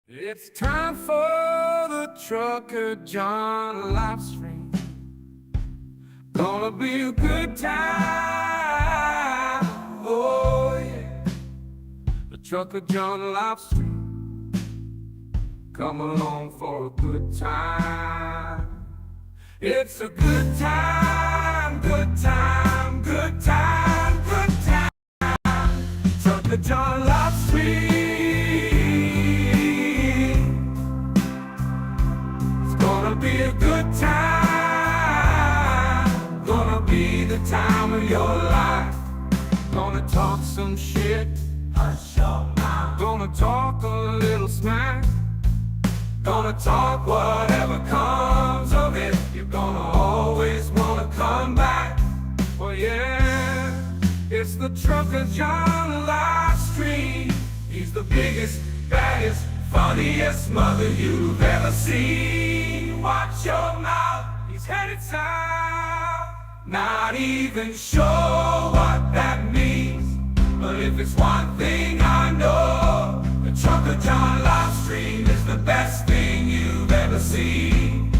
It's time for the Trucker John live stream. Gonna be a good time. Oh yeah. The Trucker John live stream. Come along for a good time. It's a good time, good time, good time, good time. Trucker John live stream. Be a good time, gonna be the time of your life. Gonna talk some shit, hush your mouth. Gonna talk a little smack. Gonna talk whatever comes of it. You're gonna always wanna come back. Well yeah, it's the Trucker John live stream. He's the biggest, baddest, funniest mother you've ever seen. Watch your mouth, he's headed south. Not even sure what that means, but if it's one thing I know, the Trucker John live stream is the best thing you've ever seen.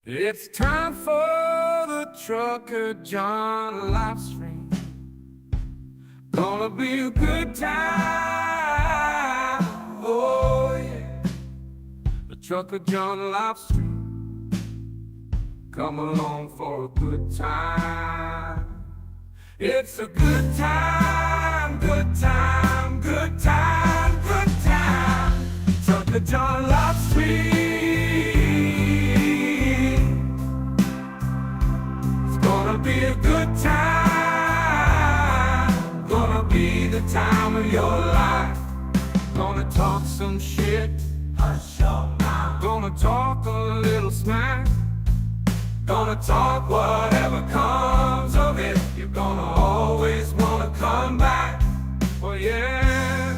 It's time for the Trucker John live stream. Gonna be a good time. Oh yeah. The Trucker John live stream. Come along for a good time. It's a good time, good time, good time, good time. Trucker John live stream. Be a good time, gonna be the time of your life. Gonna talk some shit, hush your mouth. Gonna talk a little smack. Gonna talk whatever comes of it. You're gonna always wanna come back. Well yeah,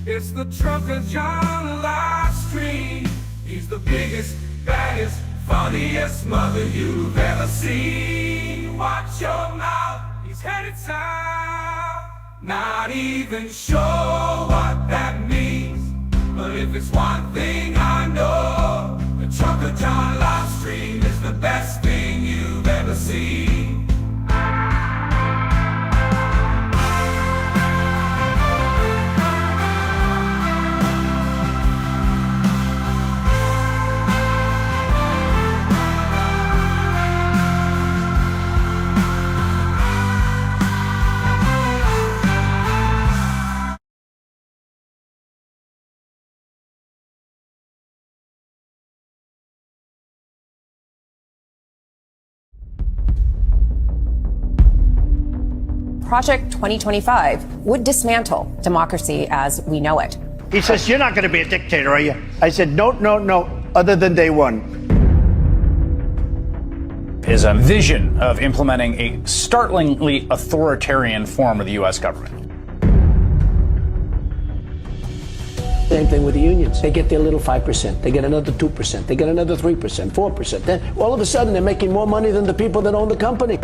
it's the Trucker John live stream. He's the biggest, baddest, funniest mother you've ever seen. Watch your mouth, he's headed south. Not even sure what that means, but if it's one thing I know, the Trucker John live stream is the best thing you've ever seen. Project 2025 would dismantle democracy as we know it. He says, "You're not going to be a dictator, are you?" I said, no, other than day one. Is a vision of implementing a startlingly authoritarian form of the U.S. government. Same thing with the unions. They get their little 5%. They get another 2%. They get another 3%, 4%. Then all of a sudden, they're making more money than the people that own the company.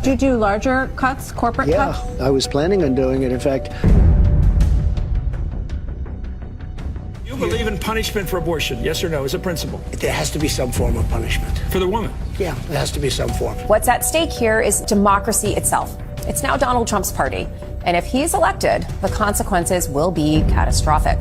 Do you do larger cuts, corporate cuts? Yeah, I was planning on doing it. In fact, You believe in punishment for abortion, yes or no, as a principle? there has to be some form of punishment. For the woman? Yeah, there has to be some form. What's at stake here is democracy itself. It's now Donald Trump's party. And if he's elected, the consequences will be catastrophic.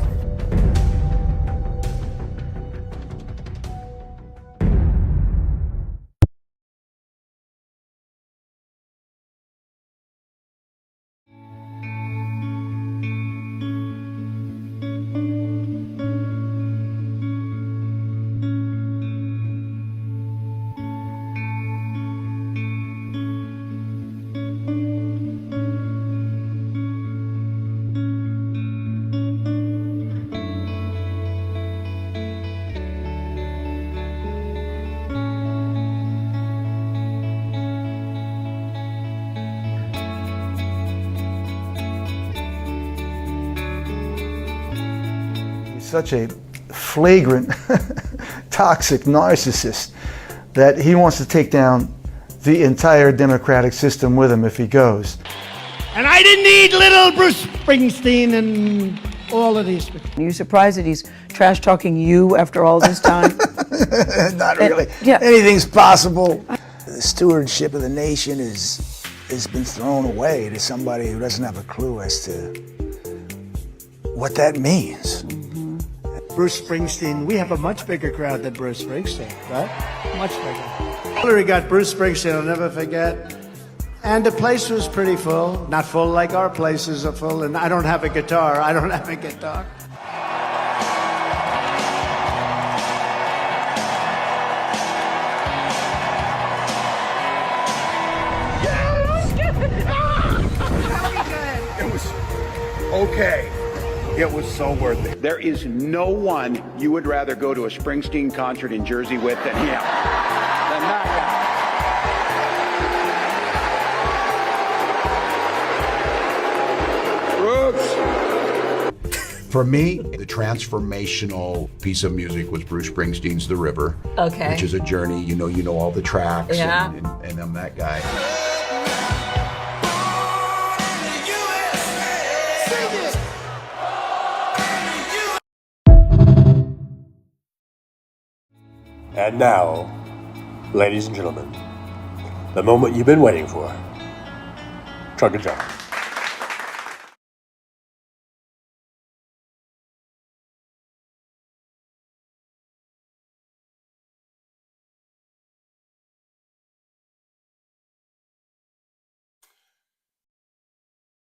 such a flagrant, toxic narcissist that he wants to take down the entire democratic system with him if he goes. And I didn't need little Bruce Springsteen and all of these. Are you surprised that he's trash talking you after all this time? Not really. Yeah. Anything's possible. The stewardship of the nation has been thrown away to somebody who doesn't have a clue as to what that means. Bruce Springsteen, we have a much bigger crowd than Bruce Springsteen, right? Much bigger. Hillary got Bruce Springsteen, I'll never forget. And the place was pretty full. Not full like our places are full, and I don't have a guitar. It was okay. It was so worth it. There is no one you would rather go to a Springsteen concert in Jersey with than him. Than that guy. Brooks. For me, the transformational piece of music was Bruce Springsteen's The River. Okay. Which is a journey. You know all the tracks. Yeah. And I'm that guy. And now, ladies and gentlemen, the moment you've been waiting for. Trucker John.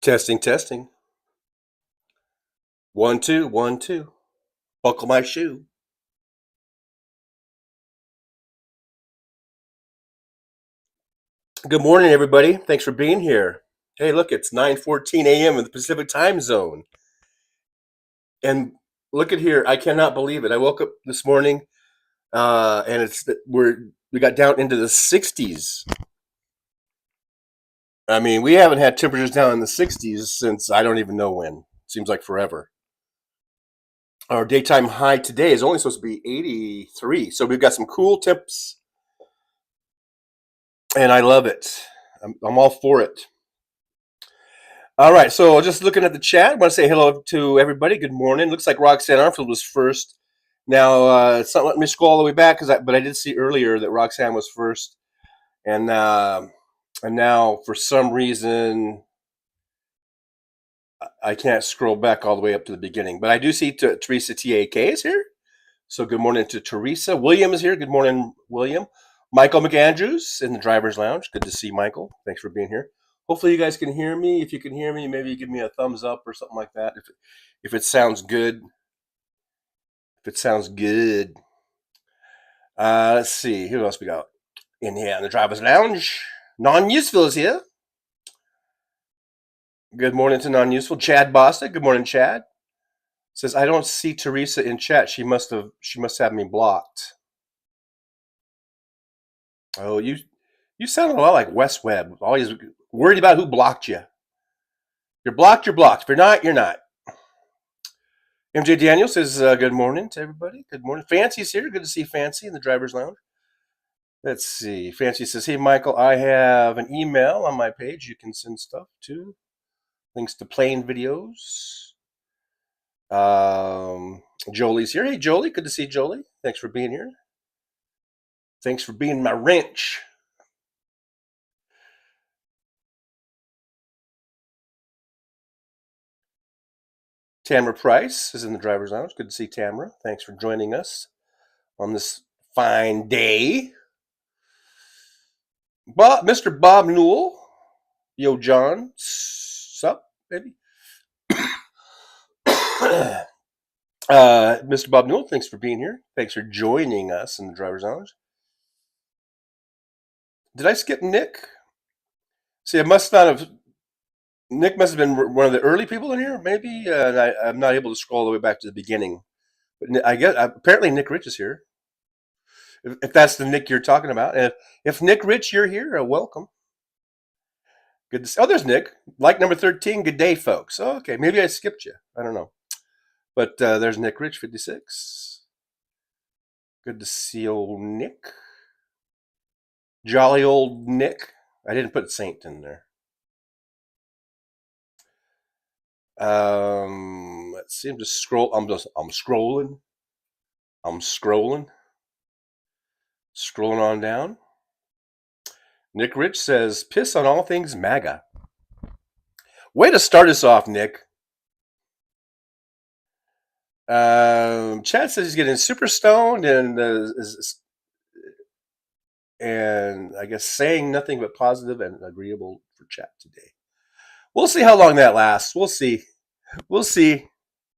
Testing, testing. 1, 2, 1, 2. Buckle my shoe. Good morning, everybody. Thanks for being here. Hey, look, it's 9:14 a.m. in the Pacific time zone. And look at here. I cannot believe it. I woke up this morning and we got down into the 60s. I mean, we haven't had temperatures down in the 60s since I don't even know when. Seems like forever. Our daytime high today is only supposed to be 83. So we've got some cool temps. And I love it. I'm all for it. All right, so just looking at the chat, I want to say hello to everybody. Good morning. Looks like Roxanne Armfield was first. Now, it's not letting me scroll all the way back, but I did see earlier that Roxanne was first. And now, for some reason, I can't scroll back all the way up to the beginning. But I do see Teresa TAK is here. So good morning to Teresa. William is here. Good morning, William. Michael McAndrews in the driver's lounge. Good to see Michael. Thanks for being here. Hopefully you guys can hear me. If you can hear me, maybe give me a thumbs up or something like that. If it sounds good. If it sounds good. Let's see. Who else we got in here in the driver's lounge? Non-Useful is here. Good morning to Non-Useful. Chad Bostic. Good morning, Chad. Says I don't see Teresa in chat. She must have me blocked. Oh, you sound a lot like Wes Webb. Always worried about who blocked you. You're blocked, you're blocked. If you're not, you're not. MJ Daniel says good morning to everybody. Good morning. Fancy's here. Good to see Fancy in the driver's lounge. Let's see. Fancy says, hey, Michael, I have an email on my page you can send stuff to. Links to plane videos. Jolie's here. Hey, Jolie. Good to see Jolie. Thanks for being here. Thanks for being my wrench. Tamara Price is in the driver's lounge. Good to see Tamara. Thanks for joining us on this fine day. Mr. Bob Newell. Yo, John. Sup, baby? Mr. Bob Newell, thanks for being here. Thanks for joining us in the driver's lounge. Did I skip Nick? See, I must not have. Nick must have been one of the early people in here, maybe. I'm not able to scroll all the way back to the beginning. But I guess apparently Nick Rich is here. If that's the Nick you're talking about, and if Nick Rich, you're here, welcome. Good to see. Oh, there's Nick. Like number 13. Good day, folks. Oh, okay, maybe I skipped you. I don't know. But there's Nick Rich, 56. Good to see old Nick. Jolly old Nick. I didn't put Saint in there. Let's see. I'm just scrolling. I'm scrolling on down. Nick Rich says, piss on all things MAGA. Way to start us off, Nick. Chad says he's getting super stoned and I guess saying nothing but positive and agreeable for chat today. We'll see how long that lasts. We'll see.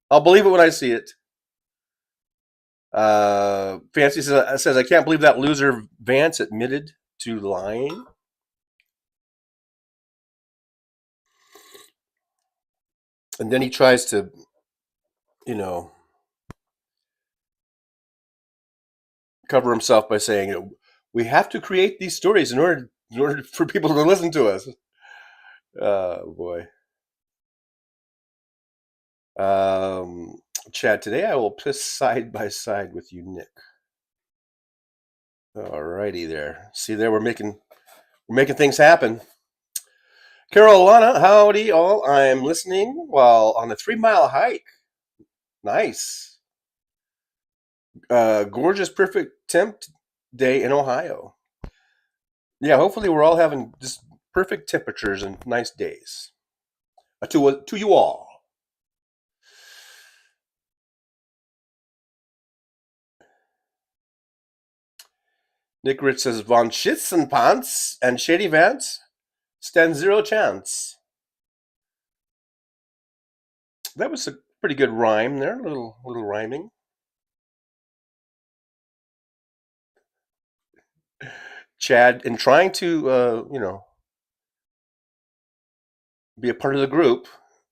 I'll believe it when I see it. Fancy says, I can't believe that loser Vance admitted to lying. And then he tries to, cover himself by saying, we have to create these stories in order for people to listen to us. Oh, boy. Chad, today I will piss side by side with you, Nick. Alrighty there. See there, we're making things happen. Carolina, howdy all. I'm listening while on a 3-mile hike. Nice. Gorgeous, perfect temp day in Ohio. Yeah, hopefully we're all having just perfect temperatures and nice days. To you all. Nick Rich says, Von Schützenpanz and Shady Vance stand zero chance. That was a pretty good rhyme there, a little rhyming. Chad, in trying to, be a part of the group,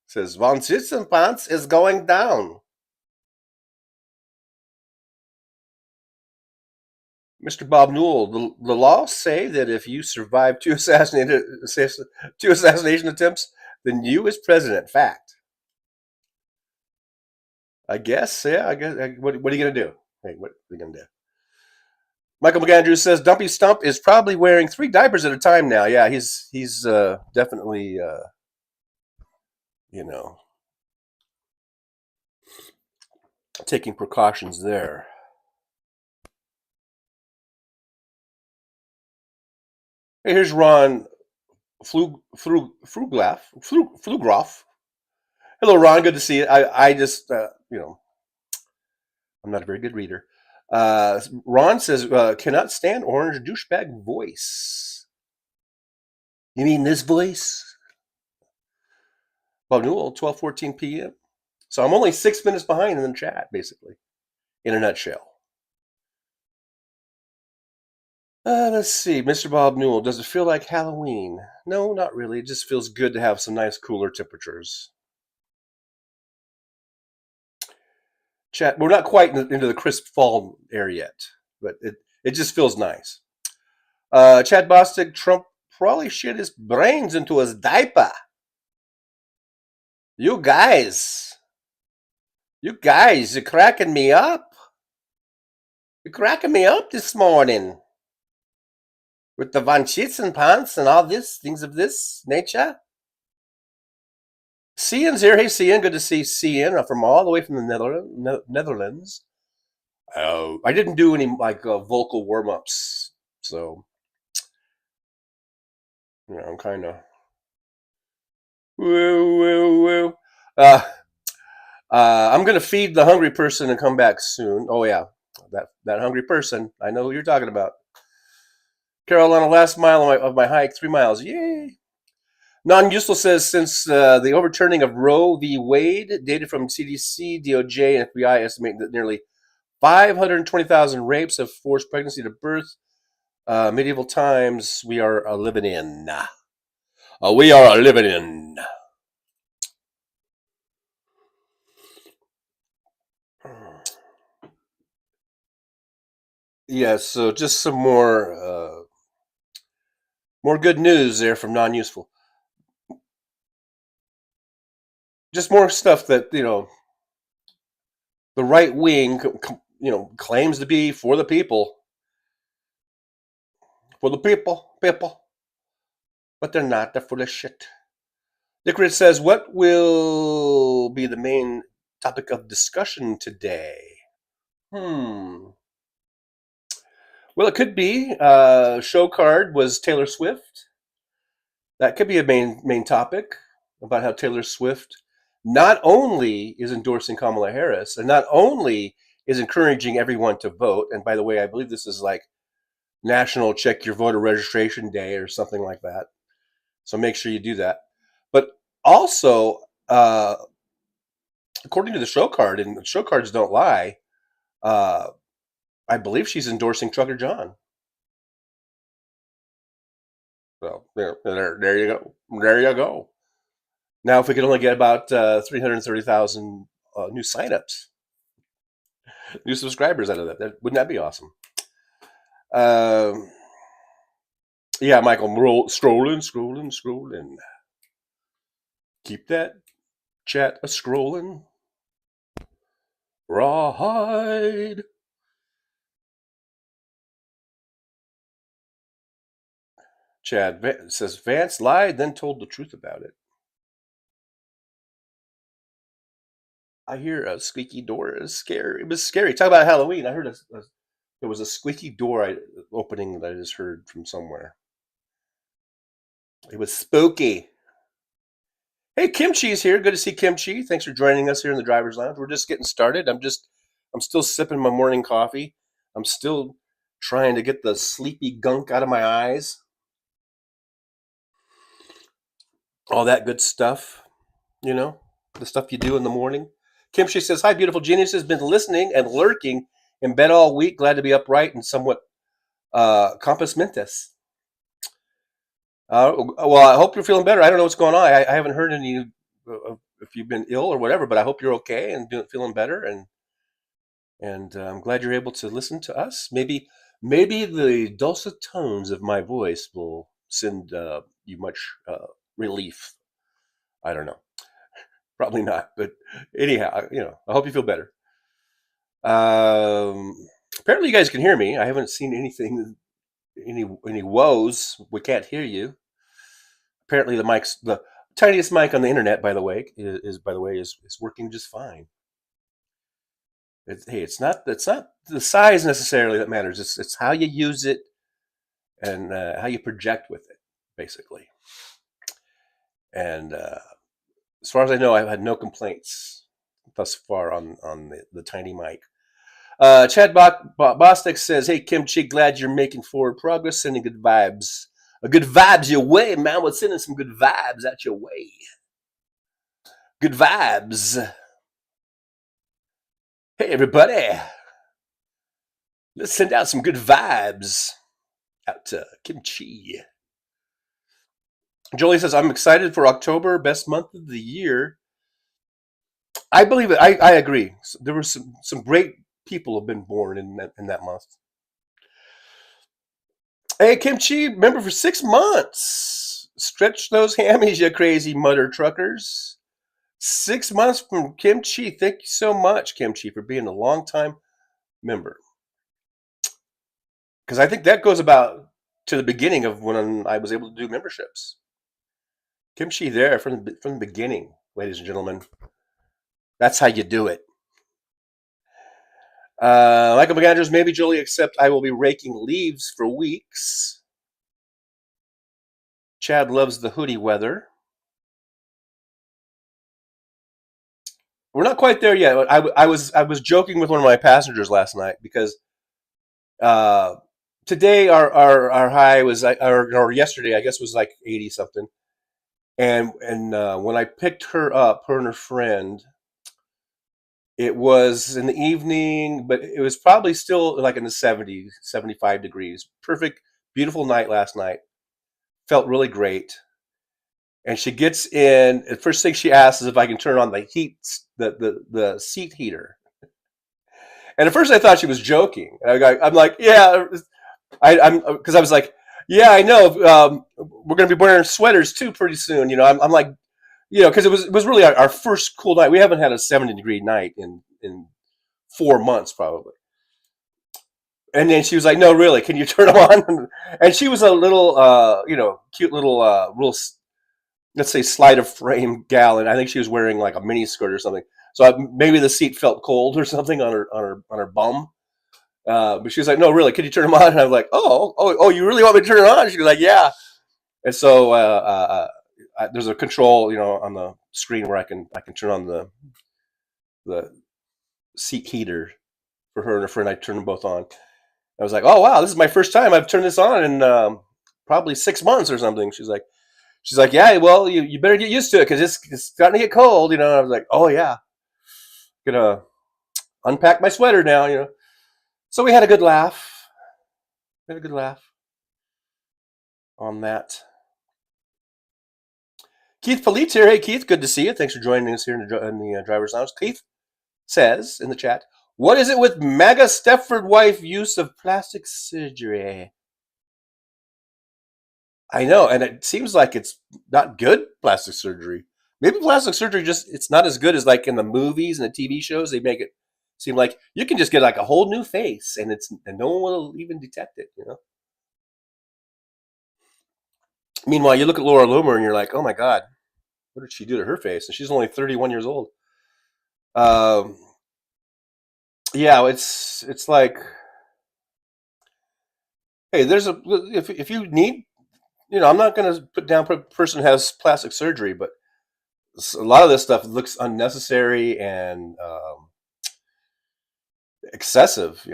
says, Von Schützenpanz is going down. Mr. Bob Newell, the laws say that if you survive two assassination attempts, then you is president. Fact. I guess, yeah. I guess. What are you gonna do? Hey, what are you gonna do? Michael McAndrews says Dumpy Stump is probably wearing 3 diapers at a time now. Yeah, he's definitely taking precautions there. Hey, here's Ron Flugloff. Hello, Ron. Good to see you. I just, I'm not a very good reader. Ron says, cannot stand orange douchebag voice. You mean this voice? Bob Newell, 12:14 p.m. So I'm only 6 minutes behind in the chat, basically, in a nutshell. Let's see, Mr. Bob Newell, does it feel like Halloween? No, not really. It just feels good to have some nice cooler temperatures. Chat, we're not quite into the crisp fall air yet, but it just feels nice. Chad Bostic, Trump probably shit his brains into his diaper. You guys, you're cracking me up. You're cracking me up this morning. With the Von Schützenpanz and all this, things of this nature. Cian's here. Hey, Cian. Good to see Cian from all the way from the Netherlands. I didn't do any vocal warm-ups, so I'm kind of woo. I'm gonna feed the hungry person and come back soon. Oh yeah, that hungry person. I know who you're talking about. Carolina, last mile of my hike, 3 miles. Yay! Non-useful says, since the overturning of Roe v. Wade, data from CDC, DOJ, and FBI estimate that nearly 520,000 rapes of forced pregnancy to birth, medieval times, we are living in. We are living in. Yeah, so just some more good news there from non-useful. Just more stuff that, the right wing, claims to be for the people, people, but they're not. They're full of shit. Dickrid says, what will be the main topic of discussion today? Well, it could be show card was Taylor Swift. That could be a main topic about how Taylor Swift not only is endorsing Kamala Harris and not only is encouraging everyone to vote. And by the way, I believe this is like National Check Your Voter Registration Day or something like that. So make sure you do that. But also, according to the show card, and the show cards don't lie, I believe she's endorsing Trucker John. So there you go. There you go. Now, if we could only get about 330,000 new signups, new subscribers out of that, wouldn't that be awesome? Yeah, Michael, scrolling. Keep that chat a scrolling. Rawhide. Chad says Vance lied, then told the truth about it. I hear a squeaky door. It was scary. Talk about Halloween. I heard there was a squeaky door opening that I just heard from somewhere. It was spooky. Hey, Kimchi's here. Good to see Kimchi. Thanks for joining us here in the driver's lounge. We're just getting started. I'm still sipping my morning coffee. I'm still trying to get the sleepy gunk out of my eyes. All that good stuff, the stuff you do in the morning. Kimchi says, hi, beautiful geniuses. Been listening and lurking in bed all week. Glad to be upright and somewhat compos mentis. Well, I hope you're feeling better. I don't know what's going on. I haven't heard any if you've been ill or whatever, but I hope you're okay and feeling better. And I'm glad you're able to listen to us. Maybe the dulcet tones of my voice will send you much relief. I don't know. Probably not. But anyhow, I hope you feel better. Apparently you guys can hear me. I haven't seen anything, any woes. We can't hear you. Apparently the tiniest mic on the internet, by the way, is working just fine. It's not the size necessarily that matters. It's how you use it and how you project with it, basically. And as far as I know, I've had no complaints thus far on the tiny mic. Chad Bostic says, hey, Kimchi, glad you're making forward progress, sending good vibes. Good vibes your way, man. We're sending some good vibes out your way. Good vibes. Hey, everybody. Let's send out some good vibes out to Kimchi. Jolie says, I'm excited for October, best month of the year. I believe it. I agree. There were some great people have been born in that month. Hey, Kimchi, remember for 6 months. Stretch those hammies, you crazy mother truckers. 6 months from Kimchi. Thank you so much, Kimchi, for being a long-time member. Because I think that goes about to the beginning of when I was able to do memberships. Kimchi there from the beginning, ladies and gentlemen. That's how you do it. Michael McAndrews, maybe Jolie, except I will be raking leaves for weeks. Chad loves the hoodie weather. We're not quite there yet. I was joking with one of my passengers last night because today our high was, or yesterday I guess was like 80 something, and when I picked her up, her and her friend, it was in the evening, but it was probably still like in the 70s, 75 degrees. Perfect, beautiful night last night. Felt really great. And she gets in, the first thing she asks is if I can turn on the heat, the seat heater. And at first I thought she was joking. And I'm like, yeah, because I was like, yeah, I know. We're going to be wearing sweaters too pretty soon. I'm like, because it was really our first cool night. We haven't had a 70-degree night in 4 months probably. And then she was like, "No, really, can you turn them on?" And she was a little, cute little, let's say, sleight of frame gal, and I think she was wearing like a mini skirt or something. So maybe the seat felt cold or something on her bum. But she was like, "No, really, can you turn them on?" And I was like, "Oh, you really want me to turn it on?" She was like, "Yeah." And so there's a control, on the screen where I can turn on the seat heater for her and her friend. I turned them both on. I was like, "Oh wow, this is my first time I've turned this on in probably 6 months or something." She's like, "Yeah, well, you better get used to it because it's starting to get cold." And I was like, "Oh yeah, gonna unpack my sweater now." So we had a good laugh. On that. Keith Polite here. Hey Keith, good to see you. Thanks for joining us here in the driver's lounge. Keith says in the chat, "What is it with MAGA Stepford wife use of plastic surgery?" I know, and it seems like it's not good plastic surgery. Maybe plastic surgery it's not as good as like in the movies and the TV shows. They make it seem like you can just get like a whole new face and no one will even detect it, Meanwhile, you look at Laura Loomer and you're like, "Oh my God, what did she do to her face?" And she's only 31 years old. Yeah, it's like, hey, if you need, I'm not going to put down a person who has plastic surgery, but a lot of this stuff looks unnecessary and excessive,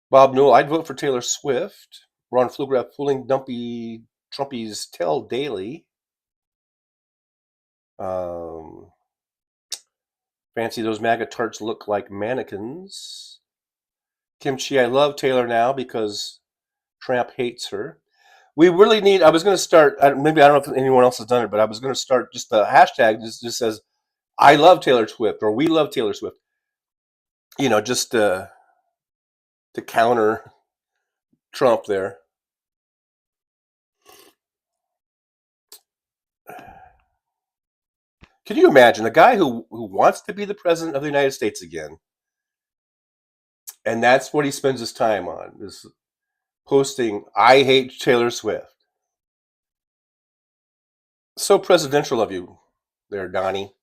Bob Newell, I'd vote for Taylor Swift. Ron Flugraf pulling dumpy Trumpy's tail daily. Fancy those MAGA tarts look like mannequins. Kimchi, I love Taylor now because Trump hates her. We really need, I was going to start, maybe I don't know if anyone else has done it, but I was going to start just a hashtag just says, "I love Taylor Swift," or "We love Taylor Swift." Just to counter Trump there. Can you imagine a guy who wants to be the president of the United States again, and that's what he spends his time on, is posting, "I hate Taylor Swift." So presidential of you there, Donnie.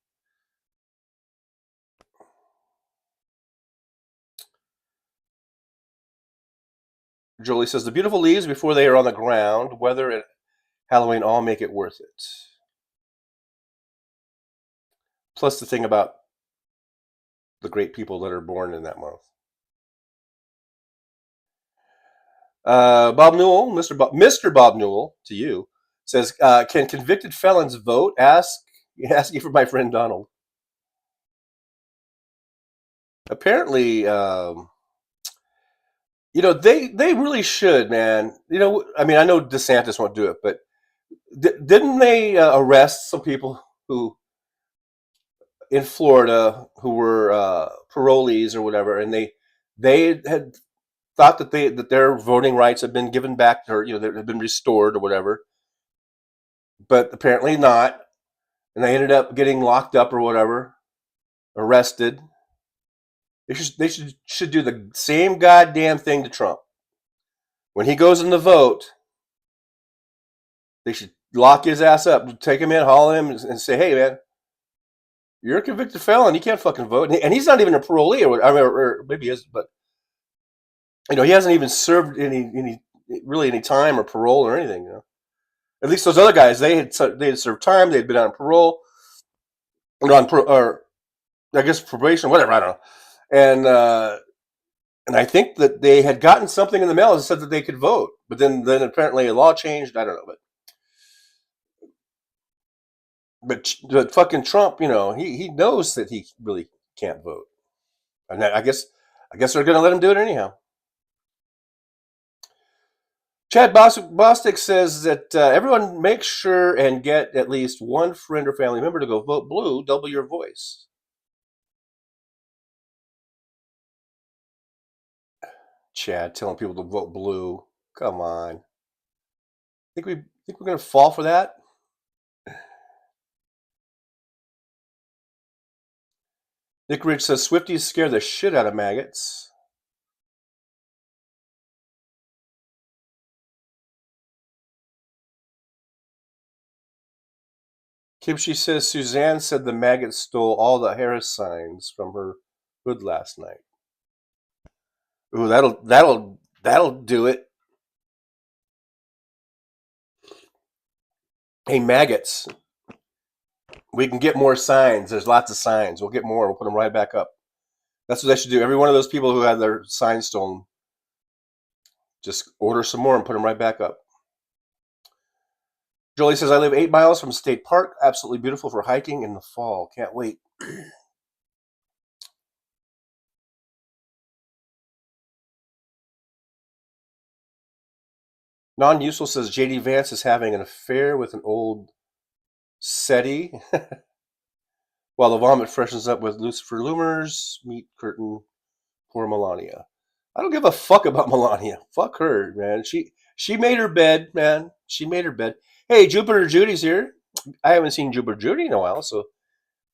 Jolie says, "The beautiful leaves before they are on the ground, weather and Halloween all make it worth it." Plus the thing about the great people that are born in that month. Bob Newell, Mr. Bob Newell, to you, says, "Can convicted felons vote?" Asking for my friend Donald. Apparently, they really should, man. I mean, I know DeSantis won't do it, but didn't they arrest some people who in Florida who were parolees or whatever, and they had thought that their voting rights had been given back, or they had been restored or whatever, but apparently not, and they ended up getting locked up or whatever, arrested. They should do the same goddamn thing to Trump. When he goes in the vote, they should lock his ass up, take him in, haul him, and say, "Hey, man, you're a convicted felon. You can't fucking vote." And he's not even a parolee, or maybe he is, but he hasn't even served any time or parole or anything. At least those other guys, they had served time. They had been on parole, or I guess probation, whatever. I don't know. And I think that they had gotten something in the mail that said that they could vote, but then apparently a law changed. I don't know, but fucking Trump, he knows that he really can't vote, and I guess they're going to let him do it anyhow. Chad Bostic says that everyone make sure and get at least one friend or family member to go vote blue. Double your voice. Chad telling people to vote blue. Come on. Think we're going to fall for that? Nick Rich says Swifties scare the shit out of maggots. Kimchi says Suzanne said the maggot stole all the Harris signs from her hood last night. Ooh, that'll do it. Hey, maggots. We can get more signs. There's lots of signs. We'll get more. We'll put them right back up. That's what they should do. Every one of those people who had their signs stolen, just order some more and put them right back up. Jolie says, I live 8 miles from State Park. Absolutely beautiful for hiking in the fall. Can't wait. Non-useful says, J.D. Vance is having an affair with an old SETI while the vomit freshens up with Lucifer Loomer's meat curtain. Poor Melania. I don't give a fuck about Melania. Fuck her, man. She made her bed, man. She made her bed. Hey, Jupiter Judy's here. I haven't seen Jupiter Judy in a while, so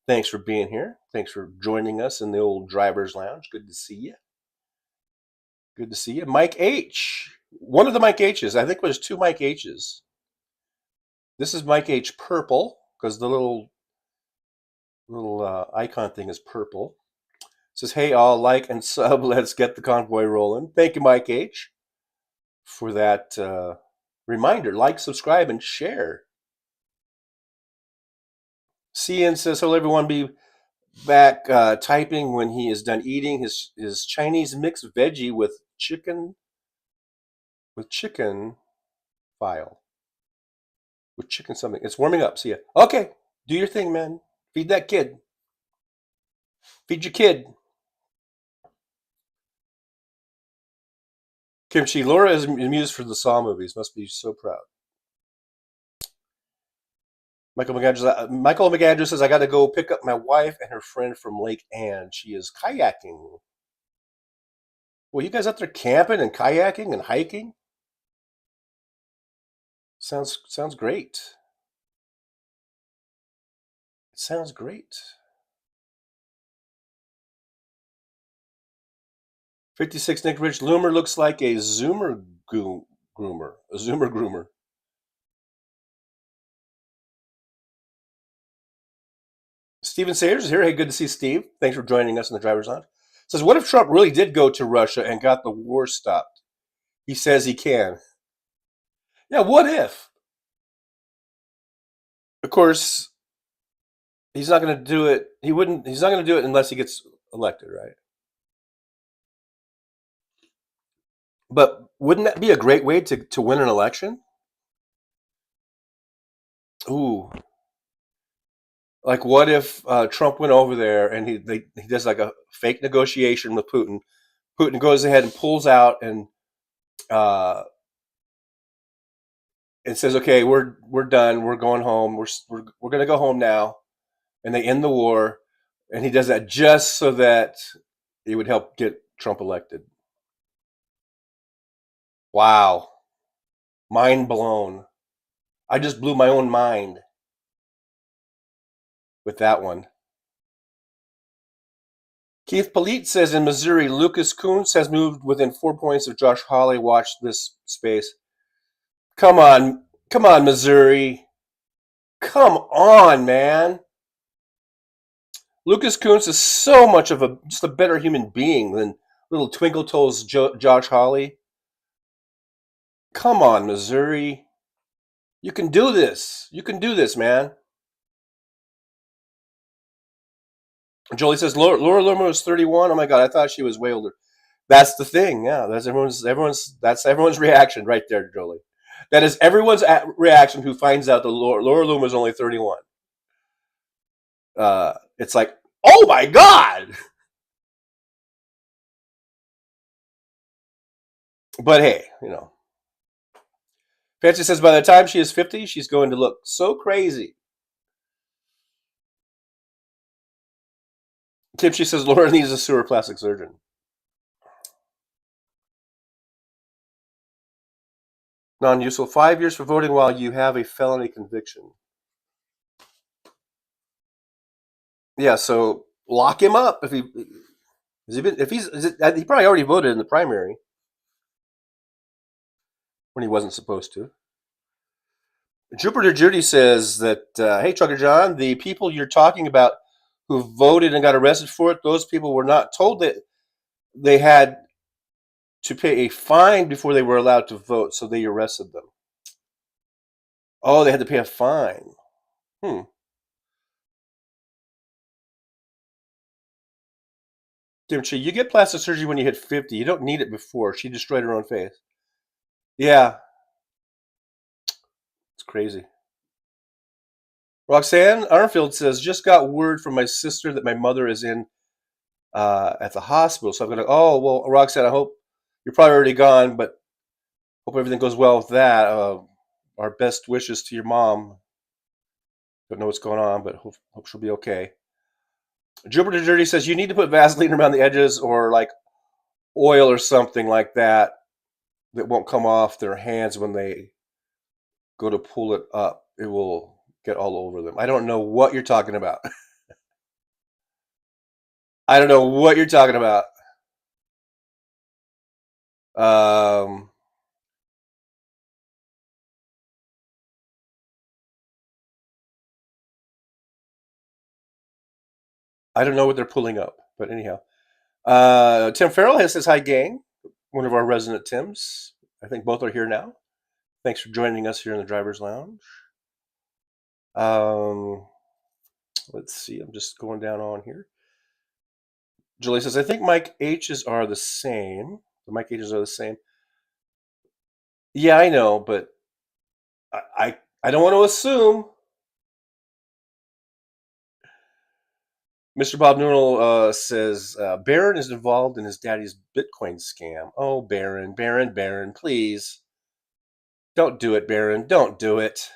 thanks for being here. Thanks for joining us in the old driver's lounge. Good to see you. Good to see you. Mike H. One of the Mike H's. I think there's 2 Mike H's. This is Mike H. Purple, because the little icon thing is purple. It says, hey, all, like and sub. Let's get the convoy rolling. Thank you, Mike H., for that reminder. Like, subscribe, and share. Cian says, hello, everyone. Be back typing when he is done eating his Chinese mixed veggie with chicken file. With chicken something. It's warming up. See ya. Okay. Do your thing, man. Feed that kid. Feed your kid. Kimchi, Laura is amused for the Saw movies. Must be so proud. Michael McAndrews says, I got to go pick up my wife and her friend from Lake Anne. She is kayaking. Well, you guys out there camping and kayaking and hiking? Sounds great. It sounds great. 56 Nick Rich Loomer looks like a Zoomer groomer. A Zoomer groomer. Steven Sayers is here. Hey, good to see Steve. Thanks for joining us in the driver's lounge. Says, what if Trump really did go to Russia and got the war stopped? He says he can. Yeah, what if? Of course, he's not going to do it. He's not going to do it unless he gets elected, right? But wouldn't that be a great way to win an election? Ooh. Like, what if Trump went over there and he does like a fake negotiation with Putin? Putin goes ahead and pulls out and says, "Okay, we're done. We're going home. We're going to go home now," and they end the war. And he does that just so that it would help get Trump elected. Wow, mind blown. I just blew my own mind with that one. Keith Polite says in Missouri, Lucas Kuntz has moved within 4 points of Josh Hawley. Watch this space. Come on, Missouri. Come on, man. Lucas Kuntz is so much of just a better human being than little Twinkle Toes Josh Hawley. Come on, Missouri. You can do this. You can do this, man. Jolie says Laura Loomer was 31. Oh my God, I thought she was way older. That's the thing. Yeah, that's everyone's reaction right there, Jolie. That is everyone's reaction who finds out that Laura Loomer is only 31. It's like, oh my God. But hey, Fancy says by the time she is 50, she's going to look so crazy. Kimchi says Laura needs a sewer plastic surgeon. Non-useful. 5 years for voting while you have a felony conviction. Yeah, so lock him up if he probably already voted in the primary when he wasn't supposed to. Jupiter Judy says that, hey, Trucker John, the people you're talking about who voted and got arrested for it, those people were not told that they had to pay a fine before they were allowed to vote, so they arrested them. Oh, they had to pay a fine. Kimchi, you get plastic surgery when you hit 50. You don't need it before. She destroyed her own face. Yeah. It's crazy. Roxanne Arnfield says, just got word from my sister that my mother is in at the hospital. So I'm going to, oh, well, Roxanne, I hope you're probably already gone, but hope everything goes well with that. Our best wishes to your mom. Don't know what's going on, but hope she'll be okay. Jupiter Dirty says, you need to put Vaseline around the edges or like oil or something like that won't come off their hands when they go to pull it up. It will get all over them. I don't know what you're talking about. I don't know what you're talking about. I don't know what they're pulling up, but anyhow. Tim Farrell says, hi, gang. One of our resident Tims. I think both are here now. Thanks for joining us here in the Driver's Lounge. Let's see. I'm just going down on here. Julie says, I think Mike H's are the same. The Mike H's are the same. Yeah, I know, but I don't want to assume. Mr. Bob Noodle says, Barron is involved in his daddy's Bitcoin scam. Oh, Barron, please. Don't do it, Barron. Don't do it.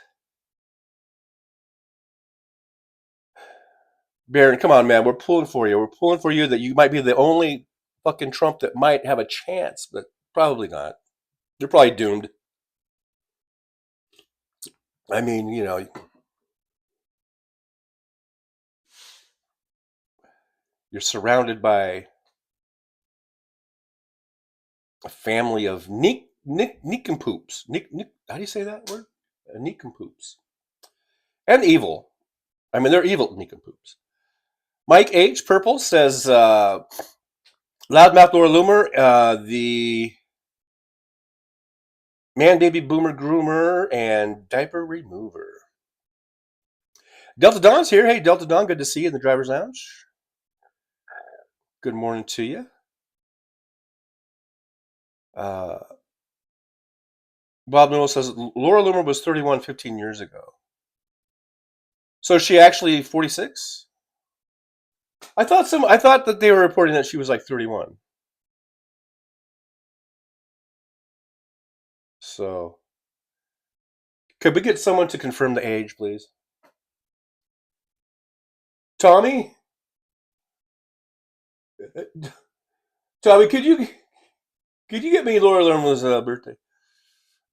Barron, come on, man. We're pulling for you. We're pulling for you that you might be the only fucking Trump that might have a chance, but probably not. You're probably doomed. I mean, you know. You're surrounded by a family of nincompoops. How do you say that word? Nincompoops. And evil. I mean, they're evil nincompoops. Mike H. Purple says, Loudmouth Laura Loomer, the man baby boomer groomer and diaper remover. Delta Dawn's here. Hey, Delta Dawn, good to see you in the Driver's Lounge. Good morning to you. Bob Noodle says Laura Loomer was 31 15 years ago. So is she actually 46? I thought that they were reporting that she was like 31. So could we get someone to confirm the age, please? Tommy? Tommy, could you get me Laura Lerman's birthday?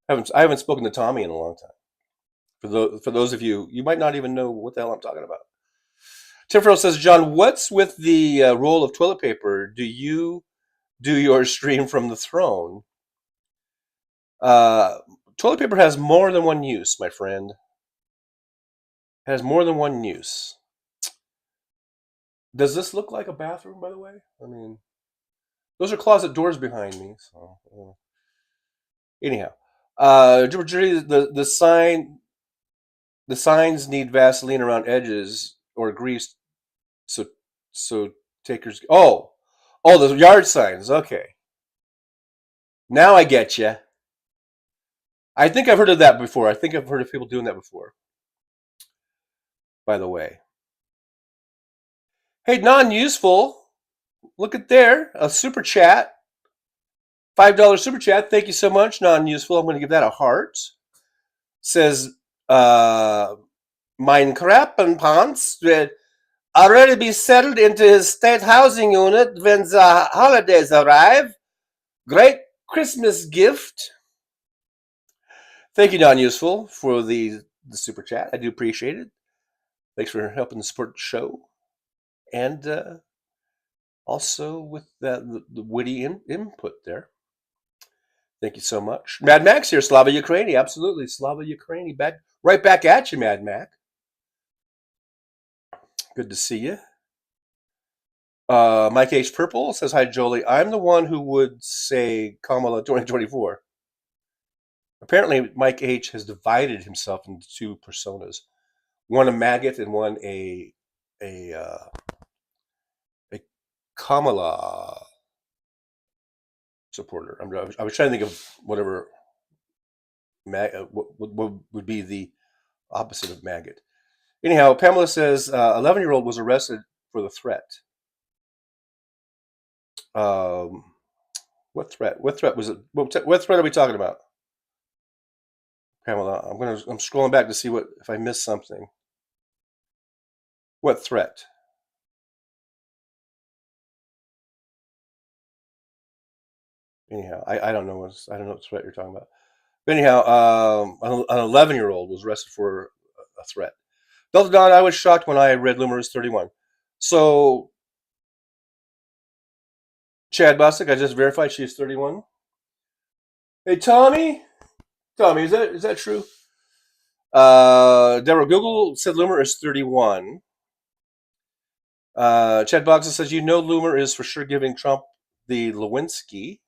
I haven't spoken to Tommy in a long time. For those of you, you might not even know what the hell I'm talking about. Tim Farrell says, John, what's with the roll of toilet paper? Do you do your stream from the throne? Toilet paper has more than one use, my friend. It has more than one use. Does this look like a bathroom, by the way? I mean, those are closet doors behind me. So, anyhow, the signs need Vaseline around edges or grease, so takers. Oh, the yard signs. Okay, now I get you. I think I've heard of that before. I think I've heard of people doing that before. By the way. Hey, non-useful. Look at there, a super chat. $5 super chat. Thank you so much, non-useful. I'm going to give that a heart. Says, Mein Krappenpants will already be settled into his state housing unit when the holidays arrive. Great Christmas gift. Thank you, non-useful, for the super chat. I do appreciate it. Thanks for helping to support the show. and also with the witty input there. Thank you so much. Mad Max here, Slava Ukraini. Absolutely, Slava Ukraini. Right back at you, Mad Mac. Good to see you. Mike H. Purple says, hi, Jolie. I'm the one who would say Kamala 2024. Apparently, Mike H. has divided himself into two personas. One a maggot and one a Kamala supporter. I was trying to think of whatever what would be the opposite of maggot. Anyhow, Pamela says 11-year-old was arrested for the threat. What threat? What threat was it? What threat are we talking about? Pamela, I'm scrolling back to see if I missed something. What threat? Anyhow, I don't know what threat you're talking about. But anyhow, an 11-year-old was arrested for a threat. Delta Dawn, I was shocked when I read Loomer is 31. So, Chad Bostic, I just verified she is 31. Hey, Tommy, is that true? Deborah Google said Loomer is 31. Chad Bostic says, Loomer is for sure giving Trump the Lewinsky.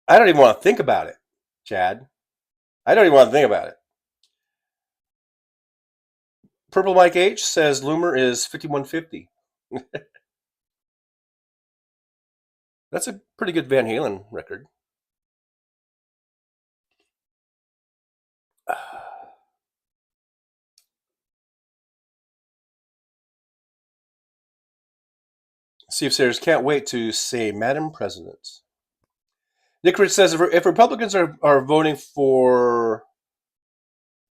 I don't even want to think about it, Chad. I don't even want to think about it. Purple Mike H says Loomer is 5150. That's a pretty good Van Halen record. Steve Sayers, can't wait to say Madam President. Nick Rich says if Republicans are voting for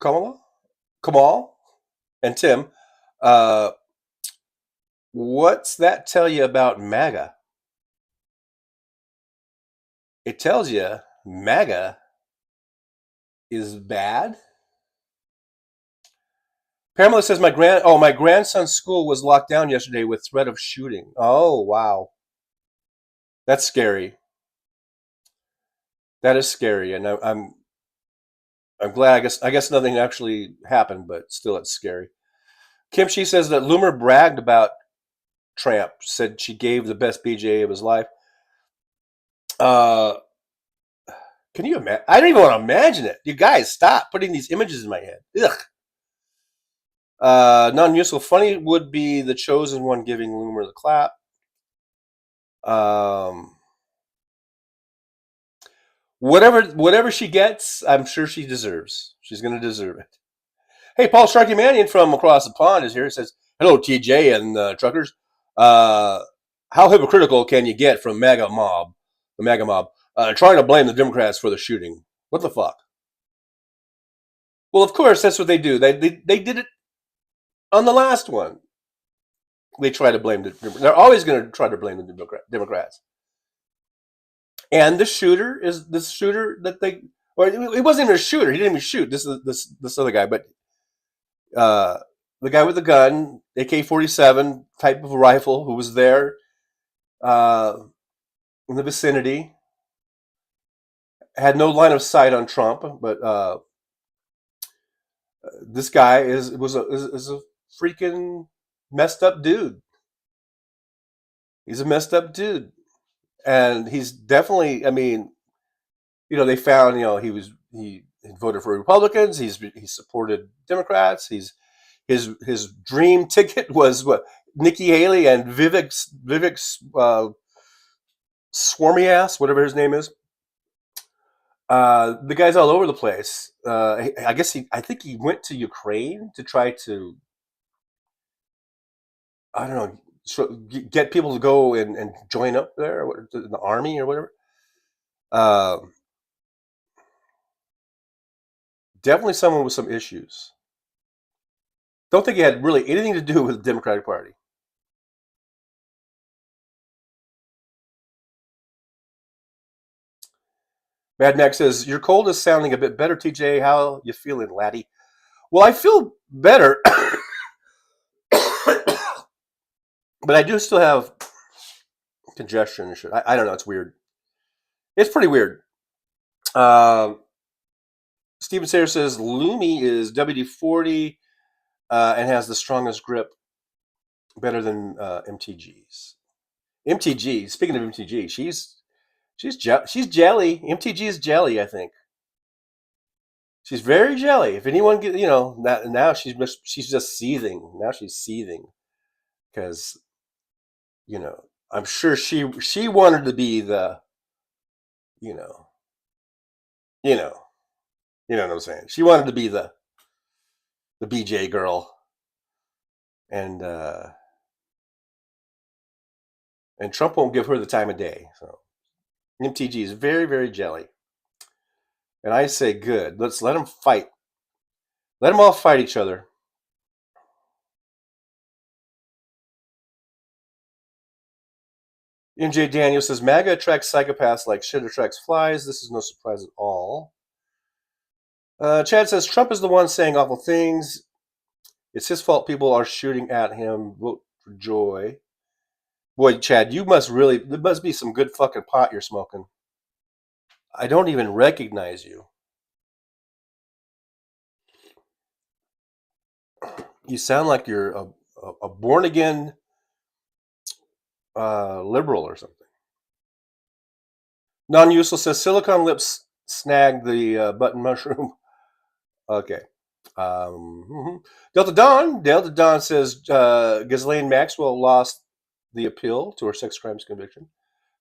Kamal and Tim, what's that tell you about MAGA? It tells you MAGA is bad. Pamela says my grandson's school was locked down yesterday with threat of shooting. Oh wow, that's scary. That is scary, and I'm glad. I guess nothing actually happened, but still, it's scary. Kim Shee says that Loomer bragged about Trump. Said she gave the best BJA of his life. Can you imagine? I don't even want to imagine it. You guys, stop putting these images in my head. Ugh. Non-useful. Funny would be the chosen one giving Loomer the clap. Whatever she gets, I'm sure she deserves. She's going to deserve it. Hey, Paul Sharky Mannion from across the pond is here. He says, hello, TJ and truckers. How hypocritical can you get from the MAGA mob, trying to blame the Democrats for the shooting? What the fuck? Well, of course, that's what they do. They did it on the last one. They try to blame they're always going to try to blame the Democrats. And the shooter is the shooter that it wasn't even a shooter. He didn't even shoot. This other guy, but the guy with the gun, AK-47 type of rifle, who was there in the vicinity, had no line of sight on Trump, but this guy is a freaking messed up dude. He's a messed up dude. And he's definitely, I mean, they found, he voted for Republicans. He supported Democrats. His dream ticket was what? Nikki Haley and Vivek's swarmy ass, whatever his name is. The guy's all over the place. I think he went to Ukraine to try to, I don't know, get people to go and join up there in the army or whatever. Definitely someone with some issues. Don't think he had really anything to do with the Democratic Party. Mad Max says, your cold is sounding a bit better, TJ. How you feeling, laddie? Well, I feel better. But I do still have congestion and shit. I don't know. It's weird. It's pretty weird. Steven Sayre says Lumi is WD-40 and has the strongest grip, better than MTG's. MTG. Speaking of MTG, she's jelly. MTG is jelly, I think. She's very jelly. If anyone get, now she's just seething. Now she's seething because, I'm sure she wanted to be the, you know what I'm saying. She wanted to be the BJ girl, and Trump won't give her the time of day. So MTG is very, very jelly. And I say, good. Let's let them fight. Let them all fight each other. MJ Daniel says, MAGA attracts psychopaths like shit attracts flies. This is no surprise at all. Chad says, Trump is the one saying awful things. It's his fault people are shooting at him. Vote for Joy. Boy, Chad, there must be some good fucking pot you're smoking. I don't even recognize you. You sound like you're a born-again liberal or something. Non-useful says, Silicon Lips snagged the button mushroom. Okay. Delta Dawn says Ghislaine Maxwell lost the appeal to her sex crimes conviction.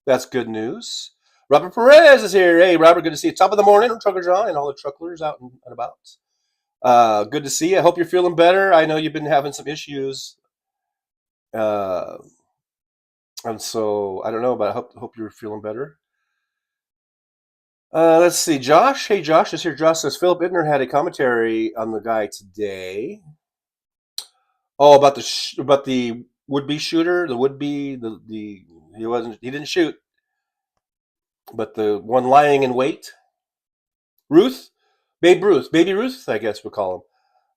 That's good news. Robert Perez is here. Hey, Robert, good to see you. Top of the morning, Trucker John, and all the trucklers out and about. Good to see you. I hope you're feeling better. I know you've been having some issues. And so, I don't know, but I hope you're feeling better. Let's see. Josh. Hey, Josh is here. Josh says, Philip Ittner had a commentary on the guy today. Oh, about the would-be shooter, he didn't shoot, but the one lying in wait. Baby Ruth, I guess we'll call him.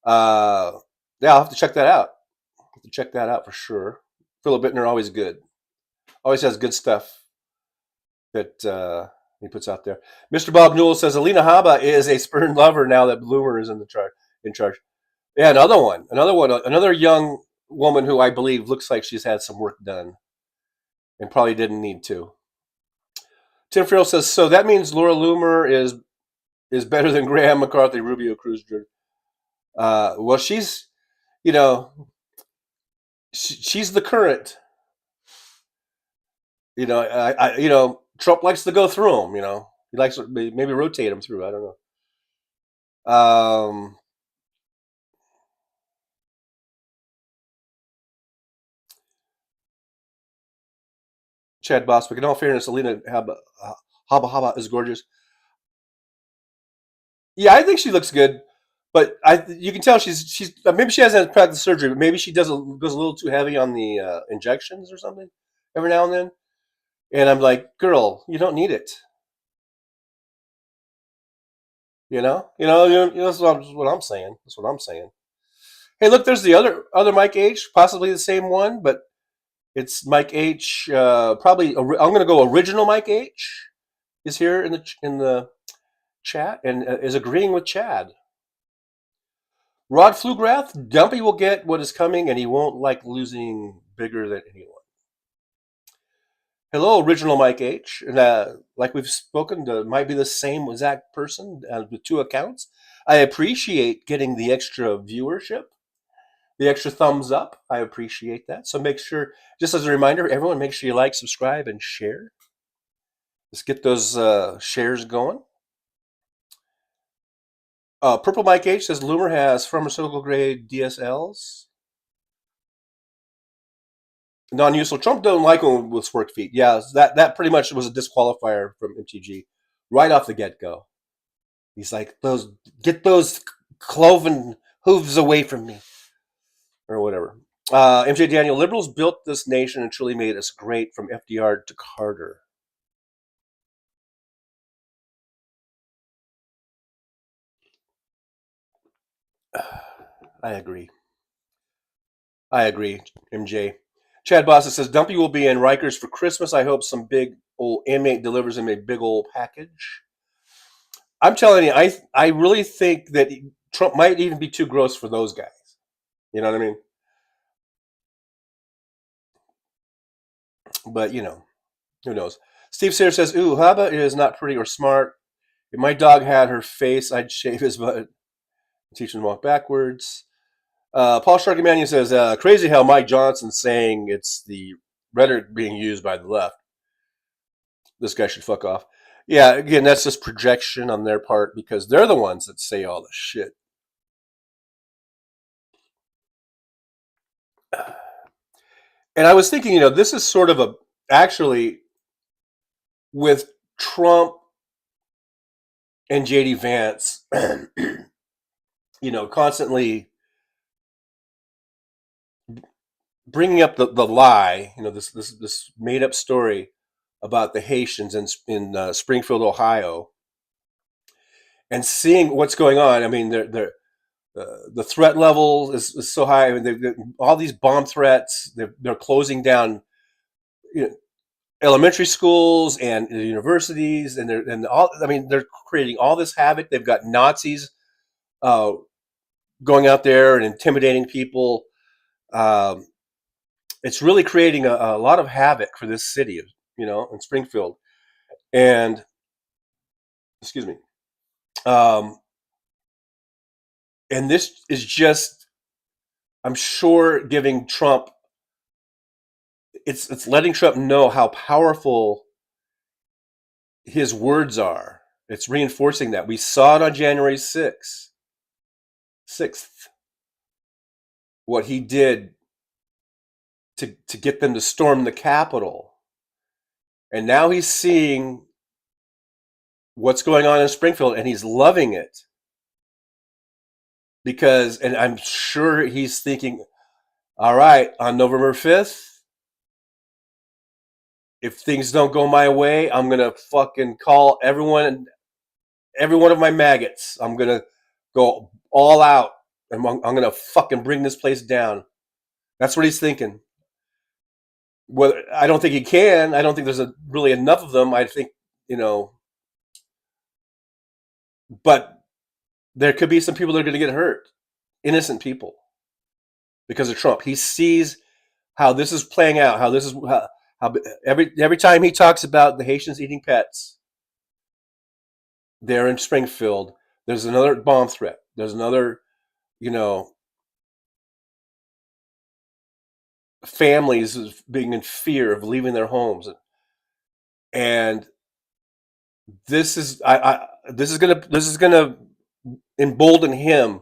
Yeah, I'll have to check that out. For sure. Philip Ittner, always good. Always has good stuff that he puts out there. Mr. Bob Newell says Alina Habba is a spurned lover now that Bloomer is in charge. Yeah, another young woman who I believe looks like she's had some work done and probably didn't need to. Tim Farrell says, so that means Laura Loomer is better than Graham McCarthy, Rubio, Cruz. Well, she's the current. Trump likes to go through them. He likes to maybe rotate them through. I don't know. Chad Boswick. In all fairness, Alina Habba is gorgeous. Yeah, I think she looks good, but you can tell she's maybe she hasn't had practice surgery, but maybe she goes a little too heavy on the injections or something every now and then. And I'm like, girl, you don't need it. That's what I'm saying. That's what I'm saying. Hey, look, there's the other Mike H, possibly the same one, but it's Mike H. Probably I'm going to go original Mike H. is here in the chat and is agreeing with Chad. Rod Flugrath, Dumpy will get what is coming, and he won't like losing bigger than anyone. Hello, original Mike H. And like we've spoken, might be the same exact person with two accounts. I appreciate getting the extra viewership, the extra thumbs up. I appreciate that. So make sure, just as a reminder, everyone, make sure you like, subscribe, and share. Let's get those shares going. Purple Mike H says Loomer has pharmaceutical grade DSLs. Non-useful. Trump don't like him with work feet. Yeah, that pretty much was a disqualifier from MTG right off the get-go. He's like, get those cloven hooves away from me, or whatever. MJ Daniel, liberals built this nation and truly made us great from FDR to Carter. I agree. I agree, MJ. Chad Bossa says Dumpy will be in Rikers for Christmas. I hope some big old inmate delivers him a big old package. I'm telling you, I really think that Trump might even be too gross for those guys. You know what I mean? But, you know, who knows? Steve Sayre says, ooh, Haba is not pretty or smart. If my dog had her face, I'd shave his butt. Teach him to walk backwards. Paul Sharkemanian says, crazy how Mike Johnson's saying it's the rhetoric being used by the left. This guy should fuck off. Yeah, again, that's just projection on their part because they're the ones that say all this shit. And I was thinking, you know, this is sort of actually with Trump and JD Vance, you know, constantly bringing up the lie, you know, this made up story about the Haitians in Springfield, Ohio, and seeing what's going on. I mean, the threat level is so high. I mean, all these bomb threats. They're closing down, you know, elementary schools and universities, and they're creating all this havoc. They've got Nazis going out there and intimidating people. It's really creating a lot of havoc for this city, you know, in Springfield. And excuse me. And this is just, I'm sure, giving Trump, it's letting Trump know how powerful his words are. It's reinforcing that. We saw it on January 6th, what he did to get them to storm the Capitol. And now he's seeing what's going on in Springfield, and he's loving it. Because, and I'm sure he's thinking, all right, on November 5th, if things don't go my way, I'm going to fucking call every one of my maggots. I'm going to go all out, and I'm going to fucking bring this place down. That's what he's thinking. Well, I don't think he can. I don't think there's really enough of them. I think, you know, but there could be some people that are going to get hurt, innocent people, because of Trump. He sees how this is playing out, how this is how every time he talks about the Haitians eating pets there in Springfield, there's another bomb threat. There's another, you know, families being in fear of leaving their homes, and this is gonna embolden him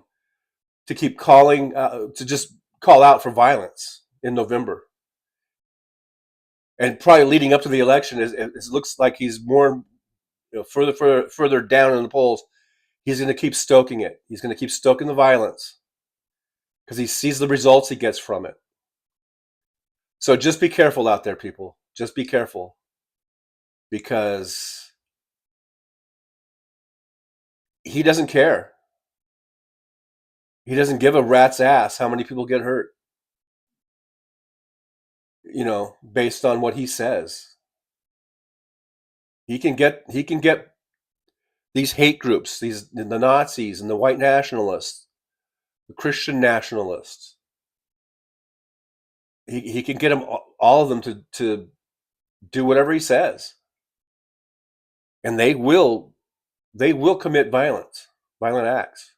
to keep calling, to just call out for violence in November, and probably leading up to the election. It looks like he's more, you know, further down in the polls. He's going to keep stoking it. He's going to keep stoking the violence because he sees the results he gets from it. So just be careful out there, people. Just be careful, because he doesn't care. He doesn't give a rat's ass how many people get hurt, you know, based on what he says. He can get these hate groups, the Nazis and the white nationalists, the Christian nationalists. He can get them, all of them, to do whatever he says, and they will commit violent acts.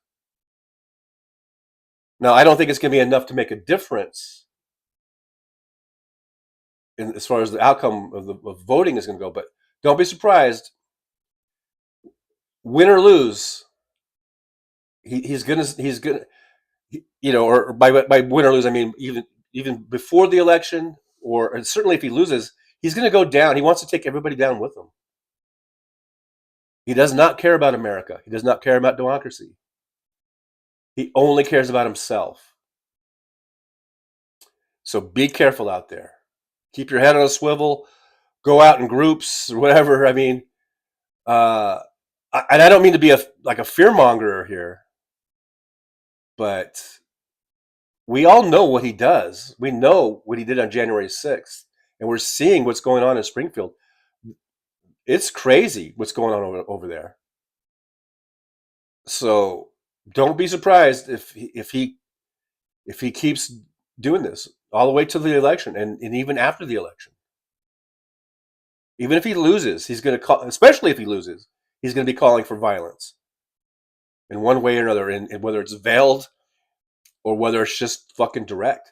Now, I don't think it's going to be enough to make a difference as far as the outcome of voting is going to go, but don't be surprised. Win or lose, he's gonna, you know, or by win or lose, I mean even before the election, or certainly if he loses, he's going to go down. He wants to take everybody down with him. He does not care about America. He does not care about democracy. He only cares about himself. So be careful out there. Keep your head on a swivel. Go out in groups or whatever. I mean, and I don't mean to be like a fearmonger here, but we all know what he does. We know what he did on January 6th, and we're seeing what's going on in Springfield. It's crazy what's going on over there. So don't be surprised if he keeps doing this all the way to the election, and even after the election. Even if he loses, he's going to call. Especially if he loses, he's going to be calling for violence in one way or another, and whether it's veiled or whether it's just fucking direct.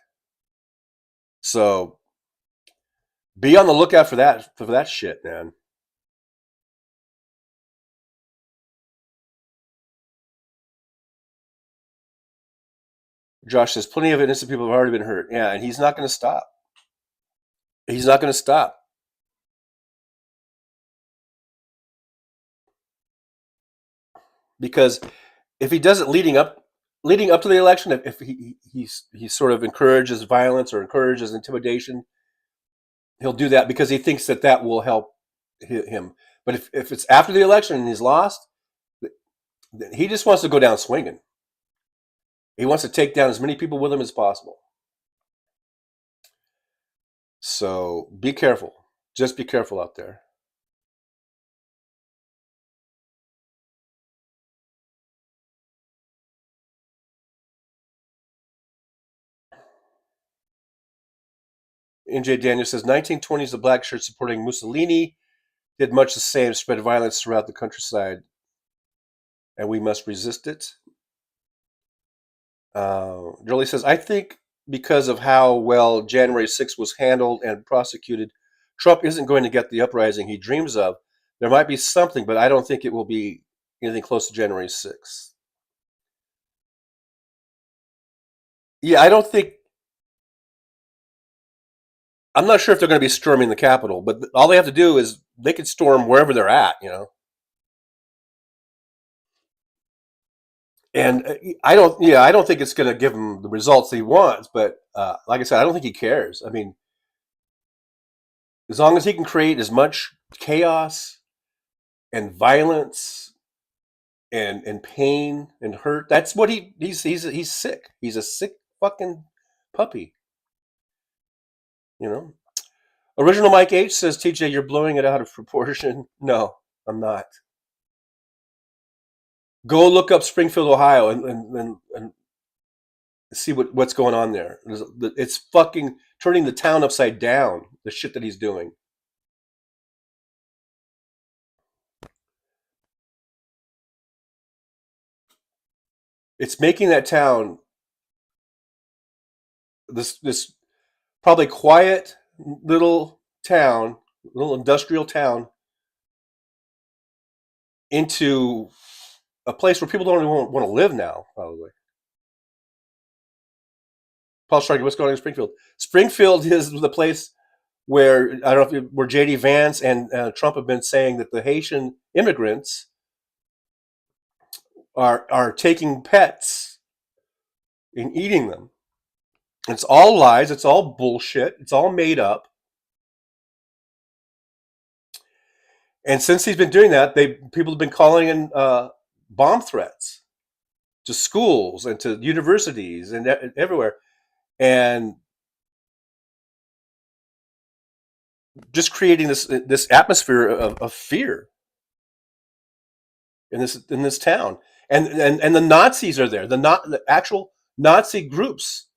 So be on the lookout for that shit, man. Josh says plenty of innocent people have already been hurt. Yeah, and he's not going to stop. He's not going to stop. Because if he does it leading up to the election, if he sort of encourages violence or encourages intimidation, he'll do that because he thinks that will help him. But if it's after the election and he's lost, he just wants to go down swinging. He wants to take down as many people with him as possible. So be careful. Just be careful out there. NJ Daniel says 1920s, the black shirt supporting Mussolini did much the same, spread violence throughout the countryside, and we must resist it. Jolie says, I think because of how well January 6th was handled and prosecuted, Trump isn't going to get the uprising he dreams of. There might be something, but I don't think it will be anything close to January 6th. Yeah, I'm not sure if they're going to be storming the Capitol, but all they have to do is they can storm wherever they're at, And I don't think it's going to give him the results he wants. But like I said, I don't think he cares. I mean, as long as he can create as much chaos and violence and pain and hurt, that's what he's sick. He's a sick fucking puppy. Original Mike H says, TJ, you're blowing it out of proportion. No, I'm not. Go look up Springfield, Ohio, and see what's going on there. It's fucking turning the town upside down, the shit that he's doing. It's making that town, this probably quiet little town, little industrial town, into a place where people don't even want to live now, probably. Paul Starkey, what's going on in Springfield? Springfield is the place where, I don't know where J.D. Vance and Trump have been saying that the Haitian immigrants are taking pets and eating them. It's all lies. It's all bullshit. It's all made up. And since he's been doing that, people have been calling in bomb threats to schools and to universities and everywhere, and just creating this atmosphere of fear in this town. And the Nazis are there. The actual Nazi groups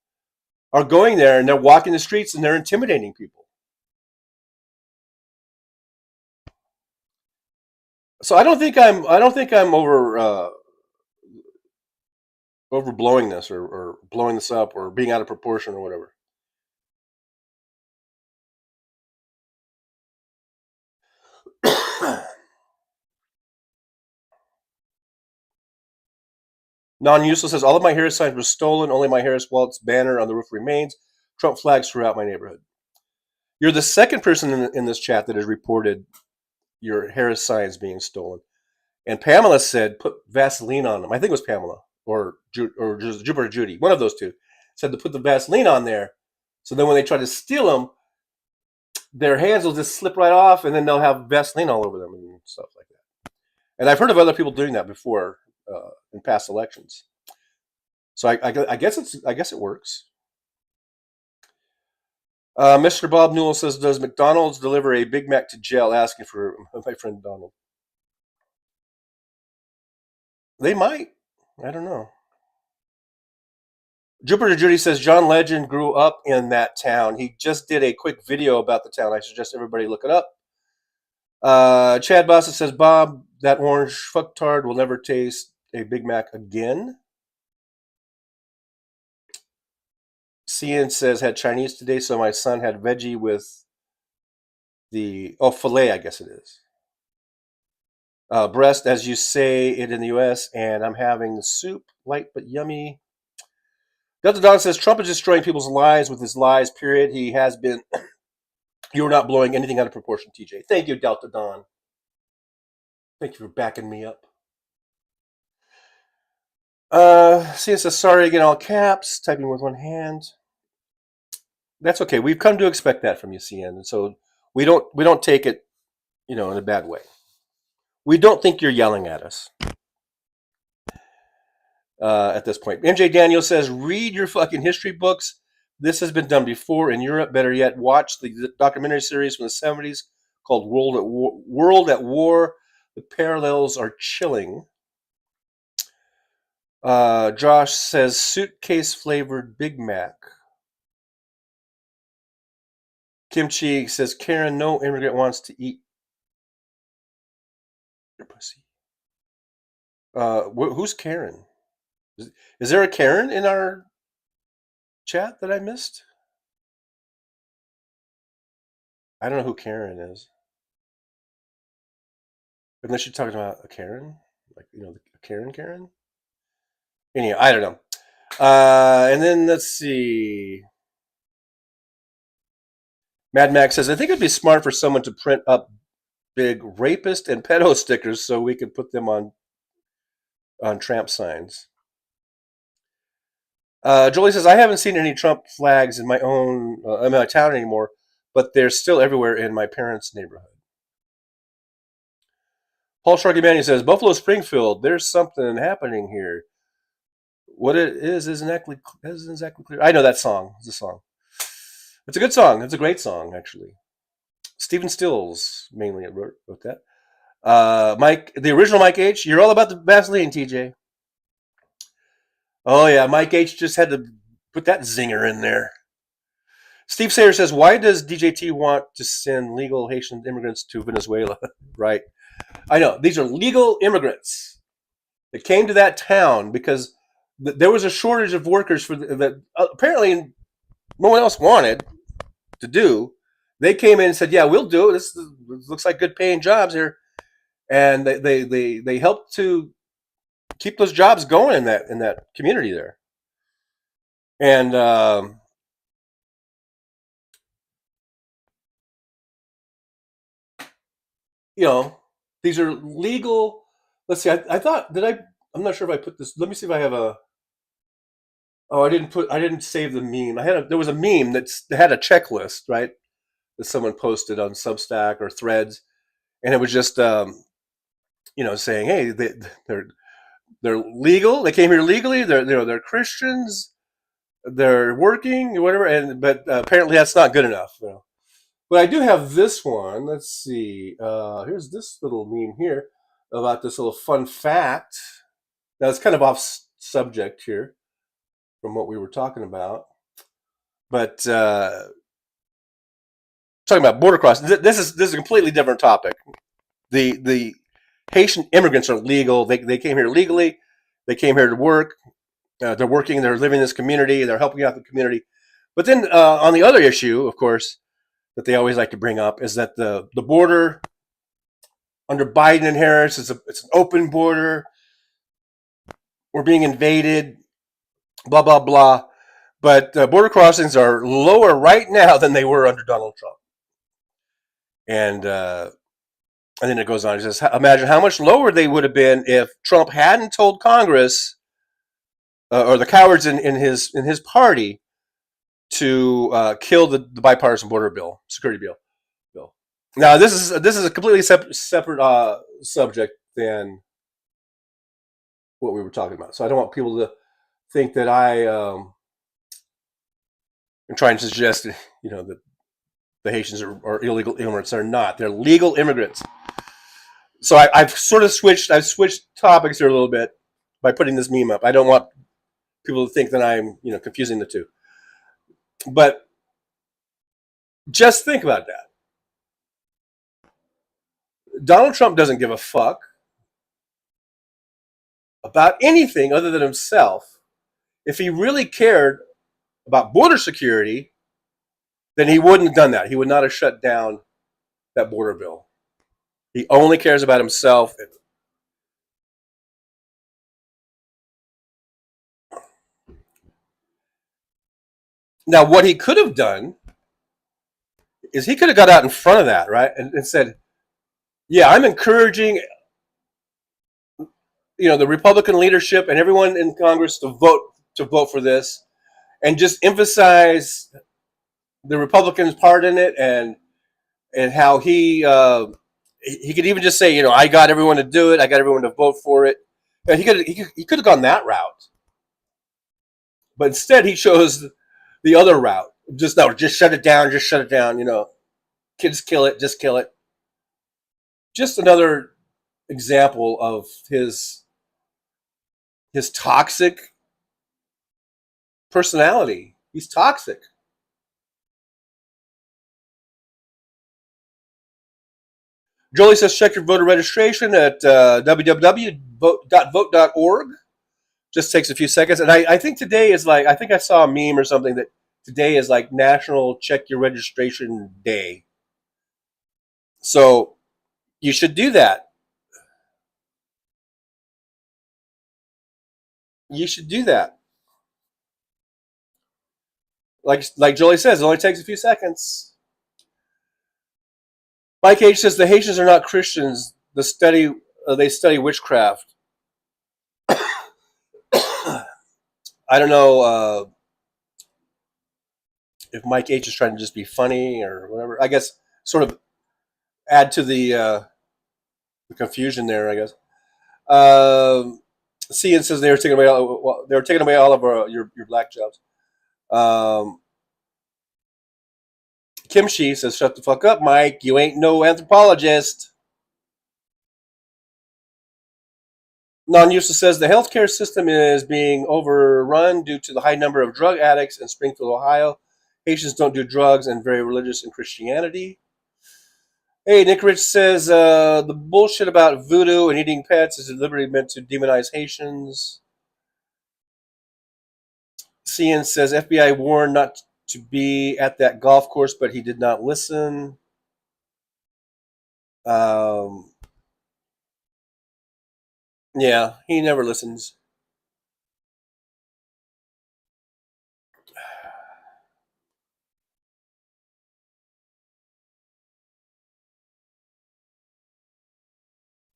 are going there, and they're walking the streets and they're intimidating people. So I don't think I'm overblowing this or blowing this up or being out of proportion or whatever. Non-useless says, all of my Harris signs were stolen. Only my Harris Waltz banner on the roof remains. Trump flags throughout my neighborhood. You're the second person in this chat that has reported your Harris signs being stolen. And Pamela said, put Vaseline on them. I think it was Pamela or Jupiter Judy, one of those two, said to put the Vaseline on there. So then when they try to steal them, their hands will just slip right off, and then they'll have Vaseline all over them and stuff like that. And I've heard of other people doing that before in past elections. So I guess it works. Mr. Bob Newell says, does McDonald's deliver a Big Mac to jail? Asking for my friend Donald. They might. I don't know. Jupiter Judy says, John Legend grew up in that town. He just did a quick video about the town. I suggest everybody look it up. Chad Bossa says, Bob, that orange fucktard will never taste a Big Mac again. Cian says, had Chinese today, so my son had veggie with the filet, I guess it is. Breast, as you say it in the U.S., and I'm having the soup, light but yummy. Delta Don says, Trump is destroying people's lives with his lies, period. He has been. You're not blowing anything out of proportion, TJ. Thank you, Delta Don. Thank you for backing me up. Cian says, sorry again, all caps, typing with one hand. That's okay. We've come to expect that from you, Cian. And so we don't take it, in a bad way. We don't think you're yelling at us at this point. MJ Daniel says, read your fucking history books. This has been done before in Europe. Better yet, watch the documentary series from the 70s called World at War. The parallels are chilling. Josh says, suitcase flavored Big Mac. Kimchi says, Karen, no immigrant wants to eat your pussy. Who's Karen? Is there a Karen in our chat that I missed? I don't know who Karen is. Unless you're talking about a Karen? Like, a Karen? Anyway, I don't know. And then let's see. Mad Max says, I think it'd be smart for someone to print up big rapist and pedo stickers so we could put them on tramp signs. Jolie says, I haven't seen any Trump flags in my town anymore, but they're still everywhere in my parents' neighborhood. Paul Sharky Manny says, Buffalo Springfield, there's something happening here. What it isn't exactly clear. I know that song. It's a song. It's a good song. It's a great song, actually. Stephen Stills mainly wrote that. Mike, the original Mike H. You're all about the Vaseline, TJ. Oh yeah, Mike H. just had to put that zinger in there. Steve Sayer says, why does DJT want to send legal Haitian immigrants to Venezuela? Right. I know. These are legal immigrants that came to that town because there was a shortage of workers for that apparently no one else wanted to do. They came in and said, yeah, we'll do it. This looks like good paying jobs here. And they helped to keep those jobs going in that community there. And these are legal. Let's see. I thought I'm not sure if I put this. Let me see if I have a. Oh, I didn't save the meme. There was a meme that had a checklist, right? That someone posted on Substack or Threads, and it was just saying, hey, they're legal. They came here legally. They're Christians. They're working, whatever. But apparently that's not good enough. But I do have this one. Let's see. Here's this little meme here about this little fun fact. Now it's kind of off subject here from what we were talking about, but talking about border crossing. This is a completely different topic. The Haitian immigrants are legal. They came here legally. They came here to work. They're working. They're living in this community. They're helping out the community. But then on the other issue, of course, that they always like to bring up is that the border under Biden and Harris it's an open border. We're being invaded. Blah blah blah. But border crossings are lower right now than they were under Donald Trump. And then it goes on. It says, imagine how much lower they would have been if Trump hadn't told Congress or the cowards in his party to kill the bipartisan border bill, security bill. Now this is a completely separate subject than what we were talking about. So I don't want people think that I am trying to suggest, that the Haitians are illegal immigrants. They're not. They're legal immigrants. So I've sort of switched topics here a little bit by putting this meme up. I don't want people to think that I'm, confusing the two. But just think about that. Donald Trump doesn't give a fuck about anything other than himself. If he really cared about border security, then he wouldn't have done that. He would not have shut down that border bill. He only cares about himself. Now, what he could have done is he could have got out in front of that, right? And said, yeah, I'm encouraging, the Republican leadership and everyone in Congress to vote for this, and just emphasize the Republicans' part in it, and how he could even just say, I got everyone to do it, I got everyone to vote for it. And he could have gone that route, but instead he chose the other route. Just shut it down, kids kill it, just kill it. Just another example of his toxic personality. He's toxic. Jolie says, check your voter registration at www.vote.org. Just takes a few seconds. And I think today is I think I saw a meme or something that today is National Check Your Registration Day. So you should do that. You should do that. Like Jolie says, it only takes a few seconds. Mike H says the Haitians are not Christians. They study witchcraft. I don't know if Mike H is trying to just be funny or whatever. I guess sort of add to the confusion there. I guess. Cian says they were taking away all of your black jobs. Kimchi says, shut the fuck up, Mike. You ain't no anthropologist. Non-User says the healthcare system is being overrun due to the high number of drug addicts in Springfield, Ohio. Haitians don't do drugs and very religious in Christianity. Hey, Nick Rich says the bullshit about voodoo and eating pets is deliberately meant to demonize Haitians. Cian says FBI warned not to be at that golf course, but he did not listen. Yeah, he never listens.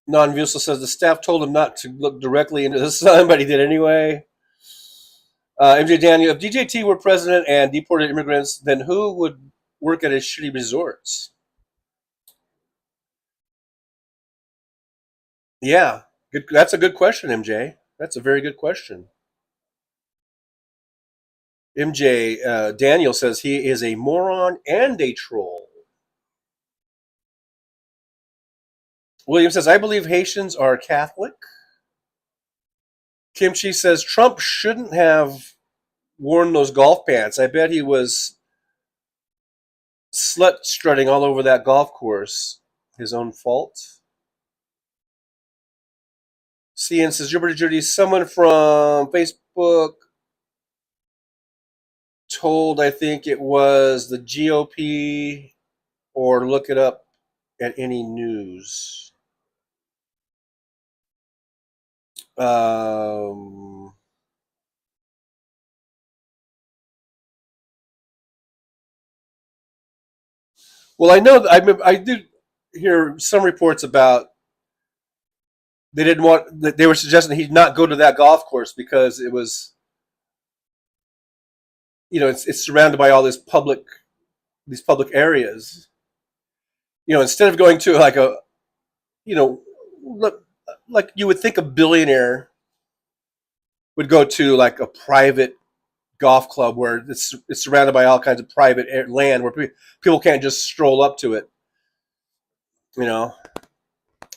Non-Vusa says the staff told him not to look directly into the sun, but he did anyway. MJ Daniel, if DJT were president and deported immigrants, then who would work at his shitty resorts? Yeah, good. That's a good question, MJ. That's a very good question. MJ Daniel says he is a moron and a troll. William says, I believe Haitians are Catholic. Kimchi says Trump shouldn't have worn those golf pants. I bet he was slut strutting all over that golf course. His own fault. CN says, Jupiter Judy, someone from Facebook told, I think it was the GOP, or look it up at any news. Well, I know I did hear some reports about they didn't want that they were suggesting he not go to that golf course because it was, it's surrounded by all these public areas. Instead of going to like a, like you would think a billionaire would go to like a private golf club where it's surrounded by all kinds of private land where people can't just stroll up to it, you know.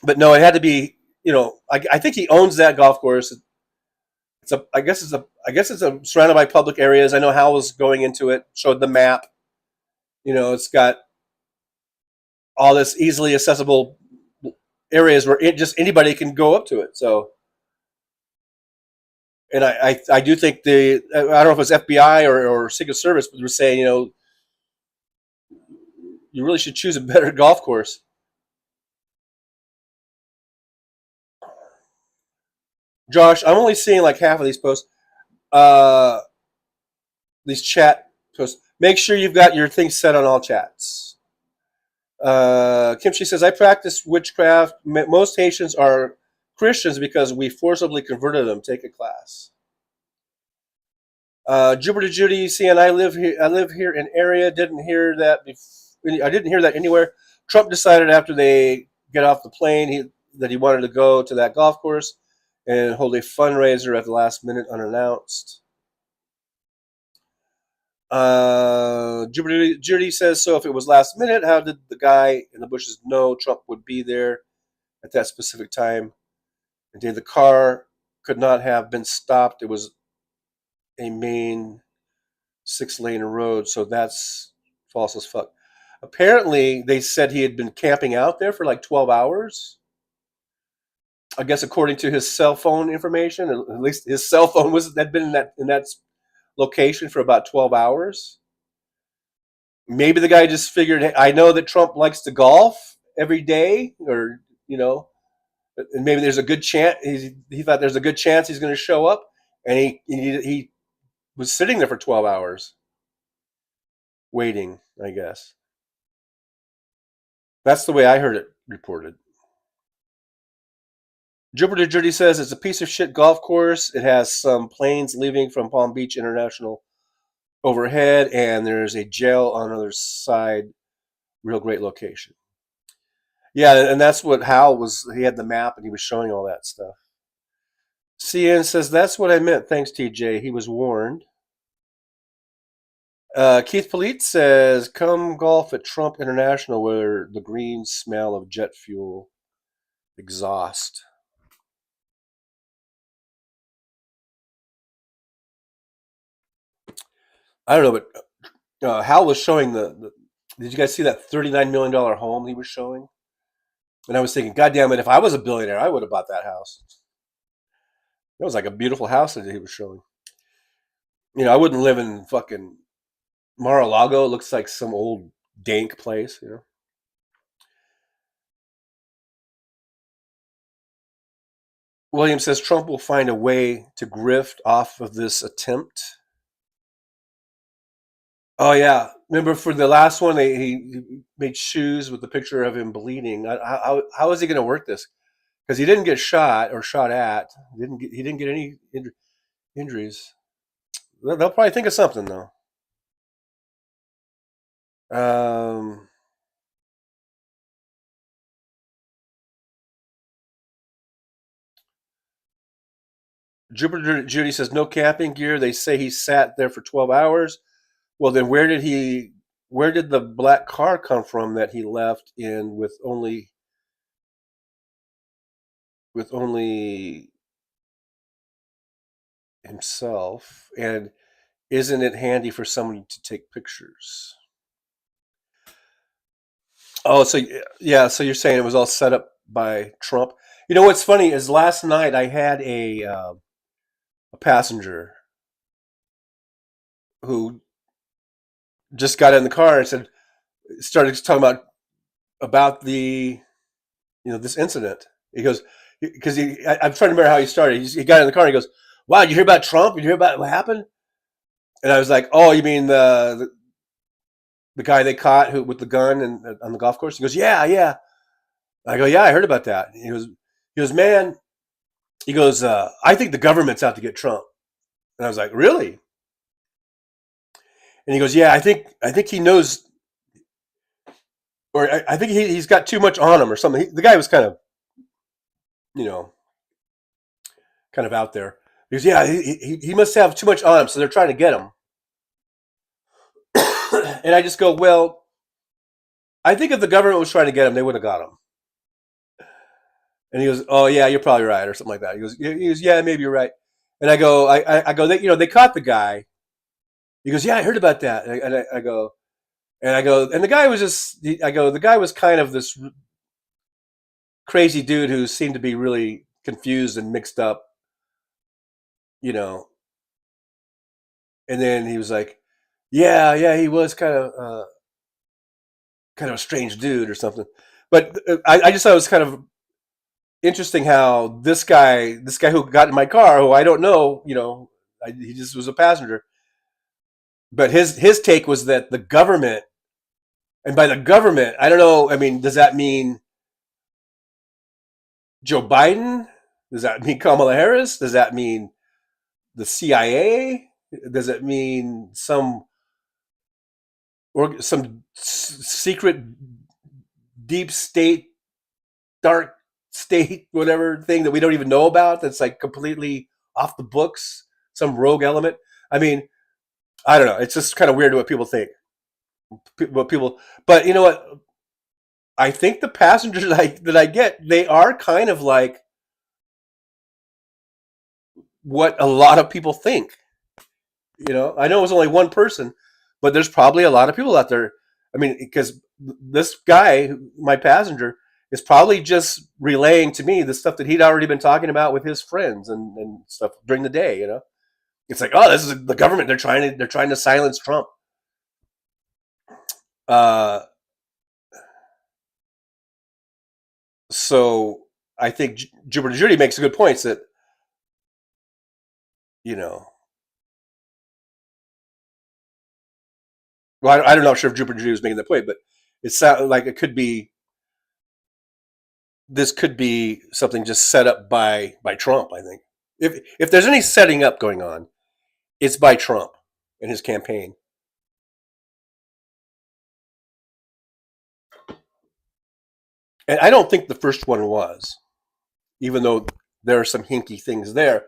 But no, it had to be, you know. I think he owns that golf course. I guess it's surrounded by public areas. I know Hal was going into it, showed the map. You know, it's got all this easily accessible areas where just anybody can go up to it. So, and I do think I don't know if it's FBI or Secret Service, but they're saying, you know, you really should choose a better golf course. Josh, I'm only seeing like half of these posts. These chat posts. Make sure you've got your thing set on all chats. Kimchi says, I practice witchcraft. Most Haitians are Christians because we forcibly converted them. Take a class. Jupiter Judy, seeing I live here in area. Didn't hear that. I didn't hear that anywhere. Trump decided after they get off the plane that he wanted to go to that golf course and hold a fundraiser at the last minute unannounced. Jupiter Judy says, so if it was last minute, how did the guy in the bushes know Trump would be there at that specific time? And the car could not have been stopped. It was a main 6-lane road, so that's false as fuck. Apparently, they said he had been camping out there for like 12 hours. I guess according to his cell phone information, at least his cell phone had been in that location for about 12 hours. Maybe the guy just figured, hey, I know that Trump likes to golf every day, or, you know, and maybe there's a good chance, he thought there's a good chance he's going to show up, and he was sitting there for 12 hours waiting, I guess. That's the way I heard it reported. Jupiter Judy says it's a piece of shit golf course. It has some planes leaving from Palm Beach International overhead, and there's a jail on the other side. Real great location. Yeah, and that's what Hal was. He had the map, and he was showing all that stuff. CN says, that's what I meant. Thanks, TJ. He was warned. Keith Polite says, come golf at Trump International where the green smell of jet fuel exhaust. I don't know, but Hal was showing did you guys see that $39 million home he was showing? And I was thinking, God damn it, if I was a billionaire, I would have bought that house. It was like a beautiful house that he was showing. You know, I wouldn't live in fucking Mar-a-Lago. It looks like some old dank place, you know. William says Trump will find a way to grift off of this attempt. Oh yeah, remember for the last one, he made shoes with the picture of him bleeding. How is he going to work this? Because he didn't get shot or shot at. He didn't get any injuries. They'll probably think of something though. Jupiter Judy says no camping gear. They say he sat there for 12 hours. Well, then where did the black car come from that he left in with only himself? And isn't it handy for somebody to take pictures? Oh, so yeah, so you're saying it was all set up by Trump. You know what's funny is last night I had a passenger who just got in the car and started talking about the, you know, this incident. He goes, because I'm trying to remember how he started. He got in the car and he goes, wow, did you hear about Trump? Did you hear about what happened? And I was like, oh, you mean the guy they caught with the gun and on the golf course? He goes, yeah. I go, yeah, I heard about that. He goes, man, he goes, I think the government's out to get Trump. And I was like, really? And he goes, yeah, I think he knows, or I think he's got too much on him or something. The guy was kind of, you know, kind of out there. He goes, yeah, he must have too much on him, so they're trying to get him. And I just go, well, I think if the government was trying to get him, they would have got him. And he goes, oh yeah, you're probably right, or something like that. He goes, yeah, maybe you're right. And I go, I go, they caught the guy. He goes, yeah, I heard about that. And I go, and the guy was the guy was kind of this crazy dude who seemed to be really confused and mixed up, And then he was like, yeah, he was kind of a strange dude or something. But I just thought it was kind of interesting how this guy who got in my car, who I don't know, he just was a passenger. But his take was that the government, and by the government, I don't know. I mean, does that mean Joe Biden? Does that mean Kamala Harris? Does that mean the CIA? Does it mean some secret deep state, dark state, whatever thing that we don't even know about, that's like completely off the books, some rogue element? I mean, I don't know. It's just kind of weird what people think. But you know what? I think the passengers that I get, they are kind of like what a lot of people think. I know it was only one person, but there's probably a lot of people out there. I mean, because this guy, my passenger, is probably just relaying to me the stuff that he'd already been talking about with his friends and stuff during the day. It's like, oh, this is the government. They're trying to silence Trump. So I think Jupiter Judy makes a good point that, well, I don't know sure if Jupiter Judy was making that point, but it sounds like this could be something just set up by Trump. I think if there's any setting up going on, it's by Trump and his campaign. And I don't think the first one was, even though there are some hinky things there.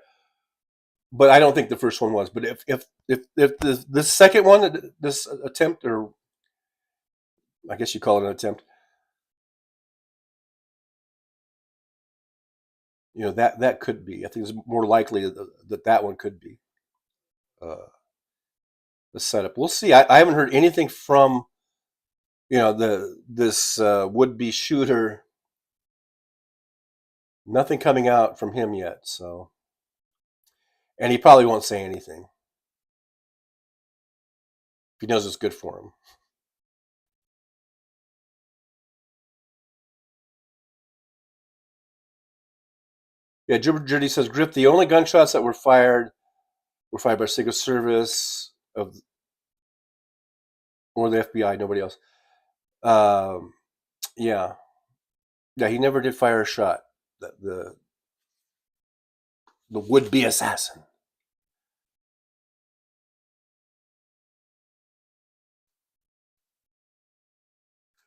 But I don't think the first one was. But if the second one, this attempt, or I guess you call it an attempt, that could be. I think it's more likely that one could be the setup. We'll see. I haven't heard anything from this would-be shooter. Nothing coming out from him yet. So, and he probably won't say anything. He knows it's good for him. Yeah, Judy says, Griff, the only gunshots that were fired by Secret Service or the FBI, nobody else. Yeah, he never did fire a shot. The would-be assassin.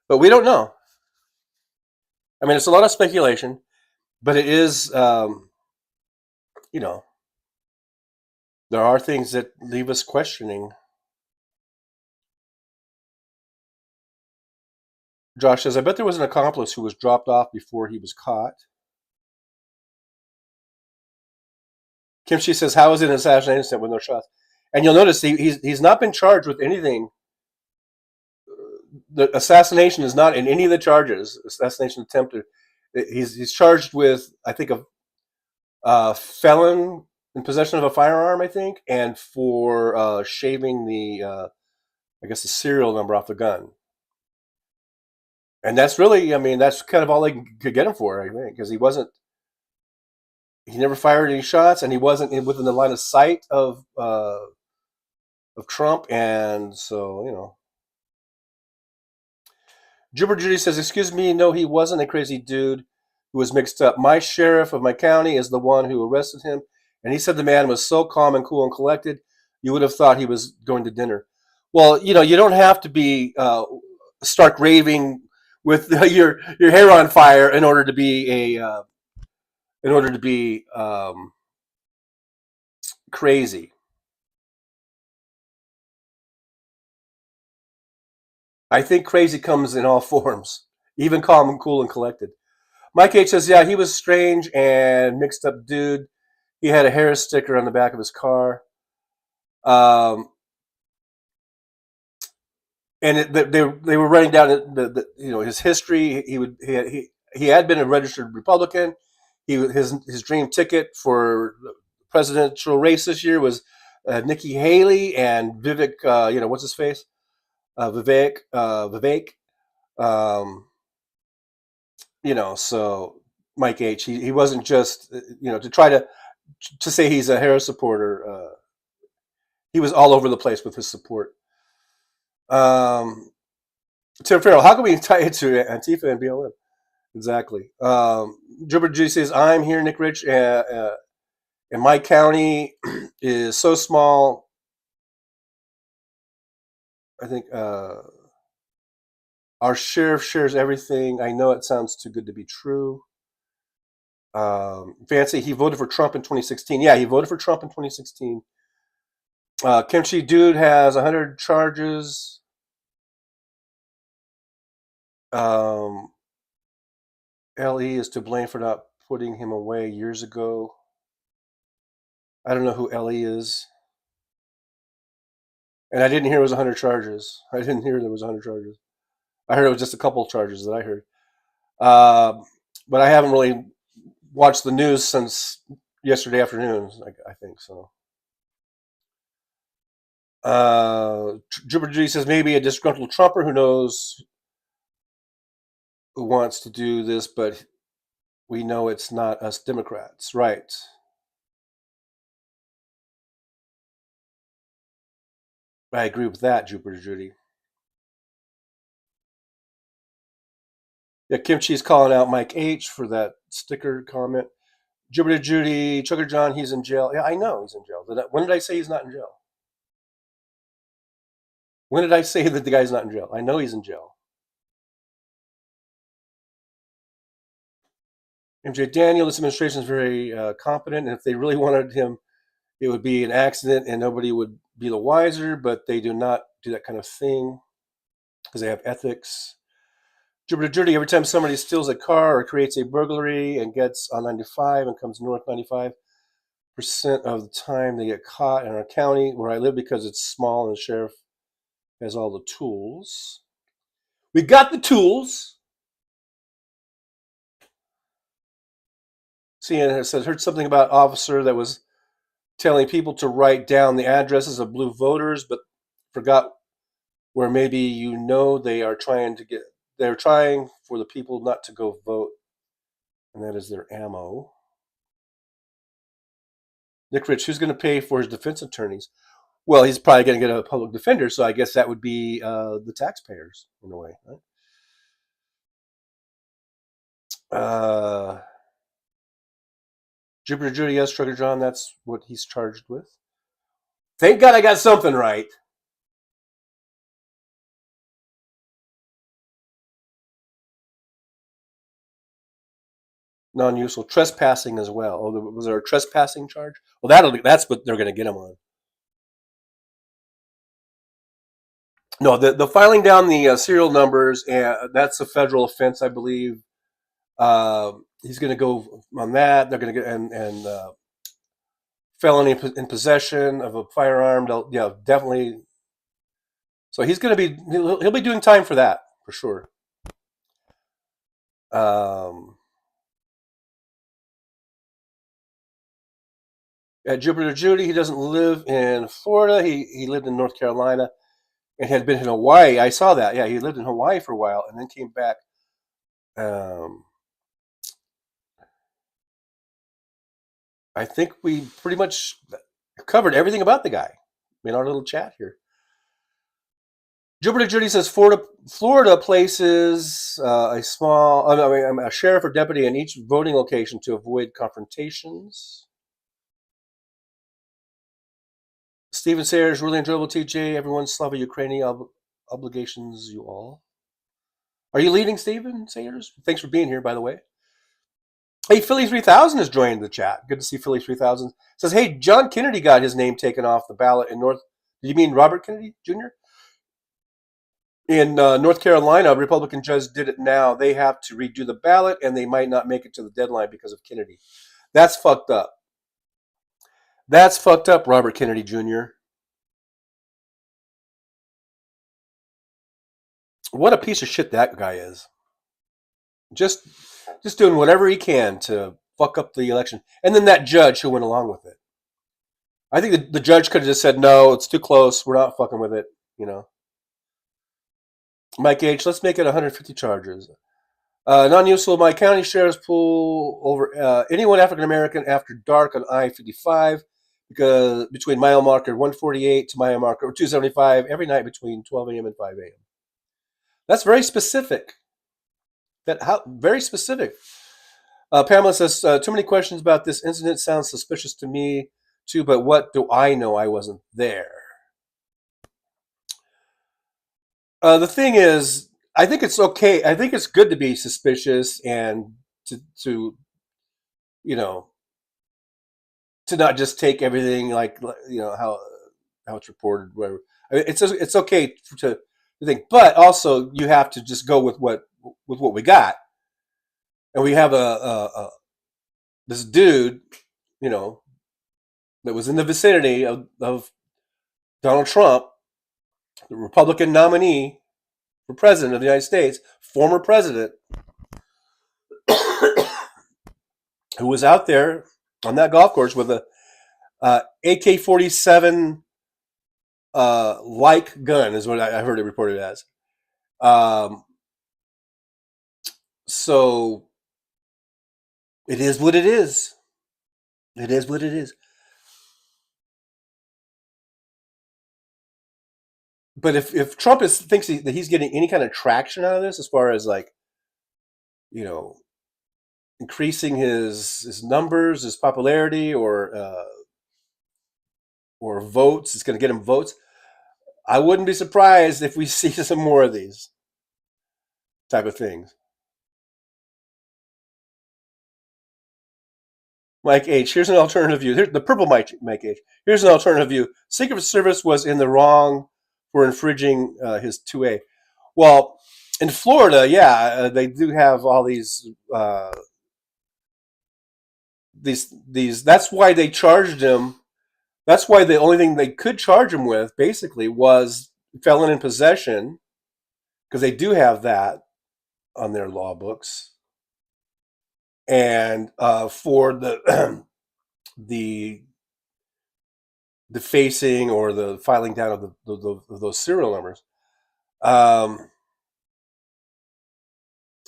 But we don't know. I mean, it's a lot of speculation, but it is, there are things that leave us questioning. Josh says, I bet there was an accomplice who was dropped off before he was caught. Kimchi says, how is it an assassination attempt with no shots? And you'll notice he's not been charged with anything. The assassination is not in any of the charges. Assassination attempt. He's charged with, I think, a felon in possession of a firearm, I think, and for shaving the serial number off the gun. And that's really, that's kind of all they could get him for, I think, because he never fired any shots, and he wasn't within the line of sight of Trump, and so, Jupiter Judy says, excuse me, no, he wasn't a crazy dude who was mixed up. My sheriff of my county is the one who arrested him, and he said the man was so calm and cool and collected, you would have thought he was going to dinner. Well, you don't have to be stark raving with your hair on fire in order to be crazy. I think crazy comes in all forms, even calm and cool and collected. Mike H says, yeah, he was strange and mixed up dude. He had a Harris sticker on the back of his car. And they were running down his history. He had been a registered Republican. His dream ticket for the presidential race this year was Nikki Haley and Vivek. What's his face? Vivek. So Mike H. He wasn't just to try to say he's a Harris supporter. He was all over the place with his support. Tim Farrell, how can we tie it to Antifa and BLM? Exactly. Jupiter G says, I'm here, Nick Rich, and my county is so small. I think our sheriff shares everything. I know it sounds too good to be true. Fancy, he voted for Trump in 2016. Yeah, he voted for Trump in 2016. Kimchi Dude has 100 charges. LE is to blame for not putting him away years ago. I don't know who LE is. And I didn't hear it was 100 charges. I didn't hear there was 100 charges. I heard it was just a couple of charges that I heard. But I haven't really watched the news since yesterday afternoon, I think so. Jupiter G says maybe a disgruntled Trumper, who knows who wants to do this, but we know it's not us Democrats, right? I agree with that, Jupiter Judy. Yeah, Kimchi's calling out Mike H for that sticker comment. Jupiter Judy, Chucker John, he's in jail. Yeah, I know he's in jail. When did I say he's not in jail? When did I say that the guy's not in jail? I know he's in jail. MJ Daniel, this administration is very competent, and if they really wanted him, it would be an accident and nobody would be the wiser, but they do not do that kind of thing because they have ethics. Jupiter Judy, every time somebody steals a car or creates a burglary and gets on 95 and comes north 95% of the time they get caught in our county where I live because it's small and the sheriff has all the tools. We got the tools. CNN says, heard something about officer that was telling people to write down the addresses of blue voters, but forgot where maybe they are they're trying for the people not to go vote, and that is their ammo. Nick Rich, who's going to pay for his defense attorneys? Well, he's probably going to get a public defender, so I guess that would be the taxpayers in a way, right? Jupiter Judy, yes, Trucker John, that's what he's charged with. Thank God I got something right. Non-useful trespassing as well. Oh, was there a trespassing charge? Well, that's what they're going to get him on. No, the filing down the serial numbers, that's a federal offense, I believe. He's going to go on that. They're going to get and felony in possession of a firearm. Definitely. So he's going to be he'll be doing time for that for sure. Jupiter Judy, he doesn't live in Florida. He lived in North Carolina and had been in Hawaii. I saw that. Yeah, he lived in Hawaii for a while and then came back. I think we pretty much covered everything about the guy in our little chat here. Jupiter Judy says Florida places a sheriff or deputy in each voting location to avoid confrontations. Stephen Sayers, really enjoyable, TJ. Everyone, Slava Ukraini, obligations, you all. Are you leading, Stephen Sayers? Thanks for being here, by the way. Hey, Philly 3000 has joined the chat. Good to see Philly 3000. Says, hey, John Kennedy got his name taken off the ballot in North. Do you mean Robert Kennedy Jr.? In North Carolina, a Republican judge did it now. They have to redo the ballot, and they might not make it to the deadline because of Kennedy. That's fucked up. That's fucked up, Robert Kennedy Jr. What a piece of shit that guy is. Just doing whatever he can to fuck up the election. And then that judge who went along with it. I think the judge could have just said, no, it's too close. We're not fucking with it, you know. Mike H., let's make it 150 charges. Non-useful, my county sheriff's pull over anyone African-American after dark on I-55 because between mile marker 148 to mile marker 275 every night between 12 a.m. and 5 a.m. That's very specific. Very specific. Pamela says, too many questions about this incident. Sounds suspicious to me, too, but what do I know? I wasn't there. The thing is, I think it's okay. I think it's good to be suspicious and to you know, to not just take everything like, you know, how it's reported, whatever. I mean, it's okay to think, but also you have to just go with what we got. And we have this dude, you know, that was in the vicinity of Donald Trump, the Republican nominee for president of the United States, former president, who was out there on that golf course with a AK-47 like gun, is what I heard it reported as. So it is what it is. It is what it is. But if Trump thinks that he's getting any kind of traction out of this, as far as like, you know, increasing his numbers, his popularity, or votes, it's going to get him votes. I wouldn't be surprised if we see some more of these type of things. Mike H., here's an alternative view. Here's the purple Mike H. Here's an alternative view. Secret Service was in the wrong for infringing his 2A. Well, in Florida, yeah, they do have all these. That's why they charged him. That's why the only thing they could charge him with, basically, was felon in possession, because they do have that on their law books. And for the the defacing or the filing down of those serial numbers. And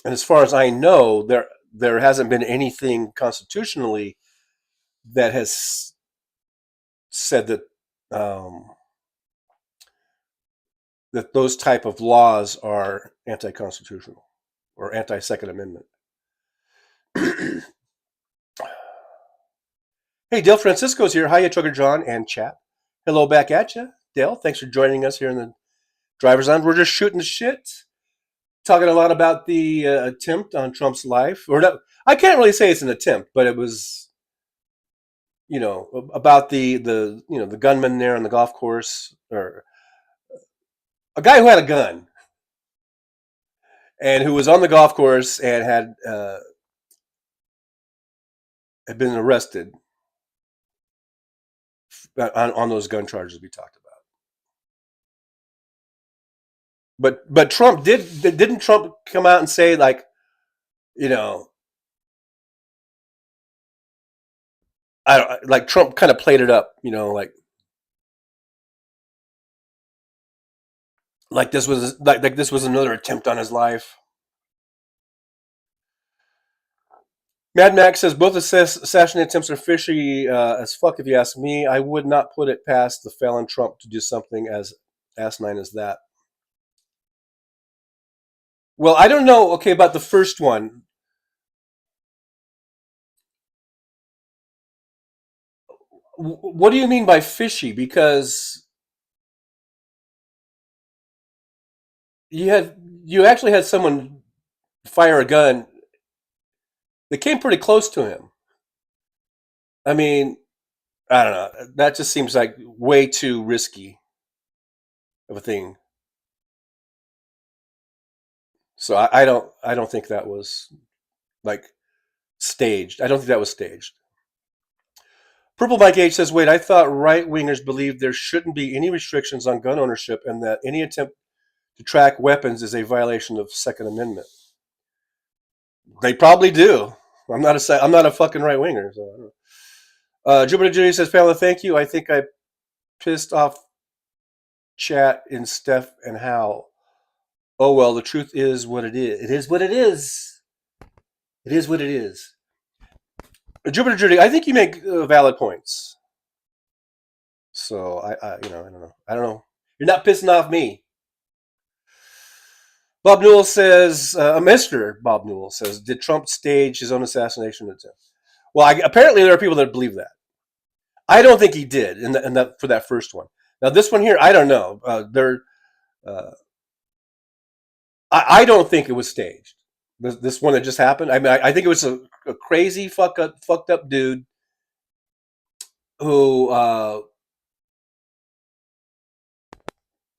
as far as I know, there hasn't been anything constitutionally that has said that that those type of laws are anti-constitutional or anti-Second Amendment. Hey, Dale Francisco's here. Hiya, Trucker John and chat. Hello back at you, Dale. Thanks for joining us here in the Driver's Lounge. We're just shooting the shit, talking a lot about the attempt on Trump's life. Or no, I can't really say it's an attempt, but it was, you know, about the gunman there on the golf course, or a guy who had a gun and who was on the golf course and had been arrested on those gun charges we talked about. But Trump didn't Trump come out and say, like, you know, like Trump kind of played it up, you know, like this was this was another attempt on his life. Mad Max says both assassination attempts are fishy as fuck, if you ask me. I would not put it past the felon Trump to do something as asinine as that. Well, I don't know, okay, about the first one. What do you mean by fishy? Because you actually had someone fire a gun They came pretty close to him. I mean, I don't know. That just seems like way too risky of a thing. So I don't think that was like staged. I don't think that was staged. Purple Mike H says, wait, I thought right wingers believed there shouldn't be any restrictions on gun ownership and that any attempt to track weapons is a violation of Second Amendment. They probably do. I'm not a fucking right winger. So I don't know. Jupiter Judy says, Pamela, thank you. I think I pissed off chat in Steph and Hal. Oh well, the truth is what it is. It is what it is. It is what it is. Jupiter Judy, I think you make valid points. So I don't know. I don't know. You're not pissing off me. Bob Newell says, Mr. Bob Newell says, did Trump stage his own assassination attempt? Well, apparently there are people that believe that. I don't think he did for that first one. Now this one here, I don't know. I don't think it was staged. This one that just happened. I mean, I think it was a crazy fucked up dude who I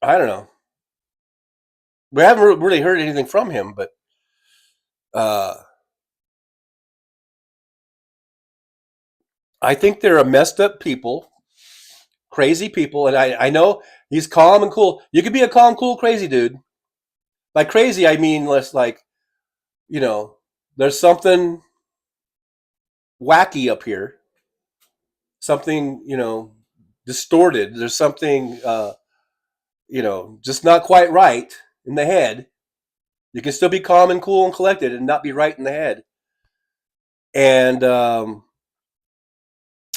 don't know. We haven't really heard anything from him, but I think there are messed up people, crazy people, and I know he's calm and cool. You could be a calm, cool, crazy dude. By crazy, I mean less like, there's something wacky up here, something, distorted. There's something, just not quite right in the head. You can still be calm and cool and collected and not be right in the head. And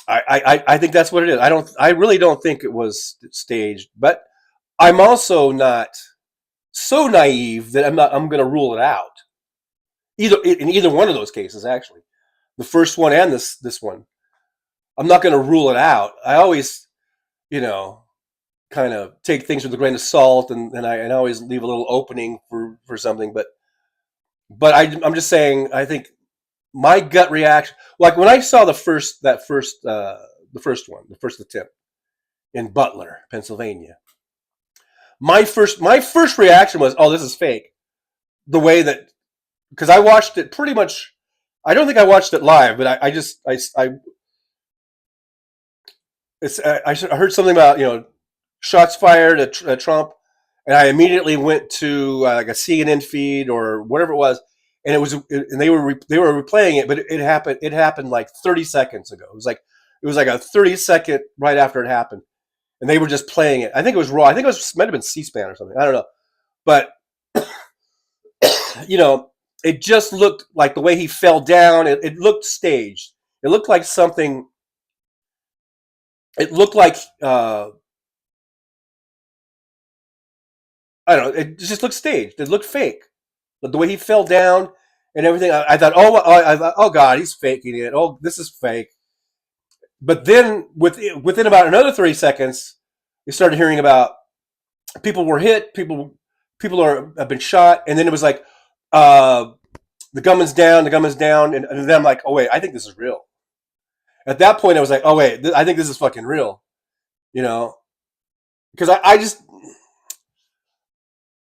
I think that's what it is. I really don't think it was staged, but I'm also not so naive that I'm going to rule it out. In either one of those cases, actually, the first one and this one, I'm not going to rule it out. I always, kind of take things with a grain of salt, and I always leave a little opening for something. But I'm just saying, I think my gut reaction, like when I saw the first attempt in Butler, Pennsylvania, my first reaction was, oh, this is fake. The way that, because I watched it pretty much, I don't think I watched it live, but I heard something about, shots fired at Trump, and I immediately went to like a CNN feed or whatever it was, and they were replaying it, but it happened like 30 seconds ago. It was like a 30-second right after it happened, and they were just playing it. I think it was raw. I think might have been C-SPAN or something. I don't know, but it just looked like the way he fell down. It looked staged. It looked like something. It looked like I don't know. It just looked staged. It looked fake. But the way he fell down and everything, I thought, oh God, he's faking it. Oh, this is fake. But then within about another 30 seconds, you started hearing about people were hit, people have been shot, and then it was like the gunman's down, and then I'm like, oh wait, I think this is real. At that point, I was like, oh wait, I think this is fucking real, because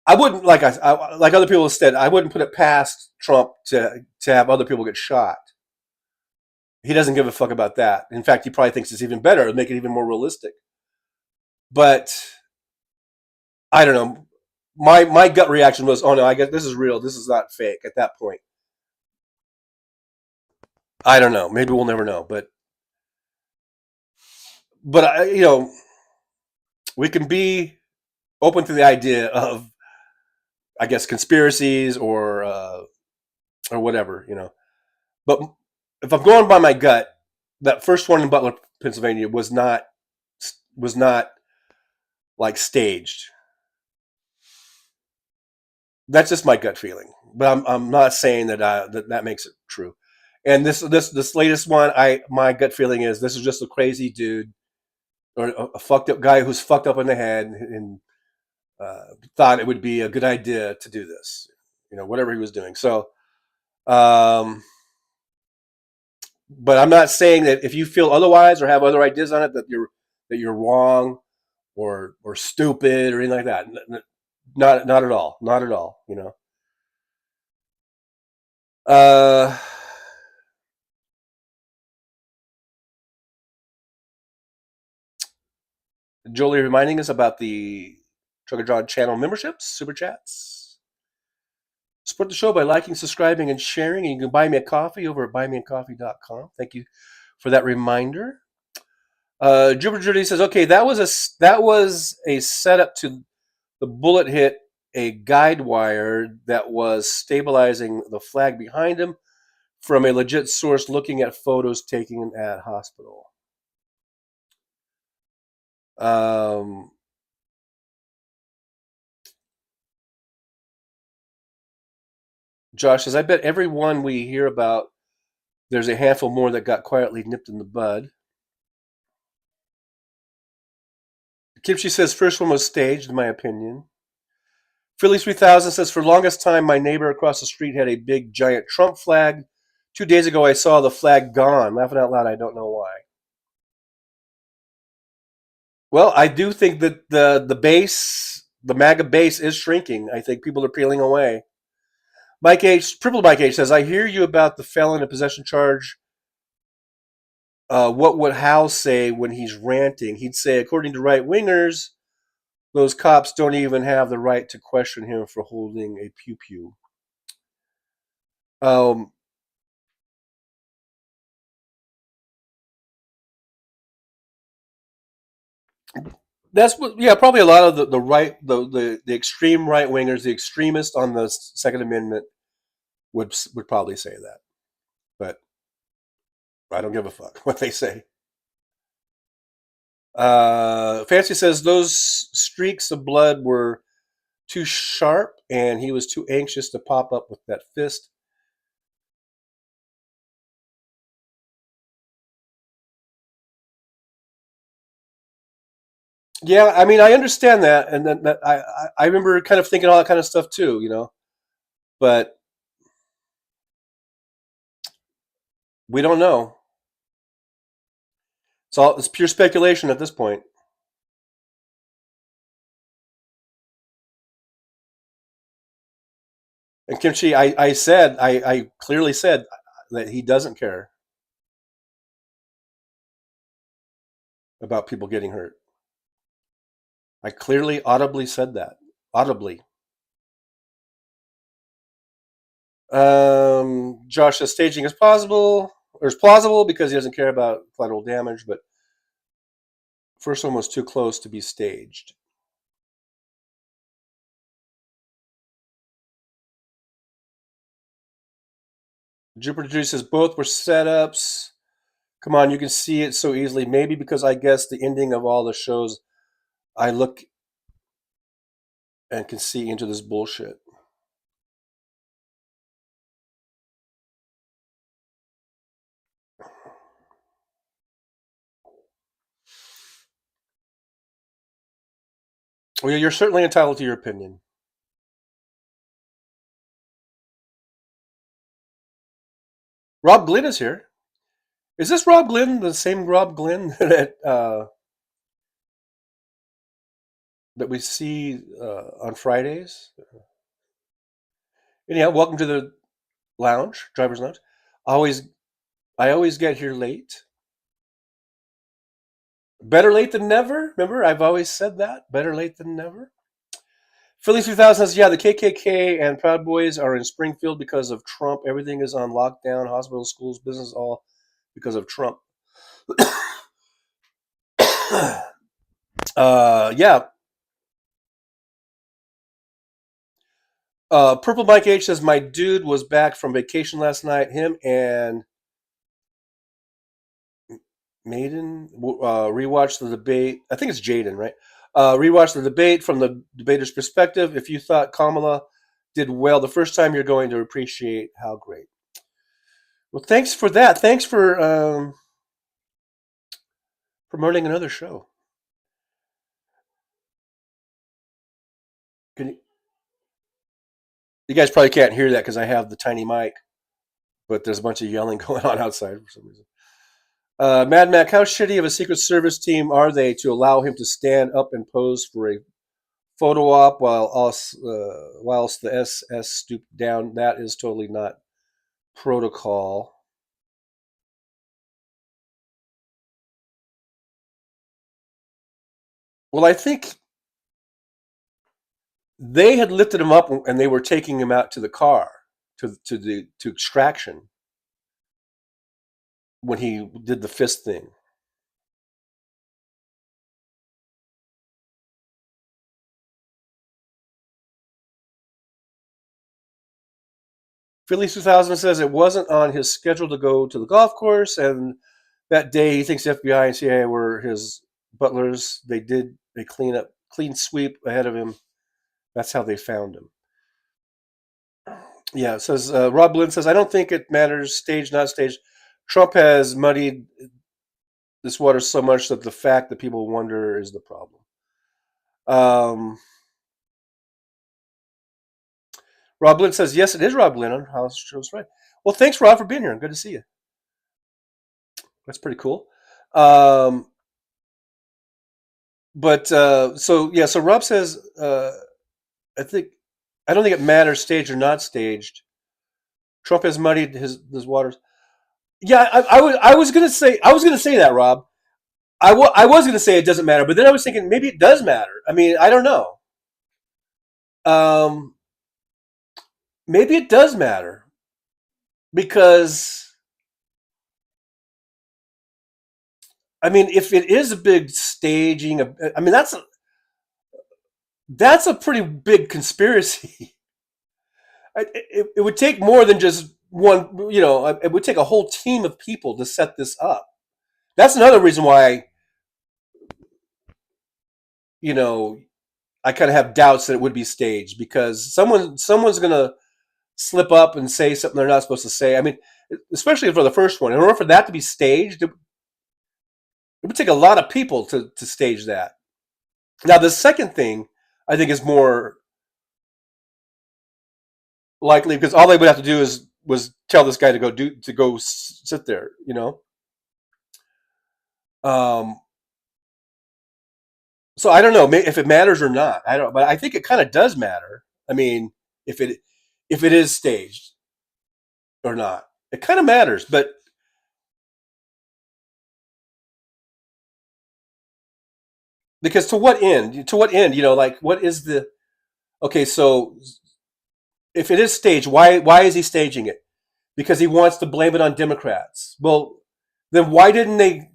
I wouldn't, like other people have said, I wouldn't put it past Trump to have other people get shot. He doesn't give a fuck about that. In fact, he probably thinks it's even better, it'll make it even more realistic. But I don't know. My gut reaction was, oh no, I guess this is real. This is not fake at that point. I don't know. Maybe we'll never know. But we can be open to the idea of, I guess, conspiracies or whatever, But if I'm going by my gut, that first one in Butler, Pennsylvania was not like staged. That's just my gut feeling, but I'm not saying that that makes it true. And this latest one, my gut feeling is this is just a crazy dude or a fucked up guy who's fucked up in the head and thought it would be a good idea to do this, whatever he was doing. So, but I'm not saying that if you feel otherwise or have other ideas on it that you're wrong or stupid or anything like that. Not at all. Not at all. You know. Jolie reminding us about the Trucker John channel memberships, super chats. Support the show by liking, subscribing, and sharing. And you can buy me a coffee over at buymeacoffee.com. Thank you for that reminder. Jupiter Judy says, okay, that was a setup to the bullet hit a guide wire that was stabilizing the flag behind him from a legit source looking at photos taken at hospital. Josh says, I bet every one we hear about, there's a handful more that got quietly nipped in the bud. Kimchi says, first one was staged, in my opinion. Philly 3000 says, for longest time, my neighbor across the street had a big, giant Trump flag. 2 days ago, I saw the flag gone. Laughing out loud, I don't know why. Well, I do think that the base, the MAGA base, is shrinking. I think people are peeling away. Mike H, Triple Mike H says, I hear you about the felon in possession charge. What would Hal say when he's ranting? He'd say, according to right-wingers, those cops don't even have the right to question him for holding a pew-pew. That's what, yeah, probably a lot of the extreme right-wingers, the extremists on the Second Amendment would probably say that. But I don't give a fuck what they say. Fancy says those streaks of blood were too sharp and he was too anxious to pop up with that fist. Yeah, I mean, I understand that, and then I remember kind of thinking all that kind of stuff too, you know. But we don't know. It's pure speculation at this point. And Kimchi, I clearly said that he doesn't care about people getting hurt. I clearly, audibly said that. Audibly. Josh says staging is plausible because he doesn't care about collateral damage, but first one was too close to be staged. Jupiter Judy says both were setups. Come on, you can see it so easily. Maybe because I guess the ending of all the shows, I look and can see into this bullshit. Well, you're certainly entitled to your opinion. Rob Glenn is here. Is this Rob Glenn the same Rob Glenn that we see on Fridays? Anyhow, welcome to the lounge, driver's lounge. I always get here late. Better late than never. Remember, I've always said that. Better late than never. Philly 3000 says, yeah, the KKK and Proud Boys are in Springfield because of Trump. Everything is on lockdown. Hospitals, schools, business, all because of Trump. Yeah. Purple Mike H says, my dude was back from vacation last night. Him and Maiden rewatched the debate. I think it's Jaden, right? Rewatched the debate from the debater's perspective. If you thought Kamala did well the first time, you're going to appreciate how great. Well, thanks for that. Thanks for promoting another show. You guys probably can't hear that because I have the tiny mic, but there's a bunch of yelling going on outside for some reason. Mad Mac, how shitty of a Secret Service team are they to allow him to stand up and pose for a photo op whilst the SS stooped down? That is totally not protocol. Well, I think they had lifted him up and they were taking him out to the car, to extraction, when he did the fist thing. Philly 2000 says it wasn't on his schedule to go to the golf course, and that day he thinks FBI and CIA were his butlers. They did a clean sweep ahead of him. That's how they found him. Yeah, it says Rob Lynn says, I don't think it matters, staged, not staged. Trump has muddied this water so much that the fact that people wonder is the problem. Rob Lynn says, yes, it is Rob Lynn on House Shows Right. Well, thanks, Rob, for being here. Good to see you. That's pretty cool. So Rob says, I don't think it matters staged or not staged. Trump has muddied his waters. Yeah, I was gonna say that, Rob. I was gonna say it doesn't matter, but then I was thinking maybe it does matter. I mean, I don't know. Maybe it does matter because, I mean, if it is a big staging, I mean, that's a pretty big conspiracy. It would take more than just one, it would take a whole team of people to set this up. That's another reason why, I kind of have doubts that it would be staged, because someone's going to slip up and say something they're not supposed to say. I mean, especially for the first one, in order for that to be staged, it would take a lot of people to stage that. Now, the second thing I think is more likely, because all they would have to do was tell this guy to go sit there, So I don't know if it matters or not. I don't, but I think it kind of does matter. I mean, if it is staged or not, it kind of matters. But because to what end? Like, what is the? Okay, so if it is staged, why is he staging it? Because he wants to blame it on Democrats. Well, then why didn't they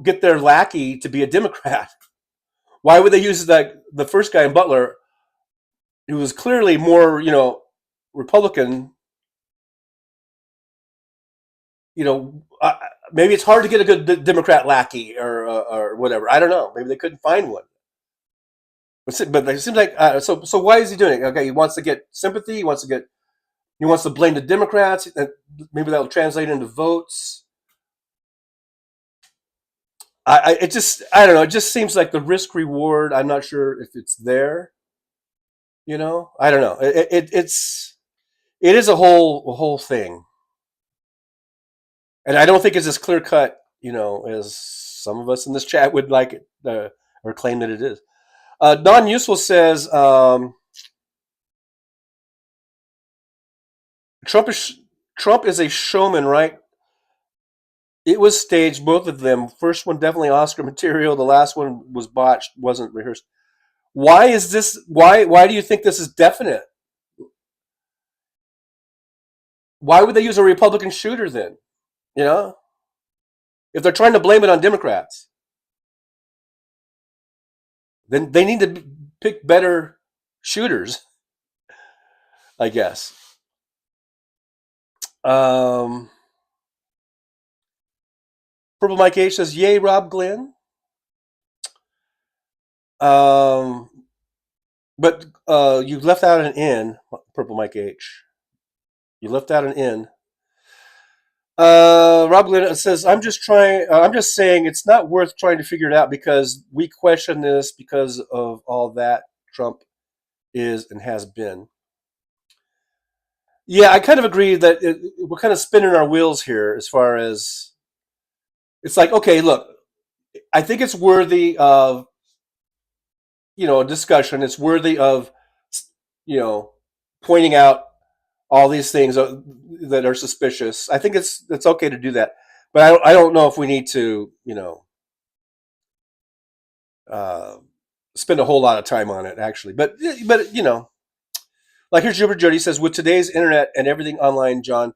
get their lackey to be a Democrat? Why would they use the first guy in Butler, who was clearly more, Republican? Maybe it's hard to get a good Democrat lackey or whatever. I don't know. Maybe they couldn't find one. But it seems like so. Why is he doing it? Okay, he wants to get sympathy. He wants to blame the Democrats. Maybe that'll translate into votes. I don't know. It just seems like the risk reward. I'm not sure if it's there. I don't know. It is a whole thing, and I don't think it's as clear cut, as some of us in this chat would like it or claim that it is. Non-useful says Trump is a showman, right? It was staged, both of them. First one definitely Oscar material. The last one was botched, wasn't rehearsed. Why is this? Why do you think this is definite? Why would they use a Republican shooter then? If they're trying to blame it on Democrats, then they need to pick better shooters, I guess. Purple Mike H says, yay, Rob Glenn. But you left out an N, Purple Mike H. You left out an N. Rob Glenn says, I'm just saying it's not worth trying to figure it out, because we question this because of all that Trump is and has been. Yeah, I kind of agree that we're kind of spinning our wheels here as far as it's like, okay, look, I think it's worthy of, a discussion. It's worthy of, you know, pointing out all these things that are suspicious. I think it's okay to do that, but I don't know if we need to, uh, spend a whole lot of time on it actually. But like here's Jupiter Jody says, with today's internet and everything online, John,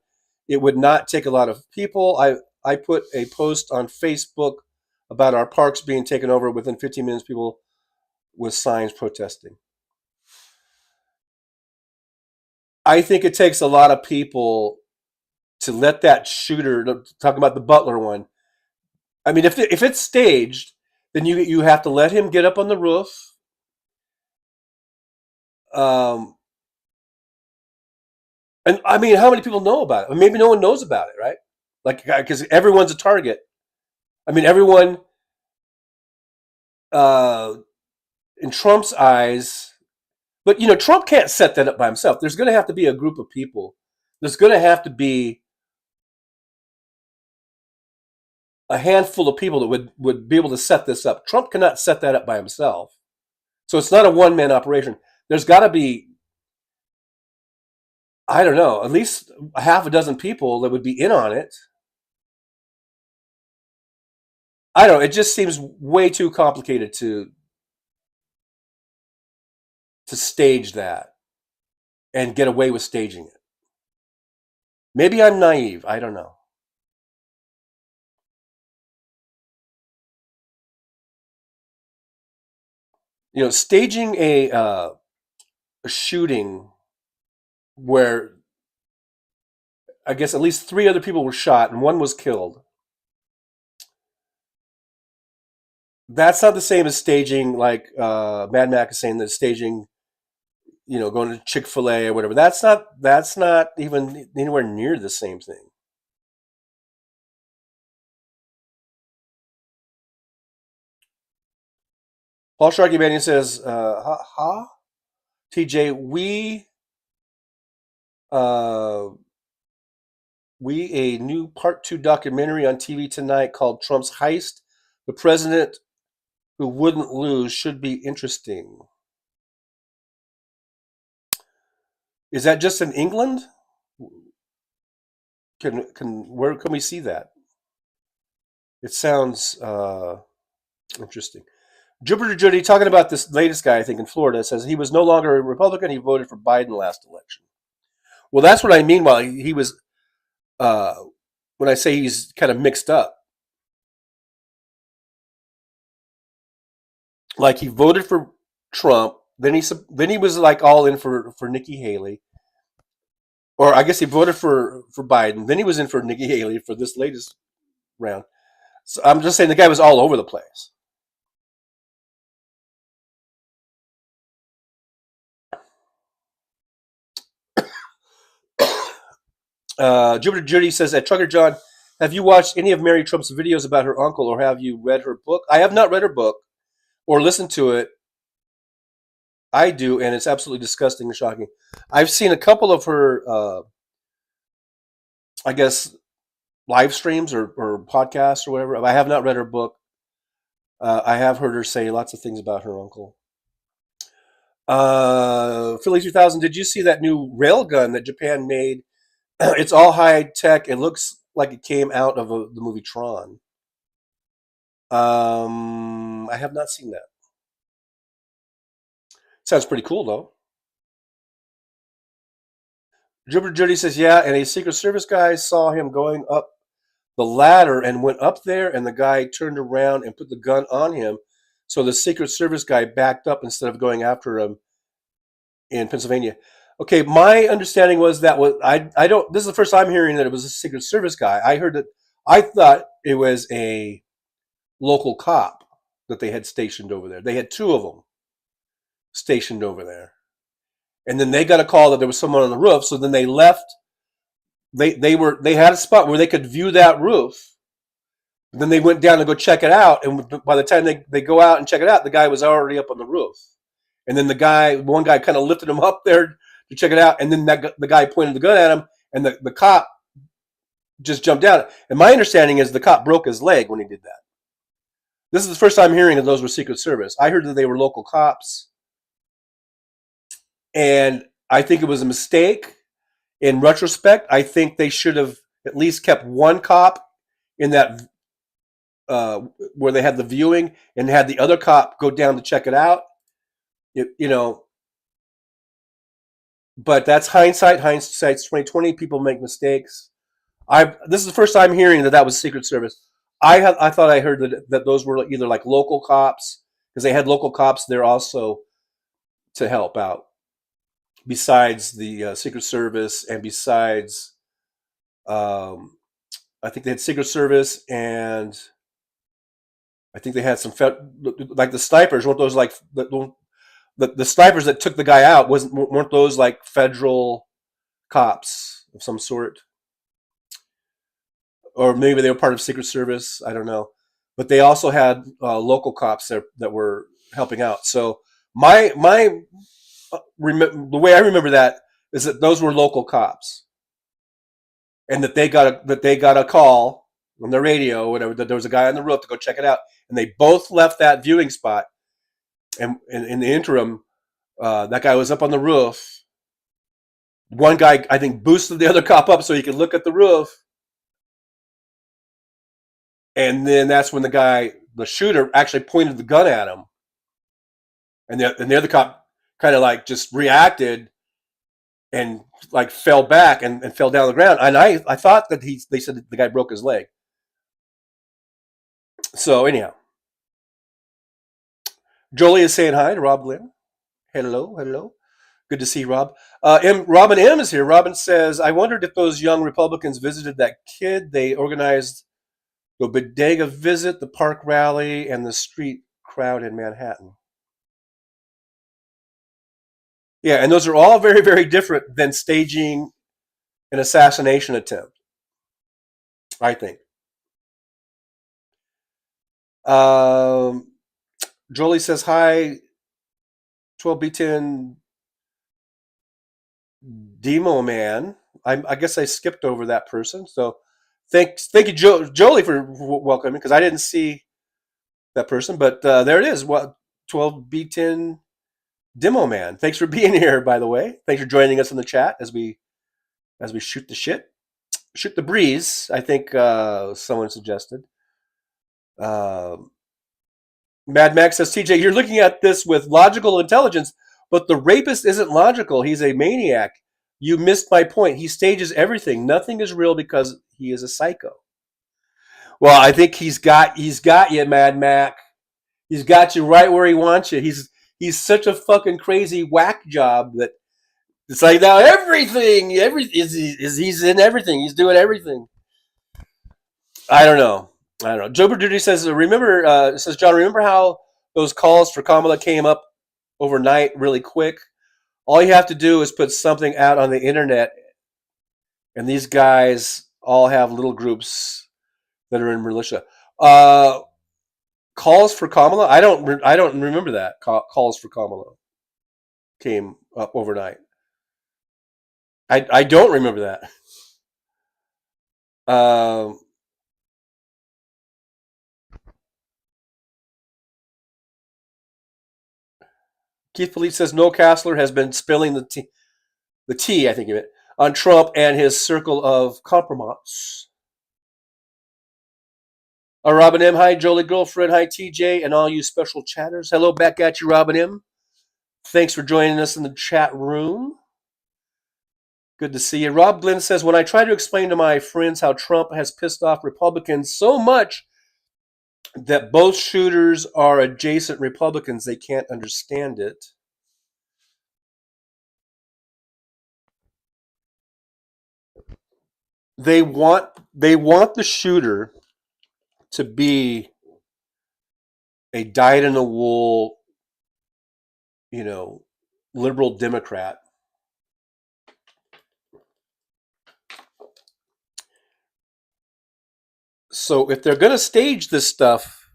it would not take a lot of people. I put a post on Facebook about our parks being taken over. Within 15 minutes, people with signs protesting. I think it takes a lot of people to let that shooter, talking about the Butler one. I mean, if it's staged, then you have to let him get up on the roof. And I mean, how many people know about it? Maybe no one knows about it, right? Like, because everyone's a target. I mean, everyone in Trump's eyes, but Trump can't set that up by himself. There's going to have to be a group of people. There's going to have to be a handful of people that would be able to set this up. Trump cannot set that up by himself. So it's not a one-man operation. There's got to be, I don't know, at least a half a dozen people that would be in on it. I don't know. It just seems way too complicated to stage that and get away with staging it. Maybe I'm naive. I don't know. Staging a shooting where I guess at least 3 other people were shot and 1 was killed. That's not the same as staging, like Mad Mac is saying, that staging, going to Chick-fil-A or whatever. That's not even anywhere near the same thing. Paul Sharkey Banyan says, TJ, we a new part 2 documentary on TV tonight called Trump's Heist. The president who wouldn't lose should be interesting. Is that just in England? Where can we see that? It sounds interesting. Jupiter Judy, talking about this latest guy, I think in Florida, says he was no longer a Republican. He voted for Biden last election. Well, that's what I mean by he was, when I say he's kind of mixed up. Like he voted for Trump, then he was like all in for Nikki Haley. Or I guess he voted for Biden, then he was in for Nikki Haley for this latest round. So I'm just saying the guy was all over the place. Jupiter Judy says, at Trucker John, have you watched any of Mary Trump's videos about her uncle, or have you read her book? I have not read her book or listened to it. I do, and it's absolutely disgusting and shocking. I've seen a couple of her, I guess, live streams or podcasts or whatever. I have not read her book. I have heard her say lots of things about her uncle. Philly 2000, did you see that new railgun that Japan made? It's all high tech. It looks like it came out of the movie Tron. I have not seen that. Sounds pretty cool, though. Jupiter Judy says, yeah, and a Secret Service guy saw him going up the ladder and went up there, and the guy turned around and put the gun on him. So the Secret Service guy backed up instead of going after him in Pennsylvania. Okay, my understanding was that I don't. This is the first time hearing that it was a Secret Service guy. I thought it was a local cop that they had stationed over there. They had 2 of them stationed over there, and then they got a call that there was someone on the roof. So then they left. They had a spot where they could view that roof. Then they went down to go check it out, and by the time they go out and check it out, the guy was already up on the roof. And then one guy kind of lifted him up there to check it out, and then the guy pointed the gun at him, and the cop just jumped out. And my understanding is the cop broke his leg when he did that. This is the first time hearing that those were Secret Service. I heard that they were local cops, and I think it was a mistake. In retrospect, I think they should have at least kept one cop in that where they had the viewing and had the other cop go down to check it out. But that's hindsight. Hindsight's 2020. People make mistakes. This is the first time hearing that was Secret Service. I thought I heard that those were either like local cops, because they had local cops there also to help out, besides the Secret Service, and besides, I think they had Secret Service, and I think they had some like the snipers. Weren't those like the snipers that took the guy out? Weren't those like federal cops of some sort? Or maybe they were part of Secret Service. I don't know, but they also had local cops that were helping out. So the way I remember that is that those were local cops, and that they got a call on the radio, or whatever, that there was a guy on the roof to go check it out, and they both left that viewing spot. And in the interim, that guy was up on the roof. One guy, I think, boosted the other cop up so he could look at the roof. And then that's when the shooter, actually pointed the gun at him. And the other cop kind of like just reacted and like fell back and fell down the ground. And I thought that they said that the guy broke his leg. So anyhow, Jolie is saying hi to Rob Glenn. Hello. Good to see Rob. Robin M is here. Robin says, I wondered if those young Republicans visited that kid. They organized the bodega visit, the park rally, and the street crowd in Manhattan. Yeah, and those are all very, very different than staging an assassination attempt, I think. Jolie says, hi, 12B10 Demo Man. I guess I skipped over that person. So thank you, Jolie, for welcoming, because I didn't see that person. But there it is. 12B10 Demo Man. Thanks for being here, by the way. Thanks for joining us in the chat as we shoot the shit. Shoot the breeze, I think someone suggested. Mad Max says, TJ, you're looking at this with logical intelligence, but the rapist isn't logical. He's a maniac. You missed my point. He stages everything. Nothing is real because he is a psycho. Well, I think he's got you, Mad Mac. He's got you right where he wants you. He's such a fucking crazy whack job that it's like now everything he's in everything. He's doing everything. I don't know. Joe Berduty says, John, remember how those calls for Kamala came up overnight really quick? All you have to do is put something out on the internet, and these guys all have little groups that are in militia. Calls for Kamala? I don't remember that. Calls for Kamala came up overnight. I don't remember that. Keith Philippe says Noel Castler has been spilling the tea, I think of it, on Trump and his circle of compromise. Robin M, hi, Jolie Girlfriend, hi, TJ, and all you special chatters. Hello back at you, Robin M. Thanks for joining us in the chat room. Good to see you. Rob Glenn says, when I try to explain to my friends how Trump has pissed off Republicans so much that both shooters are adjacent Republicans, they can't understand it. They want the shooter to be a dyed-in-the-wool, liberal Democrat. So if they're going to stage this stuff,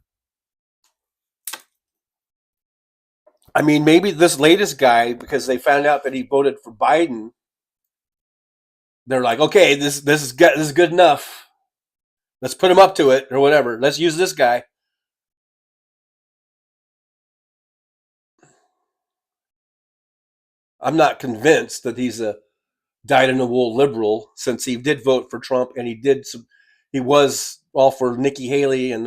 I mean, maybe this latest guy, because they found out that he voted for Biden, they're like, okay, this is good enough. Let's put him up to it or whatever. Let's use this guy. I'm not convinced that he's a dyed-in-the-wool liberal, since he did vote for Trump and he was all for Nikki Haley and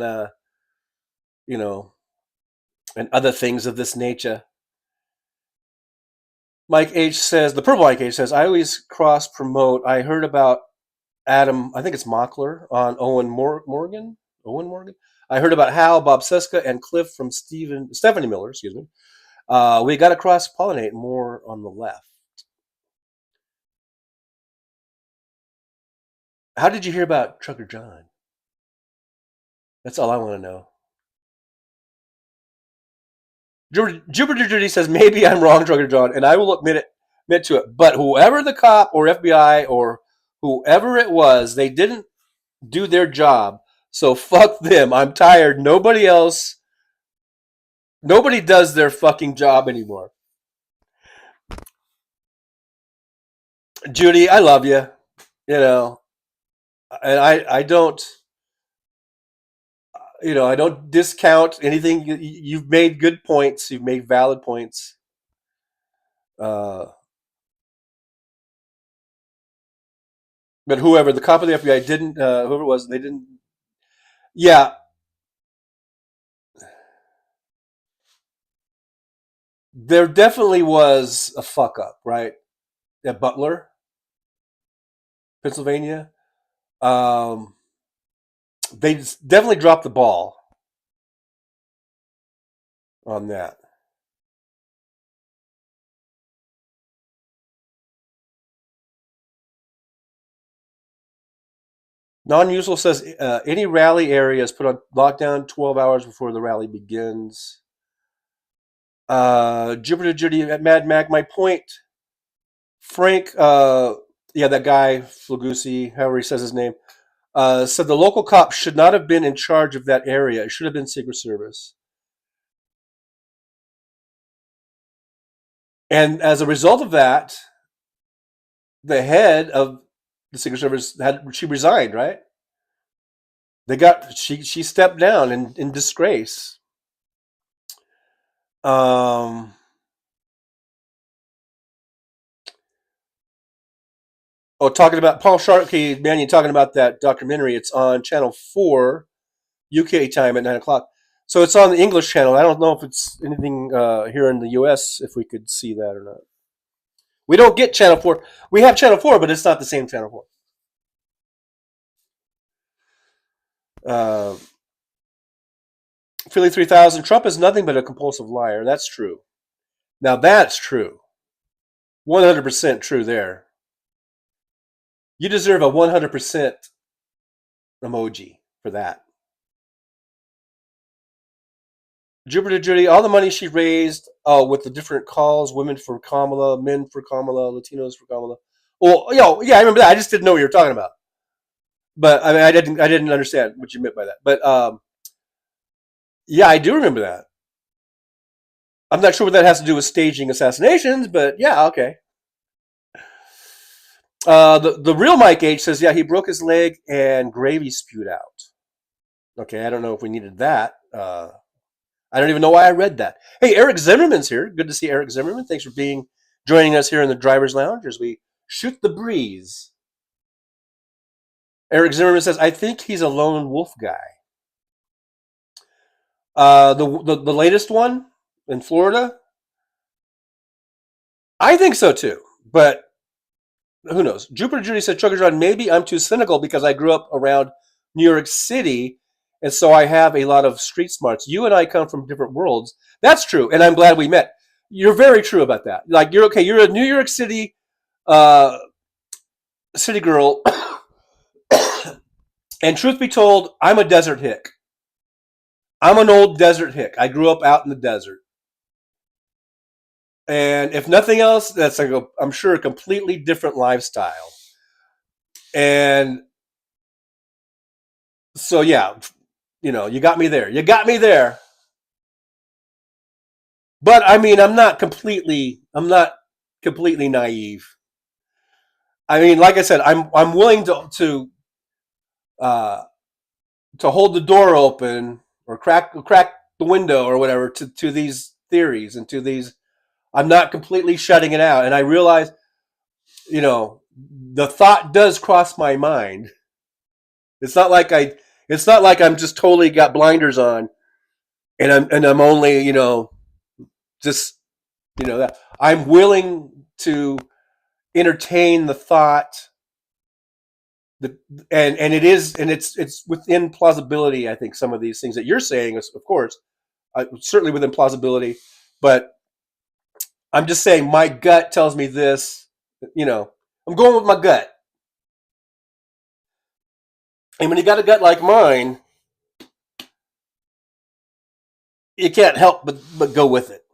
and other things of this nature. Mike H says, the purple Mike H says, I always cross promote. I heard about Adam, I think it's Mockler, on Owen Morgan. I heard about Hal, Bob Seska, and Cliff from Stephanie Miller, excuse me. We got to cross pollinate more on the left. How did you hear about Trucker John? That's all I want to know. Jupiter Judy says, maybe I'm wrong, Trucker John, and I will admit to it. But whoever the cop or FBI or whoever it was, they didn't do their job. So fuck them. I'm tired. Nobody does their fucking job anymore. Judy, I love you. And I don't, I don't discount anything. You've made good points. You've made valid points. But whoever, the cop of the FBI didn't, whoever it was, they didn't. Yeah. There definitely was a fuck up, right? At Butler, Pennsylvania. They definitely dropped the ball on that. Non-useful says any rally area is put on lockdown 12 hours before the rally begins. Jupiter Judy at Mad Mac. My point, Frank, that guy, Flagusi, however he says his name, said the local cop should not have been in charge of that area. It should have been Secret Service. And as a result of that, the head of the Secret Service she resigned, right? She stepped down in disgrace. Talking about Paul Sharkey, man, you're talking about that documentary. It's on Channel 4, UK time at 9 o'clock. So it's on the English channel. I don't know if it's anything here in the US, if we could see that or not. We don't get Channel 4. We have Channel 4, but it's not the same Channel 4. Philly 3000, Trump is nothing but a compulsive liar. That's true. Now that's true. 100% true there. You deserve a 100% emoji for that. Jupiter Judy, all the money she raised with the different calls, women for Kamala, men for Kamala, Latinos for Kamala. Well, yeah, I remember that. I just didn't know what you were talking about. But I mean, I didn't understand what you meant by that. But yeah, I do remember that. I'm not sure what that has to do with staging assassinations, but yeah, okay. The real Mike H says, yeah, he broke his leg and gravy spewed out. Okay, I don't know if we needed that. I don't even know why I read that. Hey, Eric Zimmerman's here. Good to see Eric Zimmerman. Thanks for joining us here in the driver's lounge as we shoot the breeze. Eric Zimmerman says, I think he's a lone wolf guy. The latest one in Florida? I think so too, but who knows? Jupiter Judy said, Trucker John, maybe I'm too cynical because I grew up around New York City, and so I have a lot of street smarts. You and I come from different worlds. That's true, and I'm glad we met. You're very true about that. Like, you're okay. You're a New York City city girl, and truth be told, I'm a desert hick. I'm an old desert hick. I grew up out in the desert. And if nothing else, that's like I'm sure a completely different lifestyle. And so, yeah, you got me there. You got me there. But I mean, I'm not completely naive. I mean, like I said, I'm willing uh, to hold the door open or crack the window or whatever to these theories and to these. I'm not completely shutting it out, and I realize, the thought does cross my mind. It's not like I'm just totally got blinders on, and I'm only just that I'm willing to entertain the thought that, and it's within plausibility. I think some of these things that you're saying is, of course, certainly within plausibility, but I'm just saying my gut tells me this. I'm going with my gut, and when you got a gut like mine, you can't help but go with it.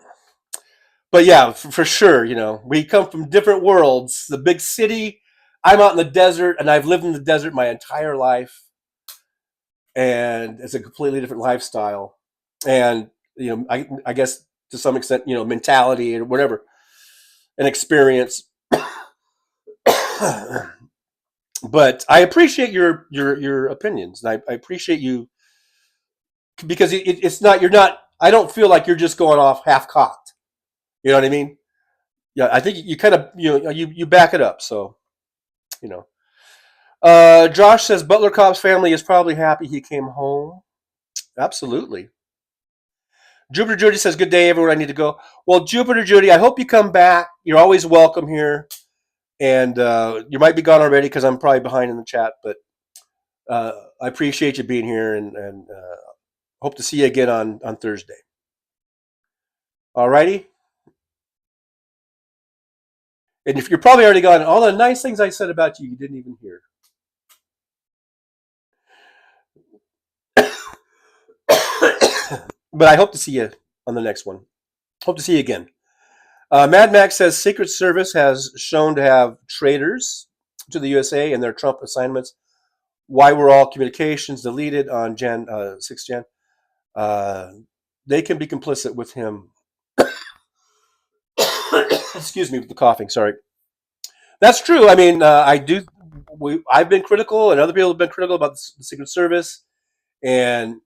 But yeah, for sure, we come from different worlds. The big city, I'm out in the desert, and I've lived in the desert my entire life, and it's a completely different lifestyle, and I guess to some extent, mentality or whatever, an experience. But I appreciate your opinions, and I appreciate you, because it's not, you're not. I don't feel like you're just going off half cocked. You know what I mean? Yeah, I think you kind of you back it up. So, Josh says Butler Cobb's family is probably happy he came home. Absolutely. Jupiter Judy says, good day, everyone. I need to go. Well, Jupiter Judy, I hope you come back. You're always welcome here. And you might be gone already because I'm probably behind in the chat. But I appreciate you being here, and hope to see you again on Thursday. All righty. And if you're probably already gone, all the nice things I said about you, you didn't even hear. But I hope to see you on the next one. Hope to see you again. Mad Max says Secret Service has shown to have traitors to the USA and their Trump assignments. Why were all communications deleted on 6 Jan? They can be complicit with him. Excuse me with the coughing. Sorry. That's true. I mean, I've been critical, and other people have been critical about the Secret Service, and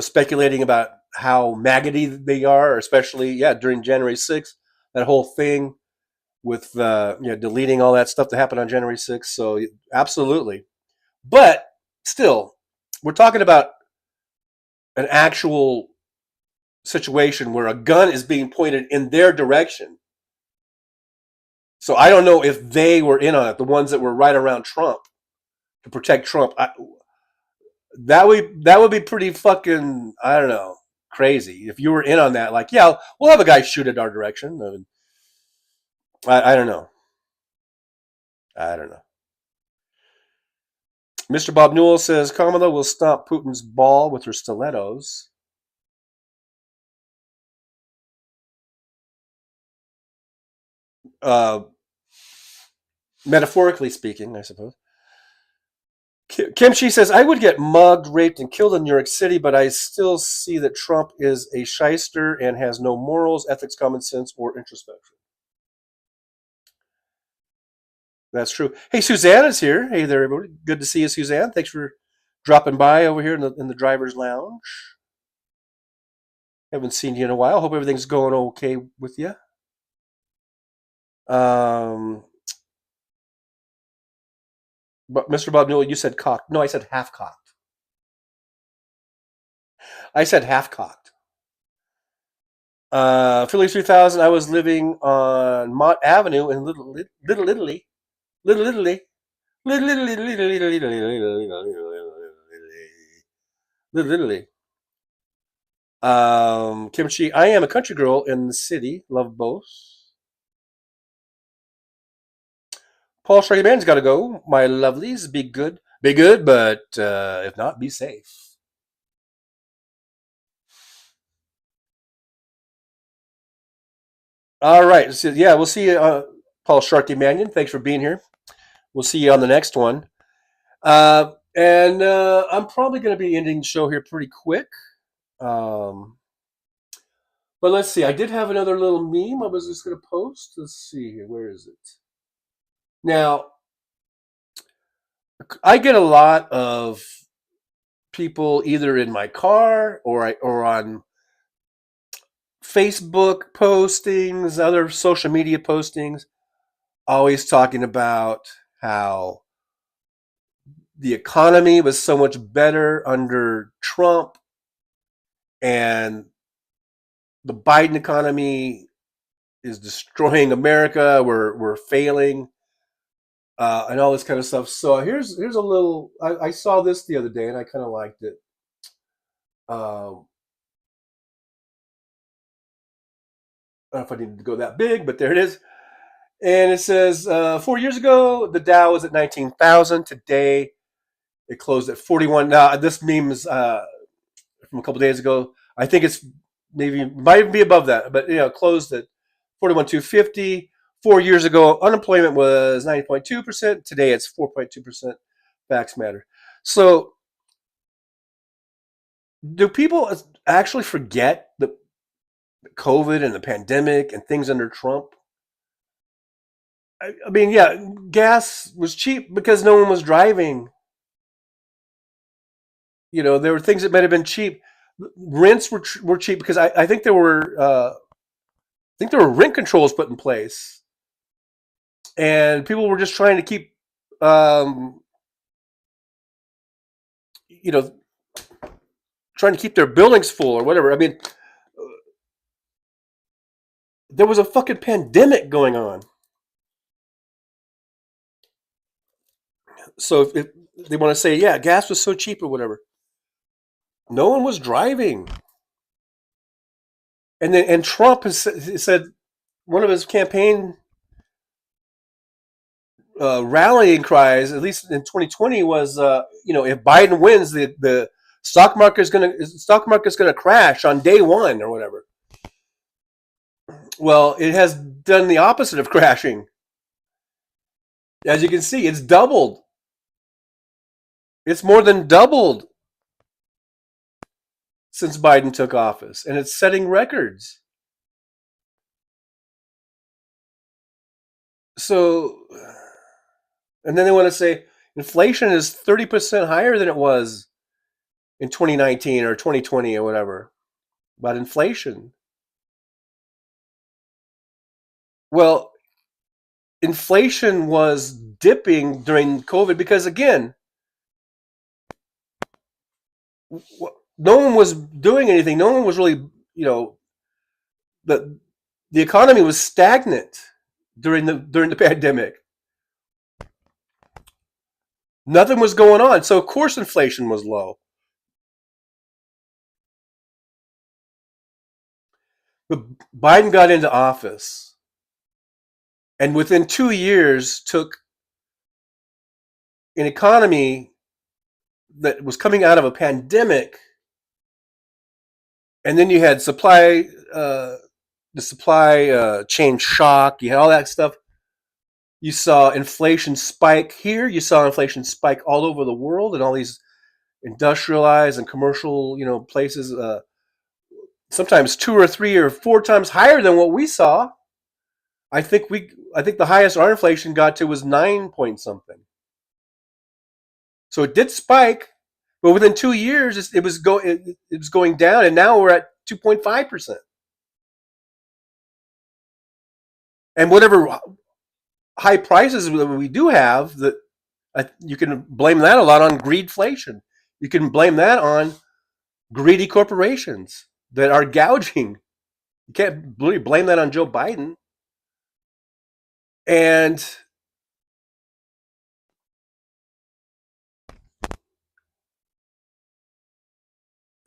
speculating about how maggoty they are, especially during January 6th, that whole thing with deleting all that stuff that happened on January 6th. So absolutely, but still, we're talking about an actual situation where a gun is being pointed in their direction. So I don't know if they were in on it, the ones that were right around Trump to protect Trump. That would be pretty fucking, I don't know, crazy if you were in on that. Like, yeah, we'll have a guy shoot at our direction. I don't know. I don't know. Mr. Bob Newell says Kamala will stomp Putin's ball with her stilettos. Metaphorically speaking, I suppose. Kimchi says, I would get mugged, raped, and killed in New York City, but I still see that Trump is a shyster and has no morals, ethics, common sense, or introspection. That's true. Hey, Suzanne is here. Hey there, everybody. Good to see you, Suzanne. Thanks for dropping by over here in the driver's lounge. Haven't seen you in a while. Hope everything's going okay with you. But Mr. Bob Newell, you said cocked. No, I said half cocked. I said half cocked. Philly 3000. I was living on Mott Avenue in Little Italy. Little Italy. Little Italy. Kimchi, I am a country girl in the city. Love both. Paul Shaggyman's got to go. My lovelies, be good, but if not, be safe. All right. So, yeah, we'll see you, Paul Sharky Mannion. Thanks for being here. We'll see you on the next one. And I'm probably going to be ending the show here pretty quick. But let's see. I did have another little meme I was just going to post. Let's see here. Where is it? Now, I get a lot of people either in my car or on Facebook postings, other social media postings, always talking about how the economy was so much better under Trump and the Biden economy is destroying America. We're failing, and all this kind of stuff. So here's a little. I saw this the other day and I kind of liked it. I don't know if I need to go that big, but there it is. And it says 4 years ago the Dow was at 19,000. Today it closed at 41. Now this meme is from a couple days ago. I think it's might even be above that, but closed at 41,250. 4 years ago, unemployment was 9.2%. Today it's 4.2%. Facts matter. So, do people actually forget the COVID and the pandemic and things under Trump? I mean, yeah, gas was cheap because no one was driving. There were things that might have been cheap. Rents were cheap because I think there were rent controls put in place, and people were just trying to keep trying to keep their buildings full or whatever. I mean, there was a fucking pandemic going on. So if they want to say, yeah, gas was so cheap or whatever, no one was driving. And Trump has said one of his campaign rallying cries, at least in 2020, was if Biden wins, the stock market's gonna crash on day one or whatever. Well, it has done the opposite of crashing. As you can see, it's doubled. It's more than doubled since Biden took office, and it's setting records. So, and then they want to say inflation is 30% higher than it was in 2019 or 2020 or whatever. About inflation. Well, inflation was dipping during COVID because, again, no one was doing anything. No one was really, the economy was stagnant during the pandemic. Nothing was going on, so of course inflation was low. But Biden got into office, and within 2 years took an economy that was coming out of a pandemic, and then you had the supply chain shock. You had all that stuff. You saw inflation spike here. You saw inflation spike all over the world in all these industrialized and commercial, places. Sometimes 2 or 3 or 4 times higher than what we saw. I think the highest our inflation got to was 9 point something. So it did spike, but within 2 years it was going down, and now we're at 2.5%. And whatever high prices we do have, that you can blame that a lot on greedflation. You can blame that on greedy corporations that are gouging. You can't really blame that on Joe Biden. And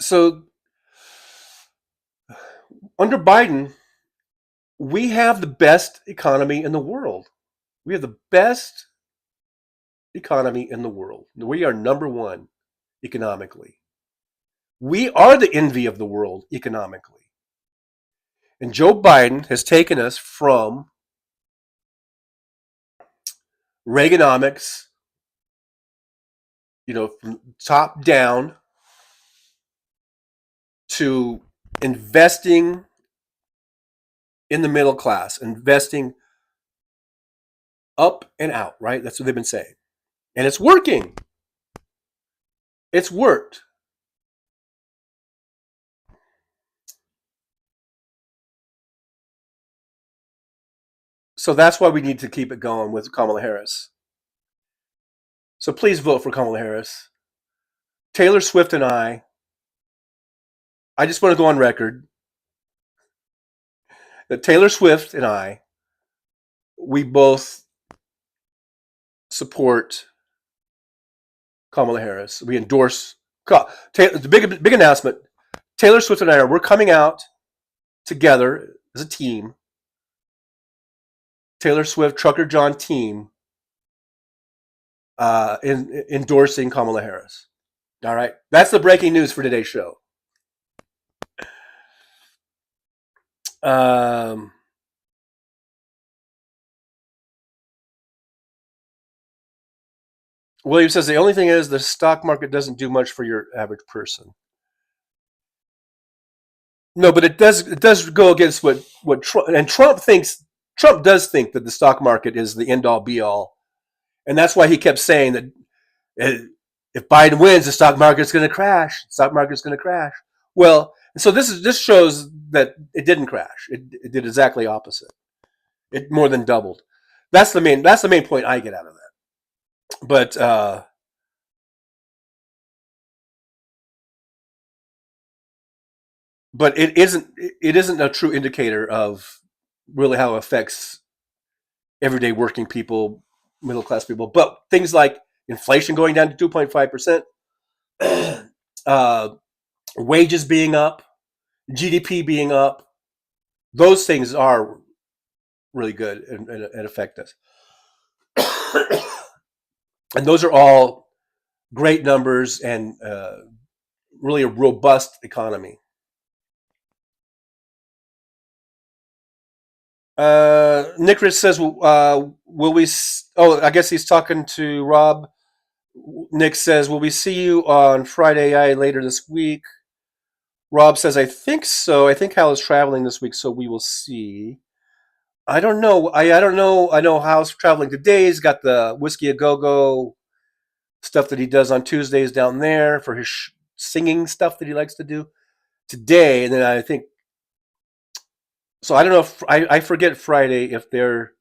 so under Biden, we have the best economy in the world. We have the best economy in the world. We are number one economically. We are the envy of the world economically. And Joe Biden has taken us from Reaganomics, from top down, to investing in the middle class, investing up and out, right? That's what they've been saying. And it's working. It's worked. So that's why we need to keep it going with Kamala Harris. So please vote for Kamala Harris. Taylor Swift and I just want to go on record that Taylor Swift and I, we both support Kamala Harris. We endorse the big announcement. Taylor Swift and I we're coming out together as a team. Taylor Swift, Trucker John team, endorsing Kamala Harris. All right, that's the breaking news for today's show. William says the only thing is the stock market doesn't do much for your average person. No, but it does go against what Trump, and Trump does think that the stock market is the end all be all, and that's why he kept saying that if Biden wins, the stock market's going to crash. The stock market's going to crash. Well, so this shows that it didn't crash. It did exactly opposite. It more than doubled. That's the main point I get out of that. But it isn't a true indicator of really how it affects everyday working people, middle class people. But things like inflation going down to 2.5%, wages being up, GDP being up, those things are really good and affect us. And those are all great numbers and really a robust economy. Nick Rich says, will we... Oh, I guess he's talking to Rob. Nick says, will we see you on Friday later this week? Rob says, I think so. I think Hal is traveling this week, so we will see. I don't know. I don't know. I know Hal's traveling today. He's got the Whiskey A Go-Go stuff that he does on Tuesdays down there for his singing stuff that he likes to do today. And then I think... So I don't know if... I forget Friday if they're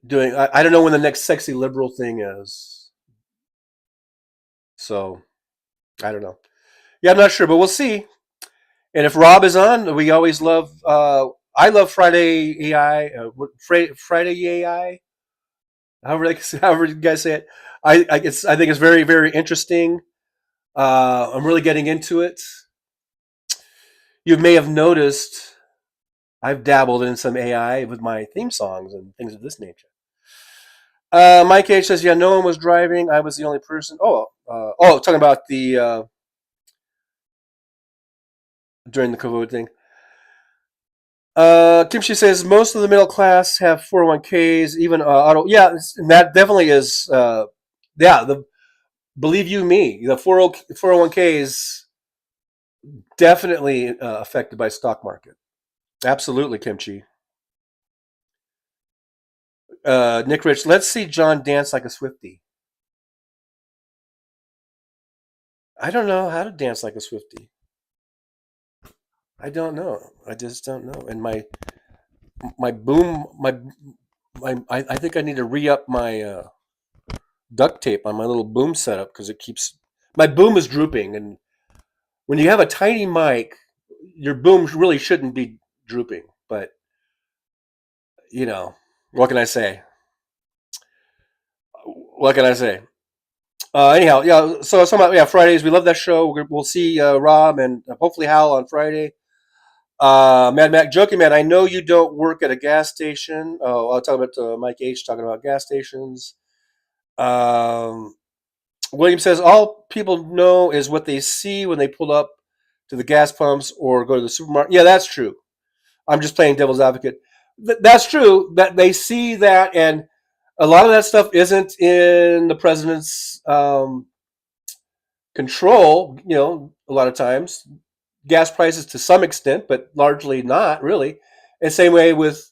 doing... I don't know when the next Sexy Liberal thing is. So, I don't know. Yeah, I'm not sure, but we'll see. And if Rob is on, we always love... I love Friday AI. Friday AI? However you guys say it. I think it's very, very interesting. I'm really getting into it. You may have noticed I've dabbled in some AI with my theme songs and things of this nature. Mike H says, yeah, no one was driving. I was the only person. Talking about the during the COVID thing. Kimchi says most of the middle class have 401ks, even auto. Yeah, that definitely is. Believe you me, the 401ks definitely affected by stock market. Absolutely, Kimchi. Nick Rich, let's see John dance like a Swiftie. I don't know how to dance like a Swiftie. I don't know. I just don't know. And my boom, I think I need to re-up my duct tape on my little boom setup because my boom is drooping. And when you have a tiny mic, your boom really shouldn't be drooping. But, what can I say? Anyhow, yeah. So Fridays. We love that show. We'll see Rob and hopefully Hal on Friday. Mad Mac, joking man, I know you don't work at a gas station. Oh, I'll talk about Mike H talking about gas stations. William says all people know is what they see when they pull up to the gas pumps or go to the supermarket. Yeah, that's true. I'm just playing devil's advocate. That's true that they see that, and a lot of that stuff isn't in the president's control. A lot of times gas prices to some extent, but largely not really. And same way with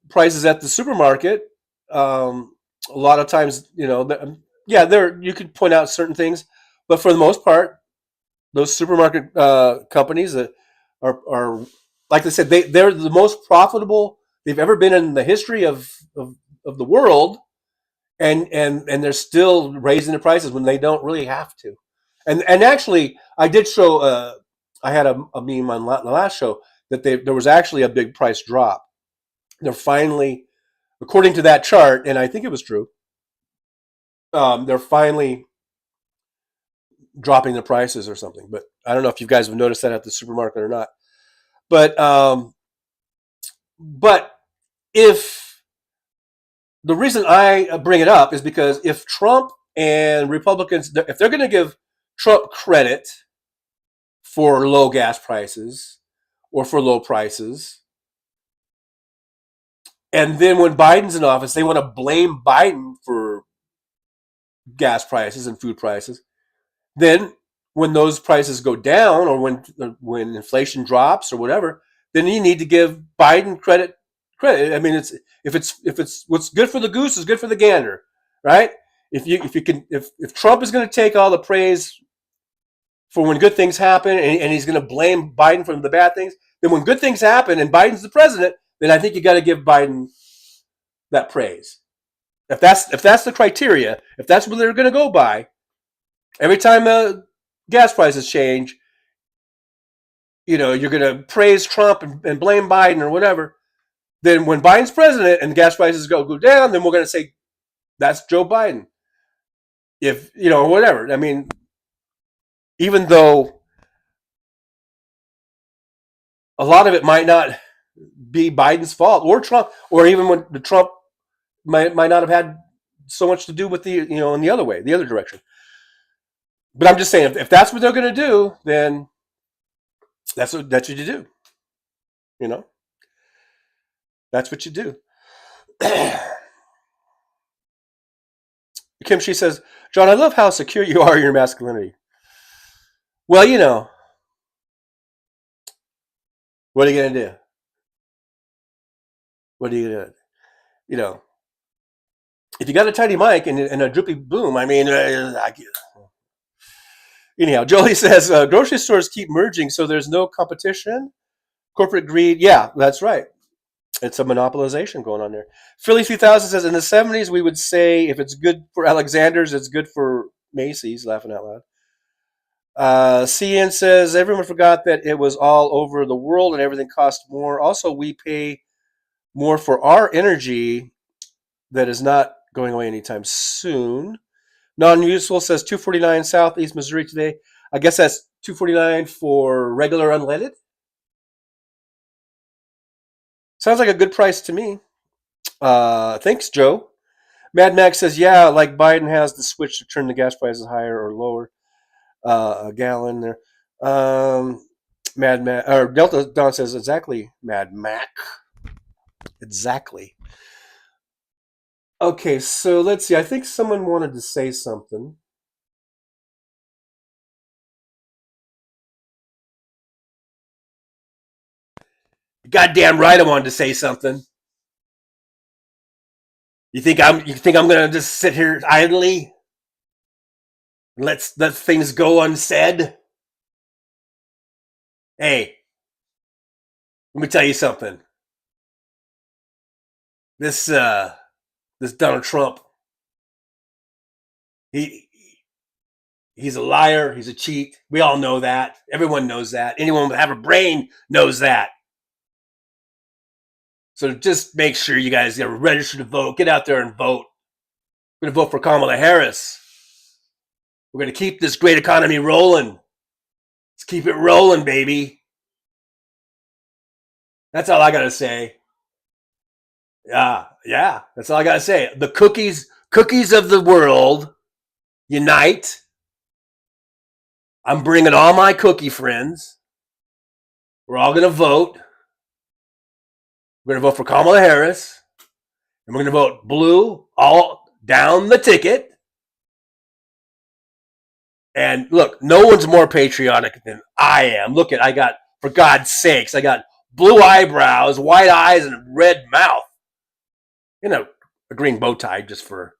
prices at the supermarket. A lot of times, there you could point out certain things, but for the most part, those supermarket companies that are like I said, they're the most profitable they've ever been in the history of the world, and they're still raising the prices when they don't really have to. And actually, I did show I had a meme on the last show that there was actually a big price drop. They're finally, according to that chart, and I think it was true, they're finally dropping the prices or something. But I don't know if you guys have noticed that at the supermarket or not. But if the reason I bring it up is because if Trump and Republicans, if they're going to give Trump credit for low gas prices or for low prices, and then when Biden's in office, they want to blame Biden for gas prices and food prices, then when those prices go down or when inflation drops or whatever, then you need to give Biden credit. I mean, it's if what's good for the goose is good for the gander, right? If Trump is going to take all the praise for when good things happen and he's going to blame Biden for the bad things, then when good things happen and Biden's the president, then I think you got to give Biden that praise. If that's the criteria, if that's what they're going to go by, every time gas prices change, you're going to praise Trump and blame Biden or whatever. Then when Biden's president and gas prices go down, then we're going to say that's Joe Biden. If whatever. I mean, even though a lot of it might not be Biden's fault or Trump, or even when the Trump might not have had so much to do with the in the other way, the other direction. But I'm just saying, if that's what they're going to do, then that's what you do. That's what you do. Kim, she says, John, I love how secure you are in your masculinity. Well, what are you going to do? What are you going to do? If you got a tiny mic and a droopy boom, I mean, anyhow, Jolie says, grocery stores keep merging, so there's no competition. Corporate greed. Yeah, that's right. It's a monopolization going on there. Philly 3000 says, in the 70s, we would say if it's good for Alexander's, it's good for Macy's, laughing out loud. CN says, everyone forgot that it was all over the world and everything cost more. Also, we pay more for our energy that is not going away anytime soon. Non-useful says 249 Southeast Missouri today. I guess that's 249 for regular unleaded. Sounds like a good price to me. Thanks, Joe. Mad Max says, yeah, like Biden has the switch to turn the gas prices higher or lower a gallon there. Mad Mac or Delta Don says exactly. Mad Mac. Exactly. Okay, so let's see. I think someone wanted to say something. Goddamn right, I wanted to say something. You think I'm gonna just sit here idly and let things go unsaid? Hey, let me tell you something. This Donald Trump, he's a liar. He's a cheat. We all know that. Everyone knows that. Anyone with have a brain knows that. So just make sure you guys get registered to vote. Get out there and vote. We're going to vote for Kamala Harris. We're going to keep this great economy rolling. Let's keep it rolling, baby. That's all I got to say. Yeah, that's all I got to say. The cookies of the world unite. I'm bringing all my cookie friends. We're all going to vote. We're going to vote for Kamala Harris. And we're going to vote blue all down the ticket. And look, no one's more patriotic than I am. Look at, I got, for God's sakes, I got blue eyebrows, white eyes, and a red mouth. And a green bow tie just for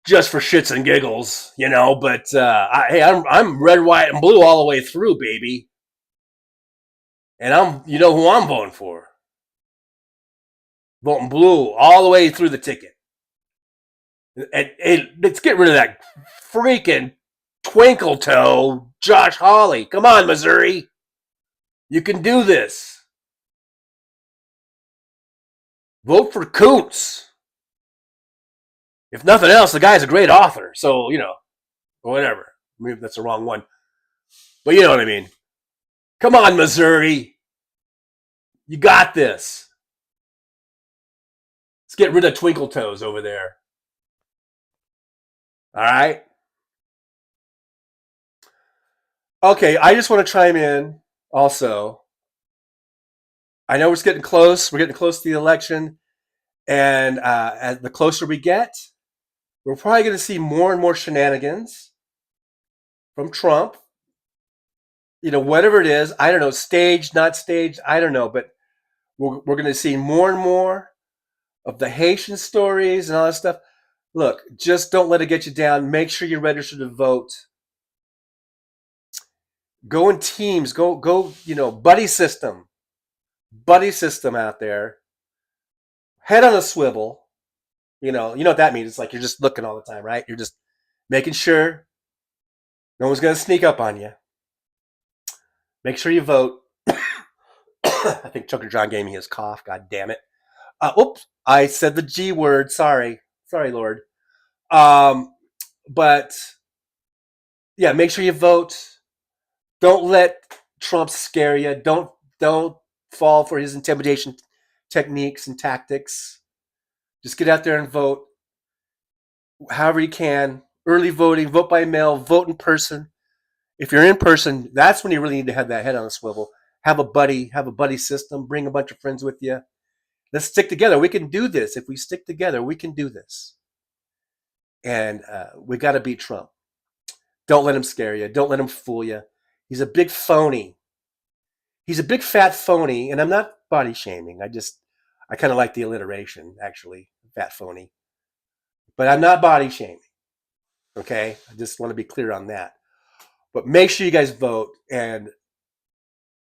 shits and giggles, you know. But hey, I'm red, white, and blue all the way through, baby. And you know who I'm voting for? Voting blue all the way through the ticket. And let's get rid of that freaking twinkle toe, Josh Hawley. Come on, Missouri. You can do this. Vote for Coons. If nothing else, the guy's a great author. So, you know, whatever. Maybe that's the wrong one. But you know what I mean. Come on, Missouri. You got this. Let's get rid of twinkle toes over there. All right. Okay, I just want to chime in also. I know we're getting close. We're getting close to the election. And as the closer we get, we're probably going to see more and more shenanigans from Trump. You know, whatever it is, I don't know, staged, not staged, I don't know. But we're going to see more and more of the Haitian stories and all that stuff. Look, just don't let it get you down. Make sure you're registered to vote. Go in teams. Go. You know, buddy system out there. Head on a swivel. You know what that means. It's like you're just looking all the time, right? You're just making sure no one's going to sneak up on you. Make sure you vote. I think Chucker John gave me his cough. God damn it. Oops, I said the G word. Sorry, Lord. But yeah, make sure you vote. Don't let Trump scare you. Don't fall for his intimidation techniques and tactics. Just get out there and vote however you can. Early voting, vote by mail, vote in person. If you're in person, that's when you really need to have that head on a swivel. Have a buddy system. Bring a bunch of friends with you. Let's stick together. We can do this. If we stick together, we can do this. And we got to beat Trump. Don't let him scare you. Don't let him fool you. He's a big phony. He's a big fat phony. And I'm not body shaming. I kind of like the alliteration, actually, fat phony. But I'm not body shaming. Okay? I just want to be clear on that. But make sure you guys vote. And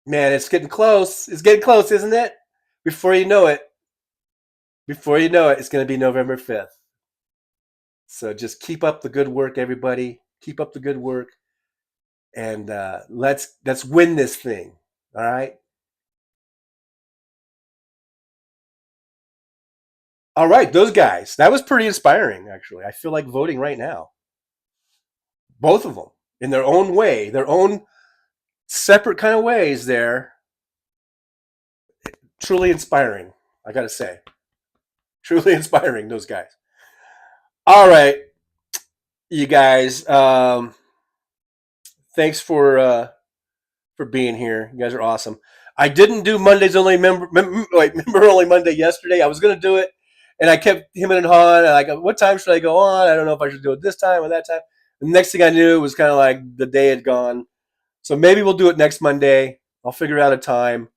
man, it's getting close. It's getting close, isn't it? Before you know it, it's going to be November 5th. So just keep up the good work, everybody. Keep up the good work. And let's win this thing. All right? All right, those guys. That was pretty inspiring, actually. I feel like voting right now. Both of them. In their own way. Their own separate kind of ways there. Truly inspiring, I got to say. Truly inspiring, those guys. All right, you guys. Thanks for being here. You guys are awesome. I didn't do Monday's only member only Monday yesterday. I was gonna do it, and I kept him and hawing. And I go, what time should I go on? I don't know if I should do it this time or that time. The next thing I knew, it was kind of like the day had gone. So maybe we'll do it next Monday. I'll figure out a time.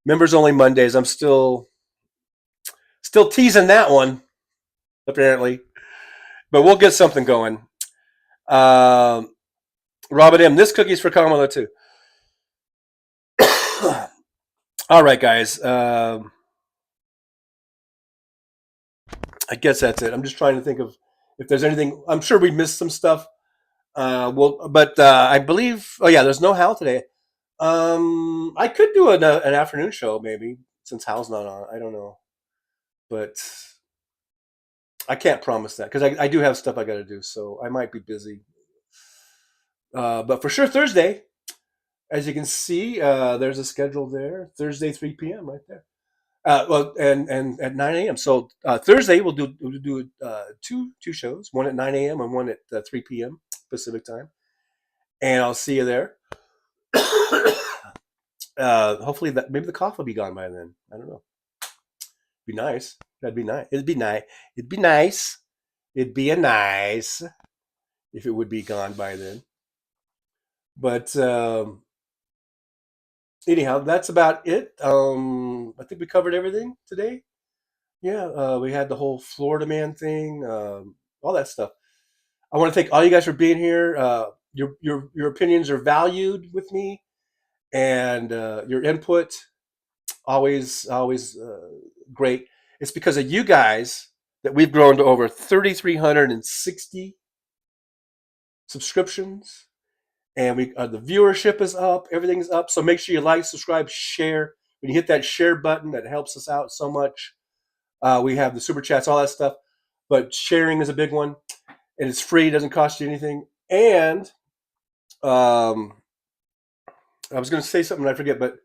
Members only Mondays. I'm still teasing that one, apparently. But we'll get something going. Robin M., this cookie's for Kamala, too. All right, guys. I guess that's it. I'm just trying to think of if there's anything. I'm sure we missed some stuff. I believe. Oh yeah, there's no Hal today. I could do an afternoon show maybe since Hal's not on. I don't know, but I can't promise that because I do have stuff I got to do, so I might be busy. But for sure Thursday, as you can see, there's a schedule there. Thursday 3 p.m. right there. And at 9 a.m. So Thursday we'll do two shows, one at 9 a.m. and one at 3 p.m. Pacific time, and I'll see you there. Hopefully maybe the cough will be gone by then. I don't know. Be nice. That'd be nice. It'd be nice. It'd be nice. It'd be a nice. if it would be gone by then. But anyhow, that's about it. I think we covered everything today. Yeah, we had the whole Florida man thing, all that stuff. I want to thank all you guys for being here. Your opinions are valued with me, and your input always great. It's because of you guys that we've grown to over 3,360 subscriptions, and we the viewership is up. Everything's up. So make sure you like, subscribe, share. When you hit that share button, that helps us out so much. We have the super chats, all that stuff, but sharing is a big one, and it's free. It doesn't cost you anything. And I was going to say something I forget, but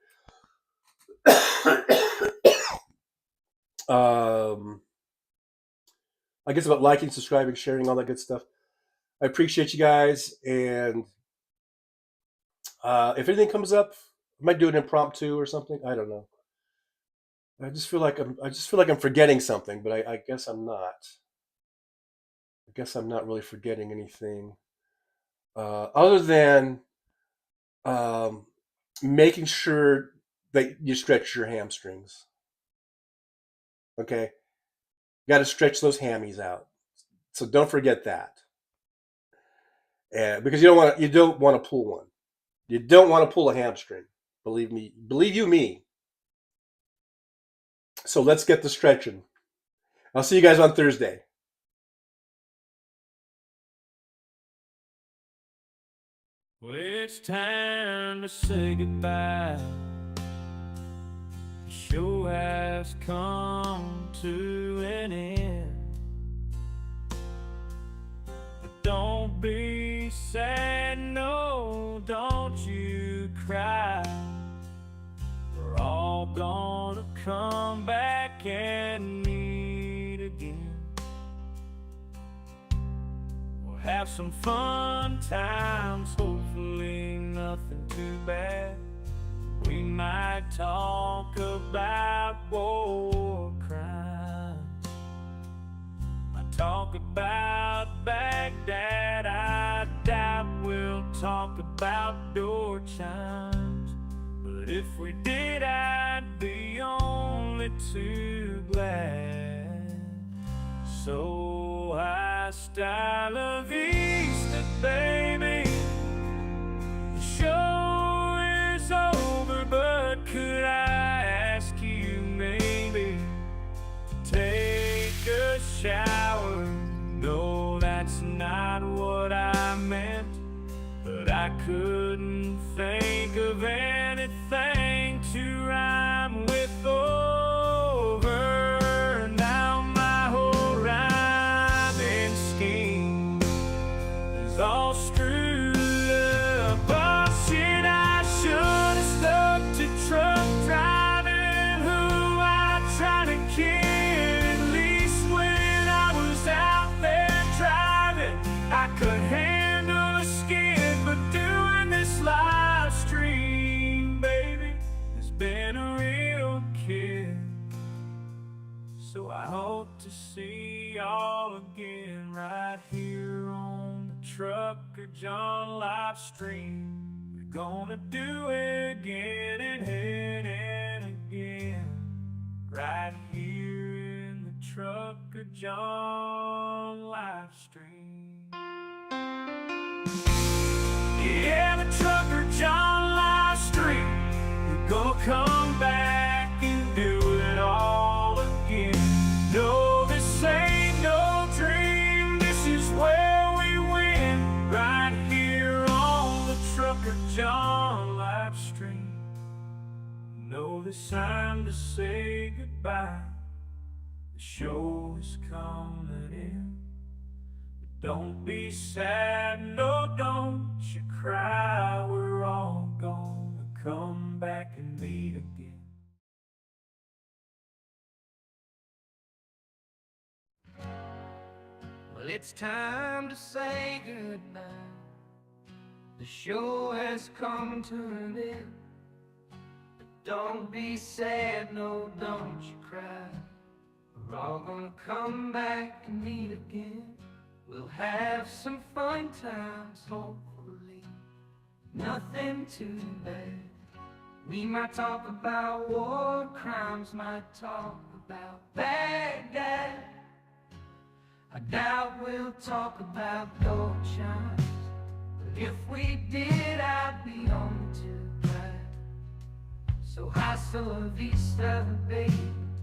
I guess about liking, subscribing, sharing, all that good stuff. I appreciate you guys, and if anything comes up, I might do an impromptu or something. I don't know. I just feel like I'm forgetting something, but I guess I'm not. I guess I'm not really forgetting anything, other than making sure that you stretch your hamstrings. Okay, you got to stretch those hammies out. So don't forget that. And because you don't want to pull one. You don't want to pull a hamstring. Believe me. Believe you me. So let's get to stretching. I'll see you guys on Thursday. Well, it's time to say goodbye. The show has come to an end. But don't be sad, no, don't you cry. We're all gonna come back and meet again. We'll have some fun times, hopefully nothing too bad. We might talk about war crimes, might talk about Baghdad. I doubt we'll talk about door chimes, but if we did, I'd be only too glad. So hasta la vista, baby. The show is over, but could I ask you maybe to take a shower? No, that's not what I meant, but I couldn't think of anything to rhyme with over. Now my whole rhyming scheme is all screwed up. Oh shit, I should have stuck to truck driving, who I tried to kid. At least when I was out there driving, I could handle a skid, but doing this live stream, baby, has been a real kid. So I hope to see y'all again right here on the Trucker John live stream. We're gonna do it again and again, right here in the Trucker John live stream. Yeah, the Trucker John live stream. We're gonna come back and do it all again. No, this ain't no dream. This is where we win, right here on the Trucker John live stream. No, this time to say goodbye. The show is coming in. Don't be sad, no, don't you cry. We're all gonna come back and meet again. Well, it's time to say goodbye. The show has come to an end. But don't be sad, no, don't you cry. We're all gonna come back and meet again, We'll have some fun times, hopefully. Nothing too bad. We might talk about war crimes, might talk about Baghdad. I doubt we'll talk about gold chimes, but if we did, I'd be on too glad. So hasta la vista, baby,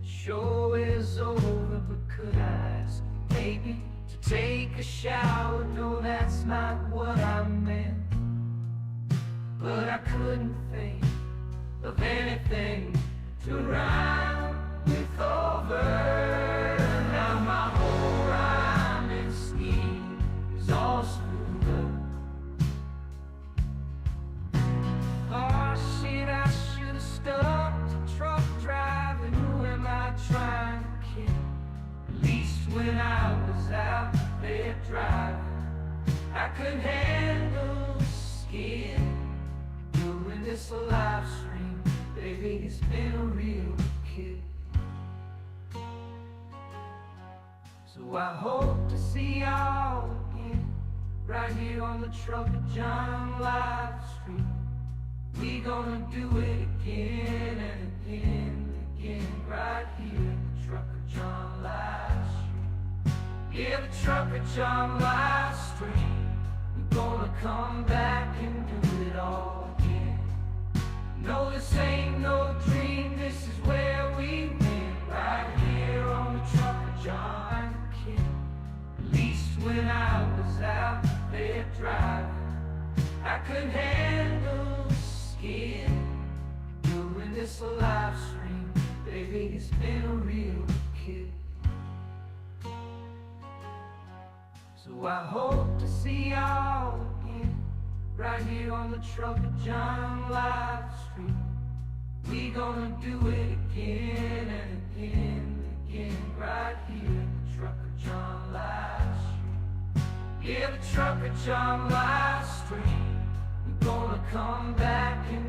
the show is over, but could I ask you maybe to take a shower? No, that's not what I meant, but I couldn't think of anything to rhyme with over. Now my whole rhyming scheme is all screwed up. Oh shit, I should have stopped truck driving. Who am I trying to kid? At least when I was out there driving, I could handle the skid. Doing this live stream, baby, it's been a real kick. So I hope to see y'all again, right here on the Trucker John live stream. We gonna do it again and again and again, right here on the Trucker John live stream. Yeah, the Trucker John live stream. We're gonna come back and do it all again. No, this ain't no dream, this is where we win, right here on the Trucker John Kid. At least when I was out there driving, I could handle the skid. Doing this live stream, baby, it's been a real kick. So I hope to see y'all again, right here on the Trucker John live stream. We gonna do it again and again and again, right here on the Trucker John live stream. Yeah, the Trucker John live stream. We gonna come back and